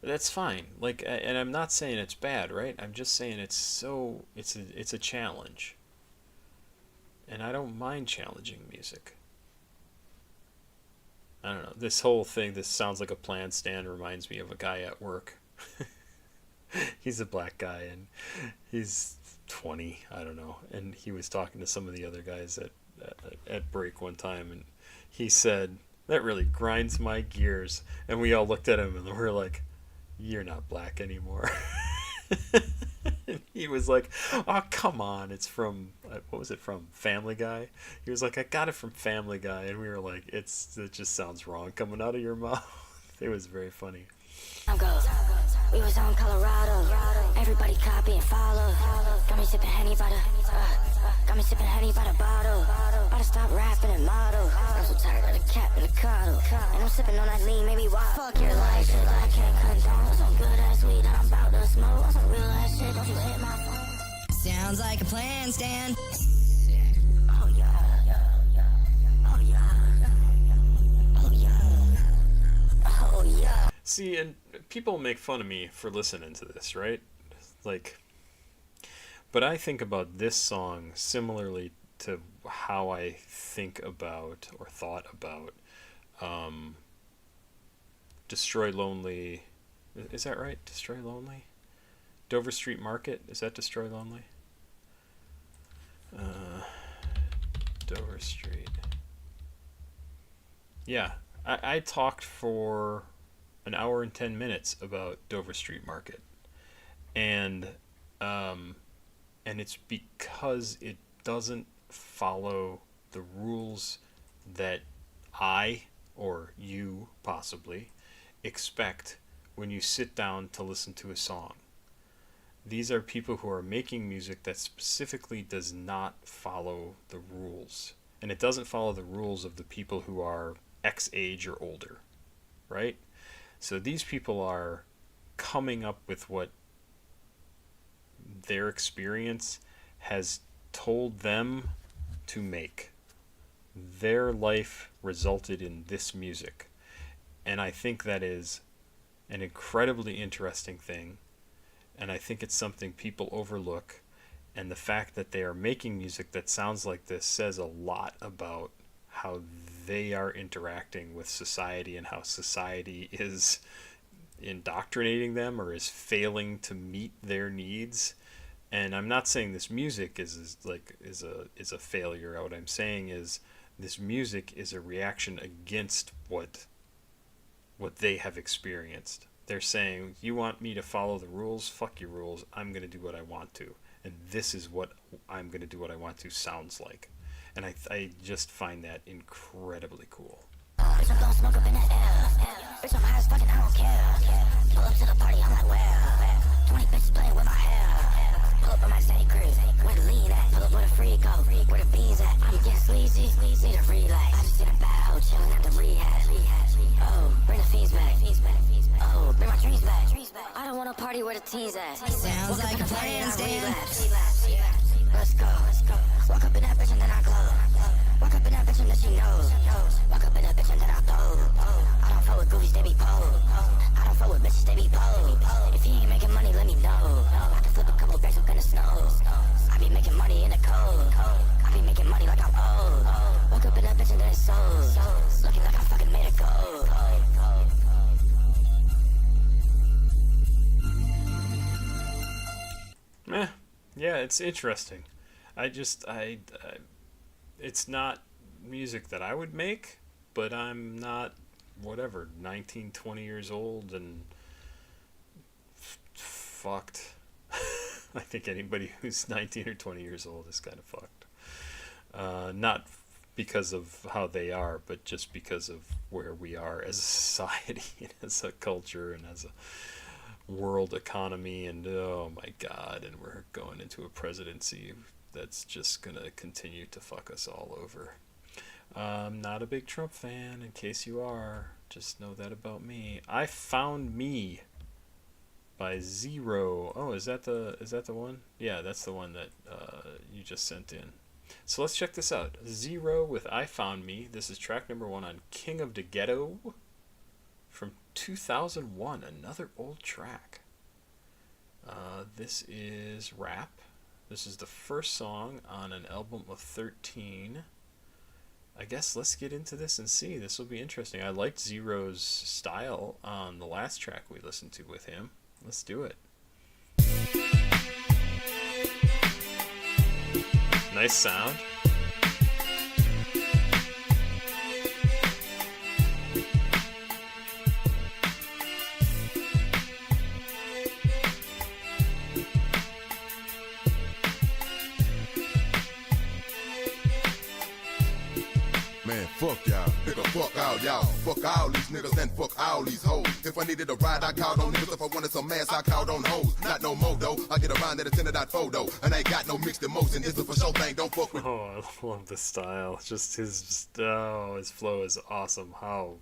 That's fine. Like, and I'm not saying it's bad, right? I'm just saying it's a challenge. And I don't mind challenging music. I don't know. This whole thing, this sounds like a plan stand, reminds me of a guy at work. He's a black guy and he's 20, I don't know. And he was talking to some of the other guys at break one time, and he said, "That really grinds my gears." And we all looked at him and we were like, "You're not black anymore." And he was like, "Oh, come on, it's from," what was it from? Family Guy? He was like, "I got it from Family Guy." And we were like, it just sounds wrong coming out of your mouth. It was very funny. We was on Colorado. Everybody copy and follow. Got me sipping Henny by the bottle. About to stop rapping and model. I'm so tired of the cap and the coddle. And I'm sipping on that lean, maybe why? Fuck your life, shit I can't condone. Some good ass weed that I'm about to smoke. On some real ass shit, don't you hit my phone. Sounds like a plan, Stan. Oh yeah. Oh yeah. Oh yeah. Oh yeah. See, and people make fun of me for listening to this, right? Like, but I think about this song similarly to how I think about or thought about Destroy Lonely. Is that right? Destroy Lonely? Dover Street Market? Is that Destroy Lonely? Dover Street. Yeah, I talked for an hour and 10 minutes about Dover Street Market, and it's because it doesn't follow the rules that I or you possibly expect when you sit down to listen to a song. These are people who are making music that specifically does not follow the rules, and it doesn't follow the rules of the people who are X age or older, right? So these people are coming up with what their experience has told them to make. Their life resulted in this music. And I think that is an incredibly interesting thing. And I think it's something people overlook. And the fact that they are making music that sounds like this says a lot about how they are interacting with society and how society is indoctrinating them or is failing to meet their needs. And I'm not saying this music is a failure. What I'm saying is this music is a reaction against what they have experienced. They're saying, you want me to follow the rules? Fuck your rules. I'm going to do what I want to. And this is what I'm going to do what I want to sounds like. And I just find that incredibly cool. Bitch, I'm blowing smoke up in the air. Bitch, I'm high as fucking, I don't care. Pull up to the party, I'm like, where? 20 bitches playing with my hair. Pull up on my St. Chris, where the lean at? Pull up where the freak go, where the beans at? I'm getting sleazy, need a relax. I just did a bad hoe, chillin' at the rehab. Oh, bring the fiends back. Oh, bring my dreams back. I don't wanna party where the teens at. Sounds like a plan, Stan. Let's go. Walk up in that bitch and then I glow. Walk up in that bitch and then she knows. Walk up in that bitch and then I blow. I don't fuck with goofies, they be pole. I don't fuck with bitches, they be pole. If you ain't making money, let me know. I can flip a couple bags up in the snow. I be making money in the cold. I be making money like I'm old. Walk up in that bitch and then it's sold. Looking like I fucking made it gold. Yeah, it's interesting. It's not music that I would make, but I'm not, 19, 20 years old and fucked. I think anybody who's 19 or 20 years old is kind of fucked. Not because of how they are, but just because of where we are as a society and as a culture and as a world economy, and oh my god, and we're going into a presidency that's just gonna continue to fuck us all over. I'm not a big Trump fan, in case you are. Just know that about me. I Found Me by Zero. Oh, is that the one? Yeah, that's the one that you just sent in. So let's check this out. Zero with I Found Me. This is track number 1 on King of the Ghetto from 2001, another old track. This is Rap. This is the first song on an album of 13. I guess let's get into this and see. This will be interesting. I liked Zero's style on the last track we listened to with him. Let's do it. Nice sound. Man, fuck y'all. Nigga, fuck all y'all. Fuck all these niggas and fuck all these hoes. If I needed a ride, I called on niggas. If I wanted some ass, I called on hoes. Not no more though. I get around at a 10.4 though. And I ain't got no mixed emotion. It's a for sure thing. Don't fuck with. Oh, I love the style. Just his flow is awesome. How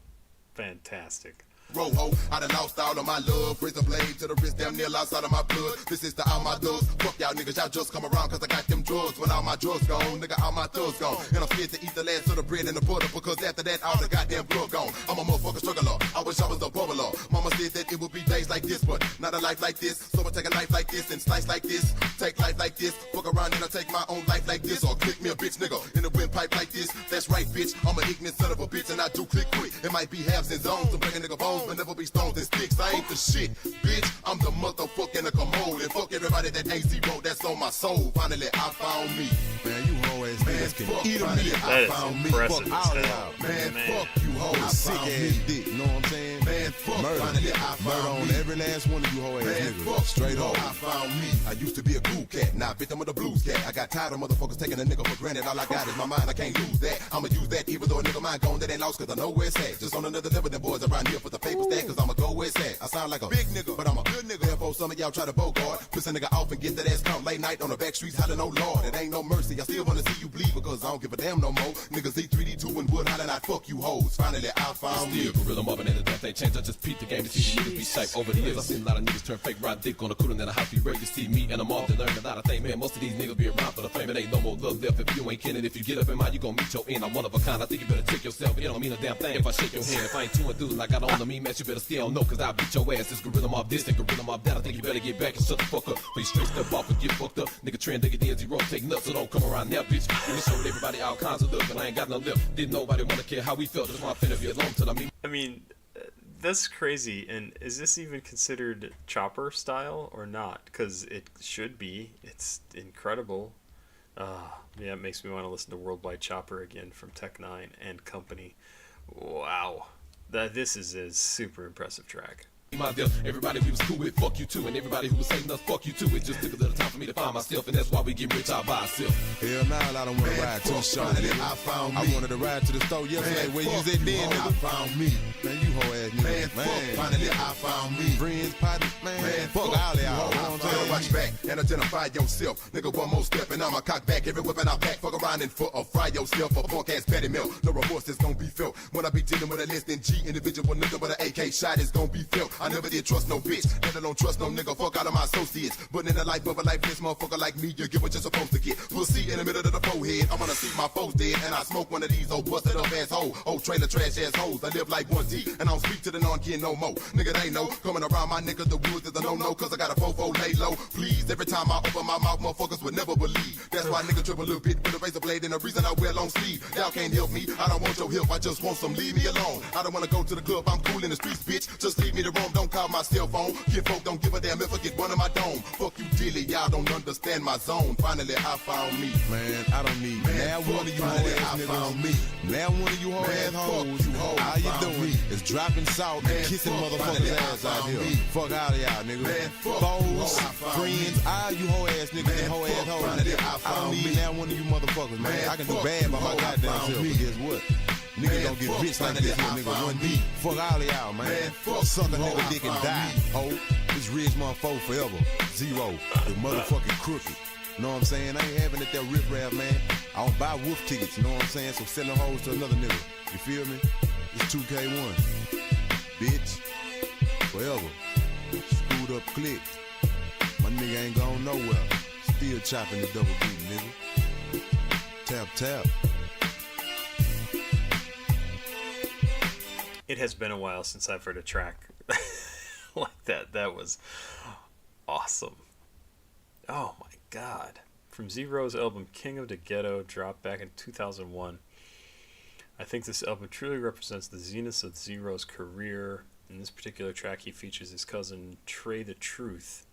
fantastic. Roho, I done lost all of my love. Razor blade to the wrist, damn near lost out of my blood. This is to all my thugs. Fuck y'all niggas, y'all just come around cause I got them drugs. When all my drugs gone, nigga, all my thugs gone. And I'm scared to eat the last of the bread and the butter because after that, all the goddamn blood gone. I'm a motherfucking struggler. I wish I was a bubbler. Mama said that it would be days like this, but not a life like this. So I take a knife like this and slice like this. Take life like this. Fuck around and I take my own life like this. Or click me a bitch nigga in a windpipe like this. That's right, bitch. I'm an ignorant son of a bitch and I do click quick. It might be halves and zones to break a nigga bones, but never be stones. Sticks, I ain't the shit, bitch. I'm the motherfucking a commode. And fuck everybody that ain't zero, that's on my soul. Finally, I found me. Man, you hoe ass niggas can eat a minute. I found me. Fuck all y'all. Man, fuck you hoes. Sick ass dick, you know what I'm saying? Man, fuck. Finally, I found murder on every last one of you hoe ass niggas. Straight up. I found me. I used to be a cool cat, now victim of the blues cat. I got tired of motherfuckers taking a nigga for granted. All I got is my mind, I can't lose that. I'ma use that even though a nigga mind gone, that ain't lost cause I know where it's at. Just on another level, them boys around here for the paper stack cause I'ma go where it's at. I sound like a big nigga, but I'm a good nigga. Therefore, some of y'all try to bogart. Piss a nigga off and get that ass count late night on the back streets hollering, oh Lord, it ain't no mercy. I still wanna see you bleed because I don't give a damn no more. Niggas eat 3D2 and wood hollering, I fuck you hoes. Finally, I found me. Still gorilla mobbing and the damn thing changed. I just peeped the game to see the niggas be safe. Over the years, I've seen a lot of niggas turn fake, ride dick on the cooler than a house be ready to see me. And I'm off to learn a lot of things, man. Most of these niggas be around for the fame. It ain't no more love left if you ain't kidding. If you get up in mind, you gon' meet your end. I'm one of a kind. I think you better check yourself. It don't mean a damn thing if I shake your hand. If I ain't too enthused like I got on to me, man, you better still know cause I'll beat your ass. This gorilla mob this and gorilla mob that. I think you better get back and shut the fuck up. Please straight step off and get fucked up. Nigga trend, nigga D0, take nuts, so don't come around now, bitch. And it showed everybody all kinds of love, and I ain't got no lip. Didn't nobody wanna care how we felt. That's why I'm finna be alone till I meet. I mean, that's crazy. And is this even considered chopper style or not? Because it should be. It's incredible. Yeah, it makes me want to listen to Worldwide Chopper again from Tech 9 and Company. Wow. This is a super impressive track. My deal, everybody we was cool with, fuck you too, and everybody who was saying us, fuck you too. It just took a little time for me to find myself, and that's why we get rich out by ourselves. Hell nah, I don't wanna ride too short. I found me. I wanted to ride to the store yesterday. Where you was at then, nigga? I found me. Man, you hoe ass nigga. Man, finally I found me. Friends, partners, man, fuck all of y'all. Better watch back and identify yourself. Nigga, one more step and I'ma cock back. Every weapon I pack, fuck around and fry yourself. A punk ass patty milk. No remorse is gonna be felt. When I be dealing with a less than G individual nigga, but an AK shot is gonna be felt. I never did trust no bitch, let alone trust no nigga. Fuck out of my associates. But in the life of a lifeless motherfucker like me, you get what you're supposed to get. We'll see in the middle of the forehead. I'm gonna see my foes dead, and I smoke one of these old busted up asshole, old trailer trash assholes. I live like 1D, and I don't speak to the non-kin no more. Nigga, they know coming around my nigga, the woods is a no-no, cause I got a fofo lay low. Please, every time I open my mouth, motherfuckers would never believe. That's why nigga trip a little bit with a razor blade, and the reason I wear long sleeve. Y'all can't help me, I don't want your help, I just want some. Leave me alone. I don't wanna go to the club, I'm cool in the streets, bitch. Just leave me to roam, don't call my cell phone. Kid folk don't give a damn if I get one of my dome. Fuck you, dilly, y'all don't understand my zone. Finally, I found me. Man, I don't need now one of you hoe ass niggas. Now one of you hoe ass hoes. All you doing is dropping salt and kissing motherfuckers' ass out here. Fuck out of y'all, niggas. Foes, friends, all you hoe ass niggas and hoe ass hoes. I don't need now one of you motherfuckers, man. I can do bad by my goddamn self, but guess what? Nigga don't get rich like this here, nigga. One D. Fuck all of y'all, man. Suck a nigga dick and die. Ho, this rich motherfucker forever. Zero. The motherfucking crooked. Know what I'm saying? I ain't having it that riff rap, man. I don't buy wolf tickets, you know what I'm saying? So selling hoes to another nigga. You feel me? It's 2K1. Bitch. Forever. Screwed up click. My nigga ain't going nowhere. Still chopping the double beat, nigga. Tap, tap. It has been a while since I've heard a track like that. That was awesome. Oh my god. From Zero's album King of the Ghetto, dropped back in 2001. I think this album truly represents the zenith of Zero's career. In this particular track, he features his cousin Trae the Truth,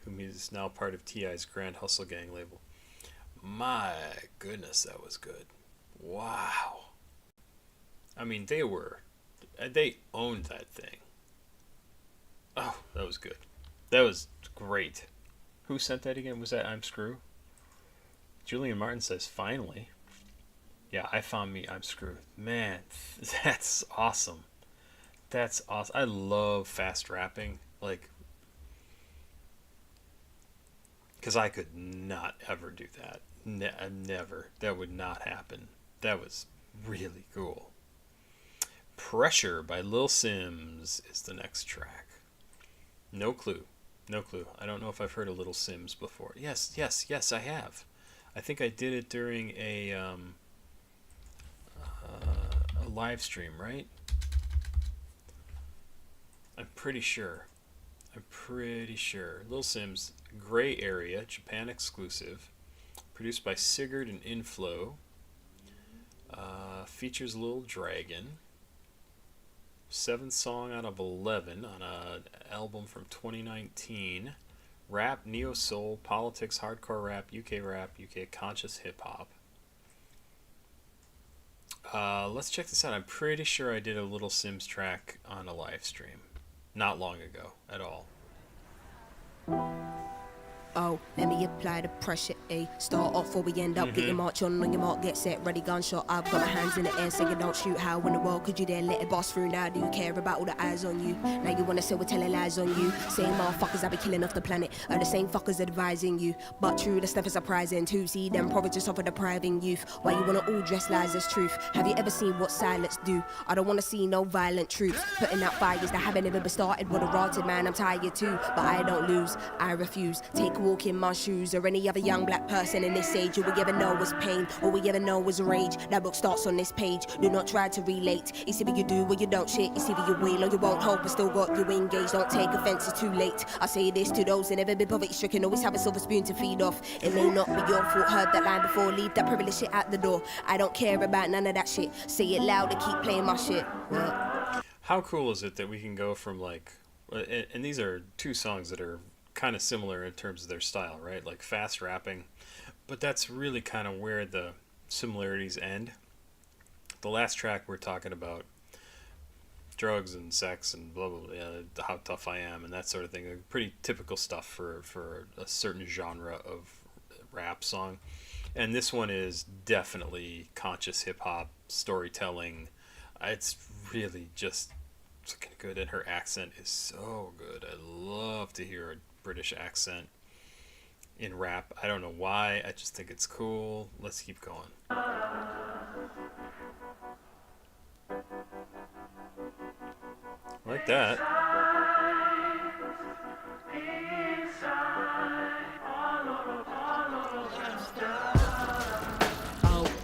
whom is now part of T.I.'s Grand Hustle Gang label. My goodness, that was good. Wow. I mean, they owned that thing. Oh, that was good. That was great. Who sent that again? Was that I'm Screw? Julian Martin says, finally. Yeah, I found me I'm Screw. Man, that's awesome. That's awesome. I love fast rapping. Like, because I could not ever do that. Never. That would not happen. That was really cool. Pressure by Lil Simz is the next track. No clue. No clue. I don't know if I've heard of Little Simz before. Yes, I have. I think I did it during a live stream, right? I'm pretty sure. Lil Simz, Gray Area, Japan exclusive. Produced by Sigurd and Inflow. Features Lil Dragon. 7th song out of 11 on an album from 2019. Rap, neo soul, politics, hardcore rap, UK conscious hip hop. Let's check this out. I'm pretty sure I did a Little Simz track on a live stream not long ago at all. Oh, let me apply the pressure, A. Start off before we end up. Get your march on your mark, get set, ready, gunshot. I've got my hands in the air, saying don't shoot. How in the world could you dare let it boss through? Now do you care about all the eyes on you? Now you wanna say we're telling lies on you? Same motherfuckers I be killing off the planet are the same fuckers advising you. But true, the stuff is surprising too. See them provinces off of depriving youth. Why you wanna all dress lies as truth? Have you ever seen what silence do? I don't wanna see no violent troops putting out fires that haven't ever been started. With a rotted man, I'm tired too, but I don't lose. I refuse. Take a walk in my shoes, or any other young black person in this age. All we ever know is pain, all we ever know is rage. That book starts on this page. Do not try to relate. It's either you do or you don't shit. It's either you will or you won't hope, but still got you engaged. Don't take offense, it's too late. I say this to those that never been poverty stricken. Always have a silver spoon to feed off. It may not be your fault. Heard that line before. Leave that privilege shit at the door. I don't care about none of that shit. Say it loud and keep playing my shit. How cool is it that we can go from like, and these are two songs that are kind of similar in terms of their style, right? Like fast rapping, but that's really kind of where the similarities end. The last track we're talking about drugs and sex and blah blah blah, how tough I am and that sort of thing. Pretty typical stuff for a certain genre of rap song. And this one is definitely conscious hip hop storytelling. It's really just fucking good, and her accent is so good. I love to hear a British accent in rap. I don't know why, I just think it's cool. Let's keep going. Like that.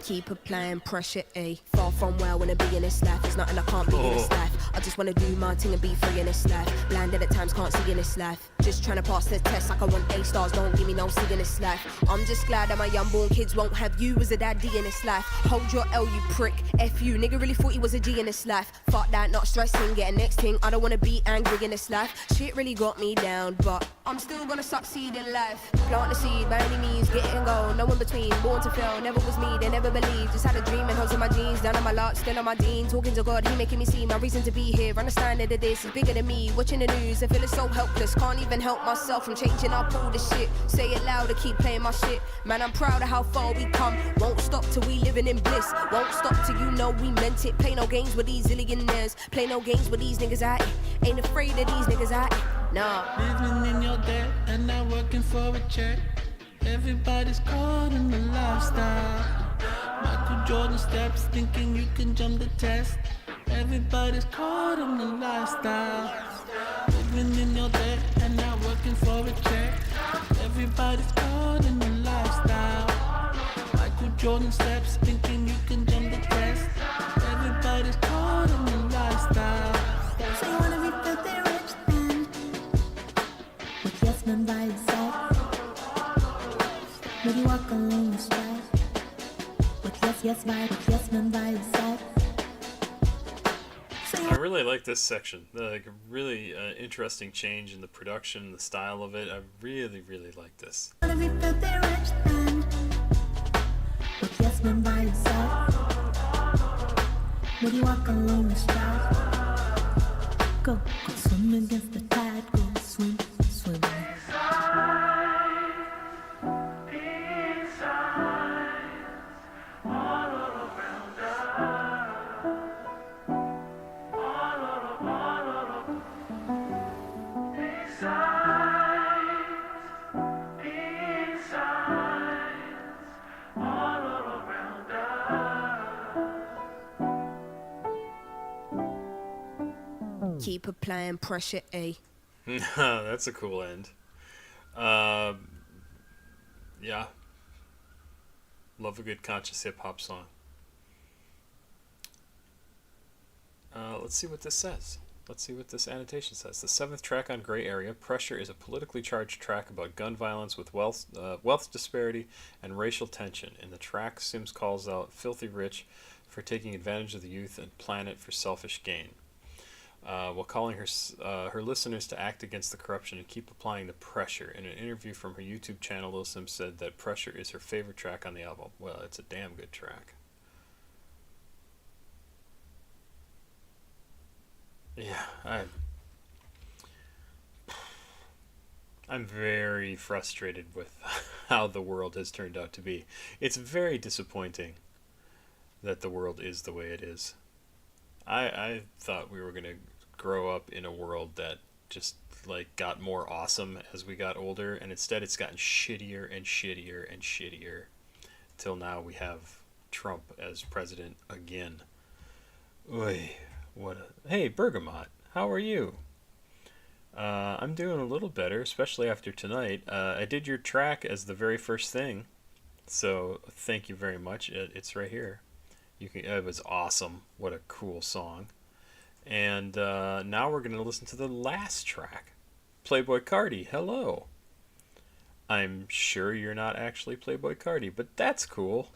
Keep applying pressure, A. Far from where I wanna be in this life. There's nothing I can't be in this life. I just wanna do my thing and be free in this life. Blinded at times, can't see in this life. Just trying to pass the test like I want A stars. Don't give me no C in this life. I'm just glad that my unborn kids won't have you as a daddy in this life. Hold your L, you prick. F you, nigga really thought he was a G in this life. Fuck that, not stressing, get a next thing. I don't wanna be angry in this life. Shit really got me down, but I'm still gonna succeed in life. Plant the seed by any means, get it and go. No in between, born to fail, never was me, they never believed. Just had a dream and hoes in my jeans, down on my lot, still on my dean. Talking to God, he making me see my reason to be here. Understanding that this is bigger than me. Watching the news and feeling so helpless. Can't even help myself from changing up all this shit. Say it loud to keep playing my shit. Man, I'm proud of how far we come. Won't stop till we living in bliss. Won't stop till you know we meant it. Play no games with these zillionaires. Play no games with these niggas I ain't afraid of these niggas I nah. Living in your debt and not working for a check. Everybody's caught in the lifestyle. Michael Jordan steps, thinking you can jump the test. Everybody's caught in the lifestyle. Living in your debt and not working for a check. Everybody's caught in the lifestyle. Michael Jordan steps, thinking you can jump the test. Everybody's caught in the lifestyle. by yourself? Would you walk alone with strife? With yes man by yourself? I really like this section. Like a really interesting change in the production, the style of it. I really, really like this. With yes man by yourself? Would you walk alone with strife? Go swim against the tide. Go swim. Keep applying pressure, A. That's a cool end. Yeah. Love a good conscious hip-hop song. Let's see what this says. Let's see what this annotation says. The 7th track on Gray Area, Pressure, is a politically charged track about gun violence with wealth disparity and racial tension. In the track, Simz calls out Filthy Rich for taking advantage of the youth and Planet for selfish gain, while calling her listeners to act against the corruption and keep applying the pressure. In an interview from her YouTube channel, Lil Simz said that Pressure is her favorite track on the album. Well, it's a damn good track. Yeah, I'm very frustrated with how the world has turned out to be. It's very disappointing that the world is the way it is. I thought we were going to grow up in a world that just like got more awesome as we got older, and instead it's gotten shittier and shittier and shittier till now we have Trump as president again. Oy, hey Bergamot, how are you? I'm doing a little better, especially after tonight. I did your track as the very first thing, so thank you very much. It's right here. It was awesome. What a cool song. And now we're going to listen to the last track. Playboy Cardi, hello. I'm sure you're not actually Playboy Cardi, but that's cool.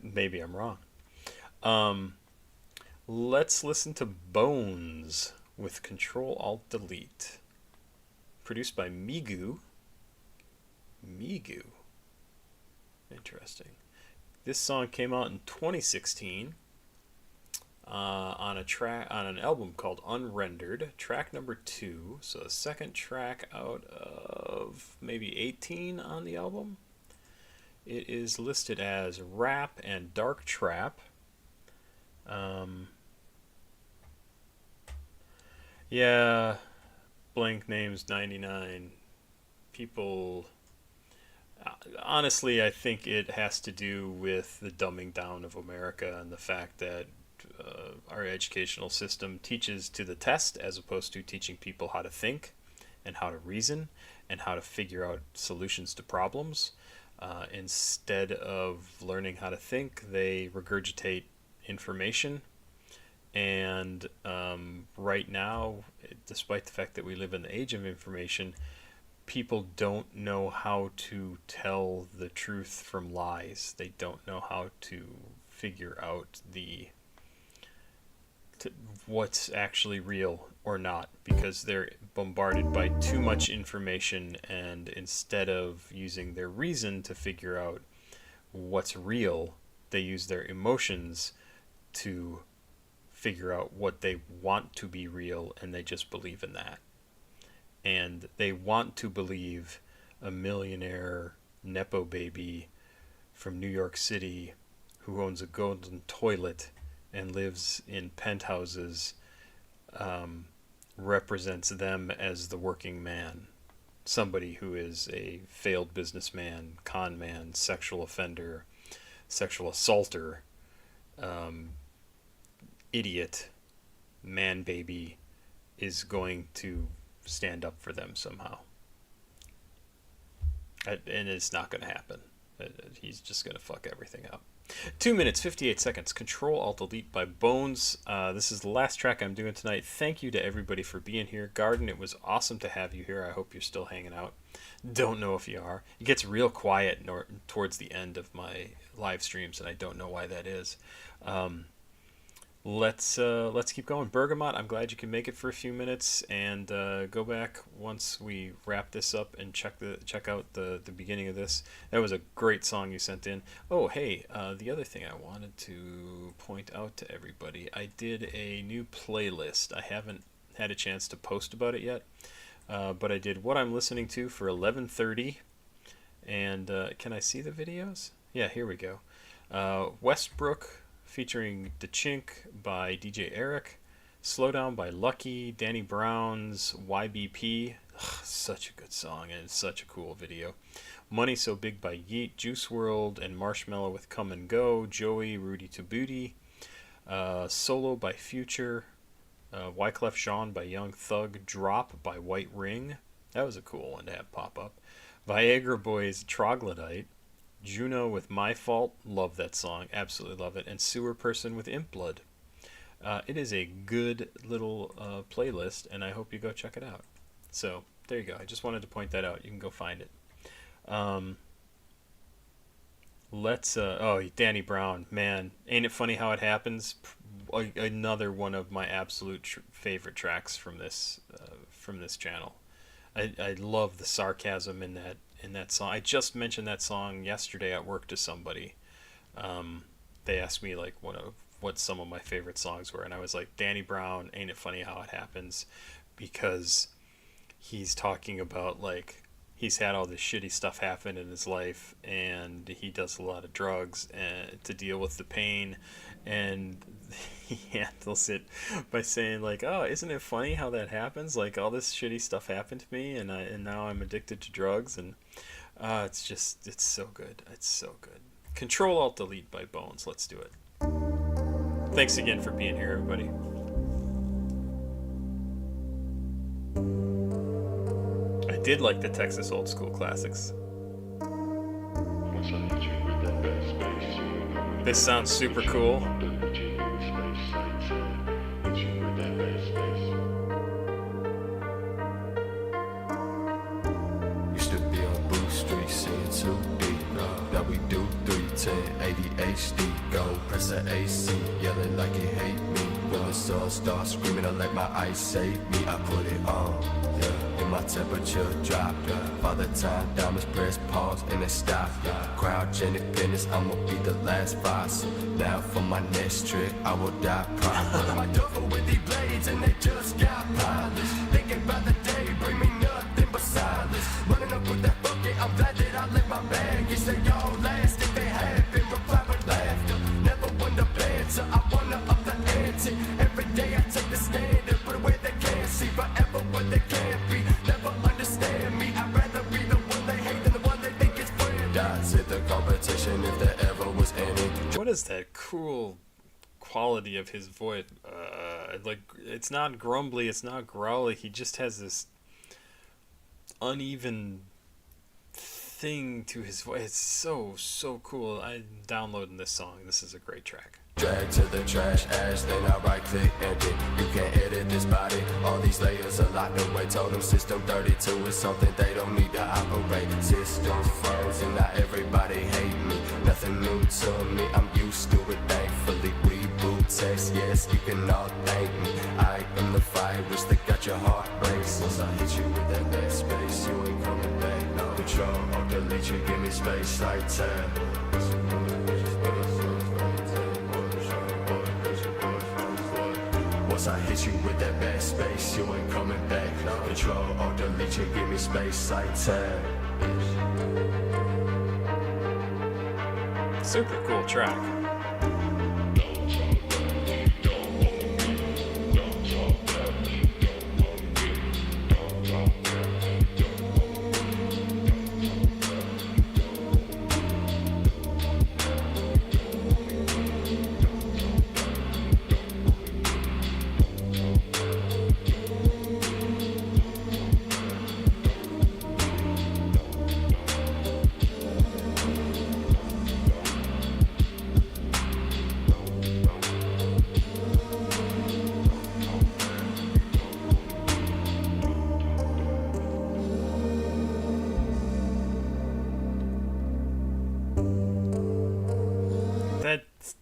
Maybe I'm wrong. Let's listen to Bones with Control-Alt-Delete. Produced by Migu. Interesting. This song came out in 2016 on an album called Unrendered, track number 2. So the second track out of maybe 18 on the album. It is listed as rap and dark trap. Yeah, blank names 99 people. Honestly, I think it has to do with the dumbing down of America and the fact that our educational system teaches to the test as opposed to teaching people how to think and how to reason and how to figure out solutions to problems. Instead of learning how to think, they regurgitate information. And right now, despite the fact that we live in the age of information, people don't know how to tell the truth from lies. They don't know how to figure out what's actually real or not, because they're bombarded by too much information, and instead of using their reason to figure out what's real, they use their emotions to figure out what they want to be real, and they just believe in that. And they want to believe a millionaire Nepo baby from New York City who owns a golden toilet and lives in penthouses represents them as the working man. Somebody who is a failed businessman, con man, sexual offender, sexual assaulter, idiot, man baby is going to stand up for them somehow. And it's not going to happen. He's just going to fuck everything up. 2 minutes, 58 seconds. Control-Alt-Delete by Bones. This is the last track I'm doing tonight. Thank you to everybody for being here. Garden, it was awesome to have you here. I hope you're still hanging out. Don't know if you are. It gets real quiet towards the end of my live streams, and I don't know why that is. Let's keep going. Bergamot, I'm glad you can make it for a few minutes, and go back once we wrap this up and check out the beginning of this. That was a great song you sent in. Oh, hey, the other thing I wanted to point out to everybody, I did a new playlist. I haven't had a chance to post about it yet, but I did what I'm listening to for 11:30, and can I see the videos? Yeah, here we go. Westbrook featuring The Chink by DJ Eric, Slowdown by Lucky, Danny Brown's YBP, such a good song and such a cool video. Money So Big by Yeet, Juice WRLD and Marshmello with Come and Go, Joey, Rudy to Booty, Solo by Future, Wyclef Jean by Young Thug, Drop by White Ring, that was a cool one to have pop up, Viagra Boys Troglodyte, Juno with My Fault, love that song, absolutely love it, and Sewer Person with Imp Blood. It is a good little playlist, and I hope you go check it out. So, there you go. I just wanted to point that out. You can go find it. Oh, Danny Brown, man, Ain't It Funny How It Happens? Another one of my absolute favorite tracks from this channel. I love the sarcasm in that song. I just mentioned that song yesterday at work to somebody. They asked me like what some of my favorite songs were, and I was like, Danny Brown, Ain't It Funny How It Happens, because he's talking about like he's had all this shitty stuff happen in his life, and he does a lot of drugs to deal with the pain, and he handles it by saying like, oh, isn't it funny how that happens? Like all this shitty stuff happened to me, and now I'm addicted to drugs, and it's so good. It's so good. Control-Alt-Delete by Bones. Let's do it. Thanks again for being here, everybody. I did like the Texas old school classics. This sounds super cool. Used to be on Blue Street, seeing 2D. Now we do 310, ADHD. Go press the AC, yelling like it hate me. When the sun starts screaming, I let my ice save me. I put it on, yeah, and my temperature dropped. Father time, diamonds press pause and it stopped. Crouch independence, I'ma be the last fight. So now for my next trick, I will die proud. My duffel with these blades and they just got polished. Thinking about the day, bring me nothing but silence. Running up with that bucket, I'm glad that I let my bag. You say y'all last if they have been reply with laughter. Never won the banter, I wanna up the ante. Every day I take the stand and put away they can't see. Forever what they can't be, never understand me. I'd rather be the one they hate than the one they think is friend. That's it, the competition if there ever was any. What is that cool quality of his voice? Like, it's not grumbly, it's not growly. He just has this uneven thing to his voice. It's so cool. I'm downloading this song. This is a great track. Drag to the trash ash, then I right click edit. You can't edit this body. All these layers are locked away. Told them system 32 is something they don't need to operate. Systems froze and now everybody hate me. Nothing new to me, I'm used to it thankfully. Reboot text, yes, you can all thank me. I am the virus that got your heart racing. Once I hit you with that bad space, you ain't coming back. No control, I'll delete you, give me space like time. Once I hit you with that bad space, you ain't coming back. No control, I'll delete you, give me space like time. Super cool track.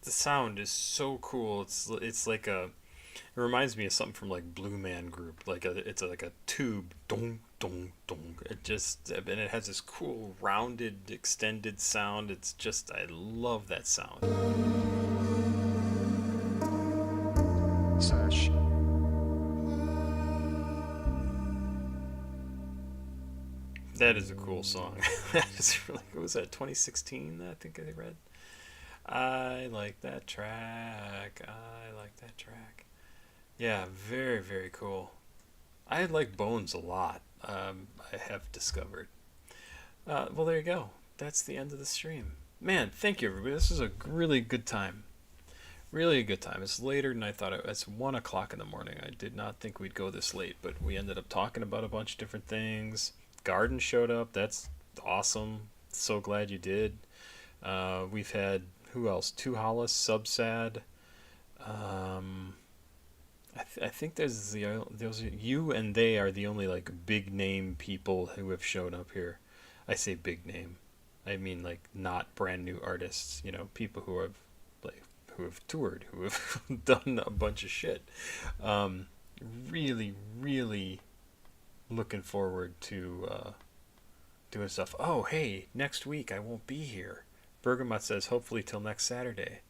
the sound is so cool. It's like a, it reminds me of something from like Blue Man Group. It's like a tube, dong dong dong. And it has this cool rounded extended sound. It's just, I love that sound. Search. That is a cool song. That is really, what was that, 2016, I think I read? I like that track. Yeah, very, very cool. I like Bones a lot, I have discovered. Well, there you go. That's the end of the stream. Man, thank you, everybody. This is a really good time. Really a good time. It's later than I thought. It's 1 o'clock in the morning. I did not think we'd go this late, but we ended up talking about a bunch of different things. Garden showed up. That's awesome. So glad you did. We've had, who else? Two Hollis, Subsad. I think those you and they are the only like big name people who have shown up here. I say big name, I mean like not brand new artists. You know, people who have toured, who have done a bunch of shit. Really, really looking forward to doing stuff. Oh, hey, next week I won't be here. Bergamot says hopefully till next Saturday.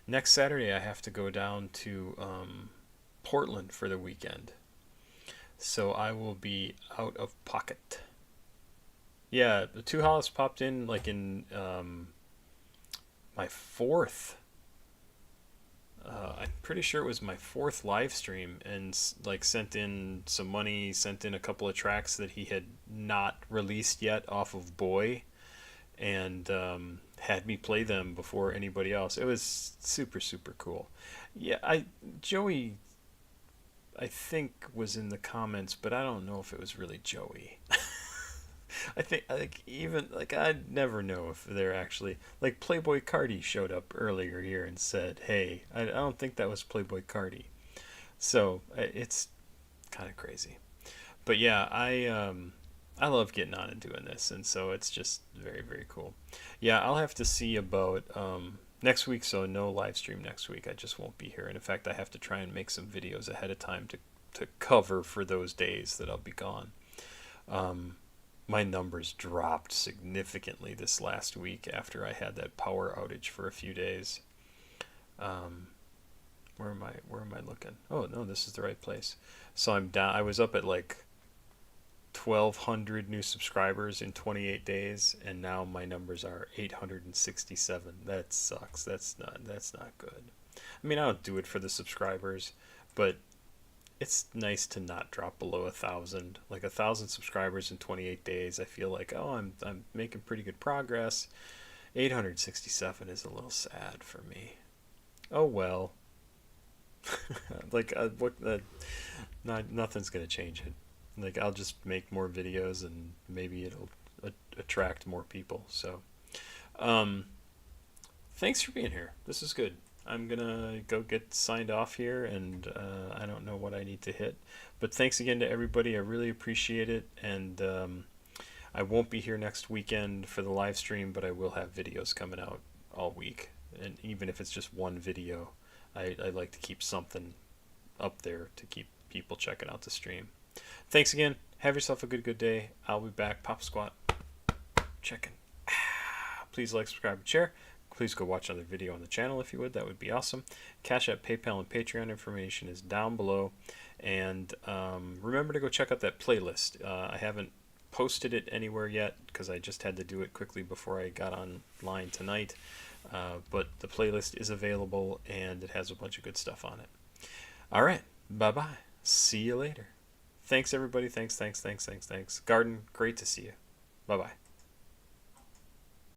Next Saturday I have to go down to Portland for the weekend, so I will be out of pocket. Yeah, the Two Hollis popped in like in my fourth. I'm pretty sure it was my fourth live stream, and like sent in some money, sent in a couple of tracks that he had not released yet off of Boy, and had me play them before anybody else. It was super, super cool. Yeah, Joey, I think, was in the comments, but I don't know if it was really Joey. I think I'd never know if they're actually, like, Playboy Cardi showed up earlier here and said, hey, I don't think that was Playboy Cardi. So it's kind of crazy. But yeah, I love getting on and doing this, and so it's just very, very cool. Yeah, I'll have to see about next week, so no live stream next week. I just won't be here. And in fact, I have to try and make some videos ahead of time to cover for those days that I'll be gone. My numbers dropped significantly this last week after I had that power outage for a few days. Where am I looking? Oh, no, this is the right place. So I'm down. I was up at like 1,200 new subscribers in 28 days, and now my numbers are 867. That sucks. That's not good. I mean, I don't do it for the subscribers, but it's nice to not drop below 1,000. Like 1,000 subscribers in 28 days. I feel like, oh, I'm making pretty good progress. 867 is a little sad for me. Oh well. Like nothing's gonna change it. Like, I'll just make more videos and maybe it'll attract more people. So, thanks for being here. This is good. I'm gonna go get signed off here, and I don't know what I need to hit. But thanks again to everybody. I really appreciate it. And I won't be here next weekend for the live stream, but I will have videos coming out all week. And even if it's just one video, I like to keep something up there to keep people checking out the stream. Thanks again. Have yourself a good day. I'll be back. Pop Squat. Checking. Please like, subscribe, and share. Please go watch another video on the channel if you would. That would be awesome. CashApp, PayPal, and Patreon information is down below. And remember to go check out that playlist. I haven't posted it anywhere yet because I just had to do it quickly before I got online tonight. But the playlist is available, and it has a bunch of good stuff on it. All right. Bye-bye. See you later. Thanks, everybody. Thanks. Garden, great to see you. Bye-bye.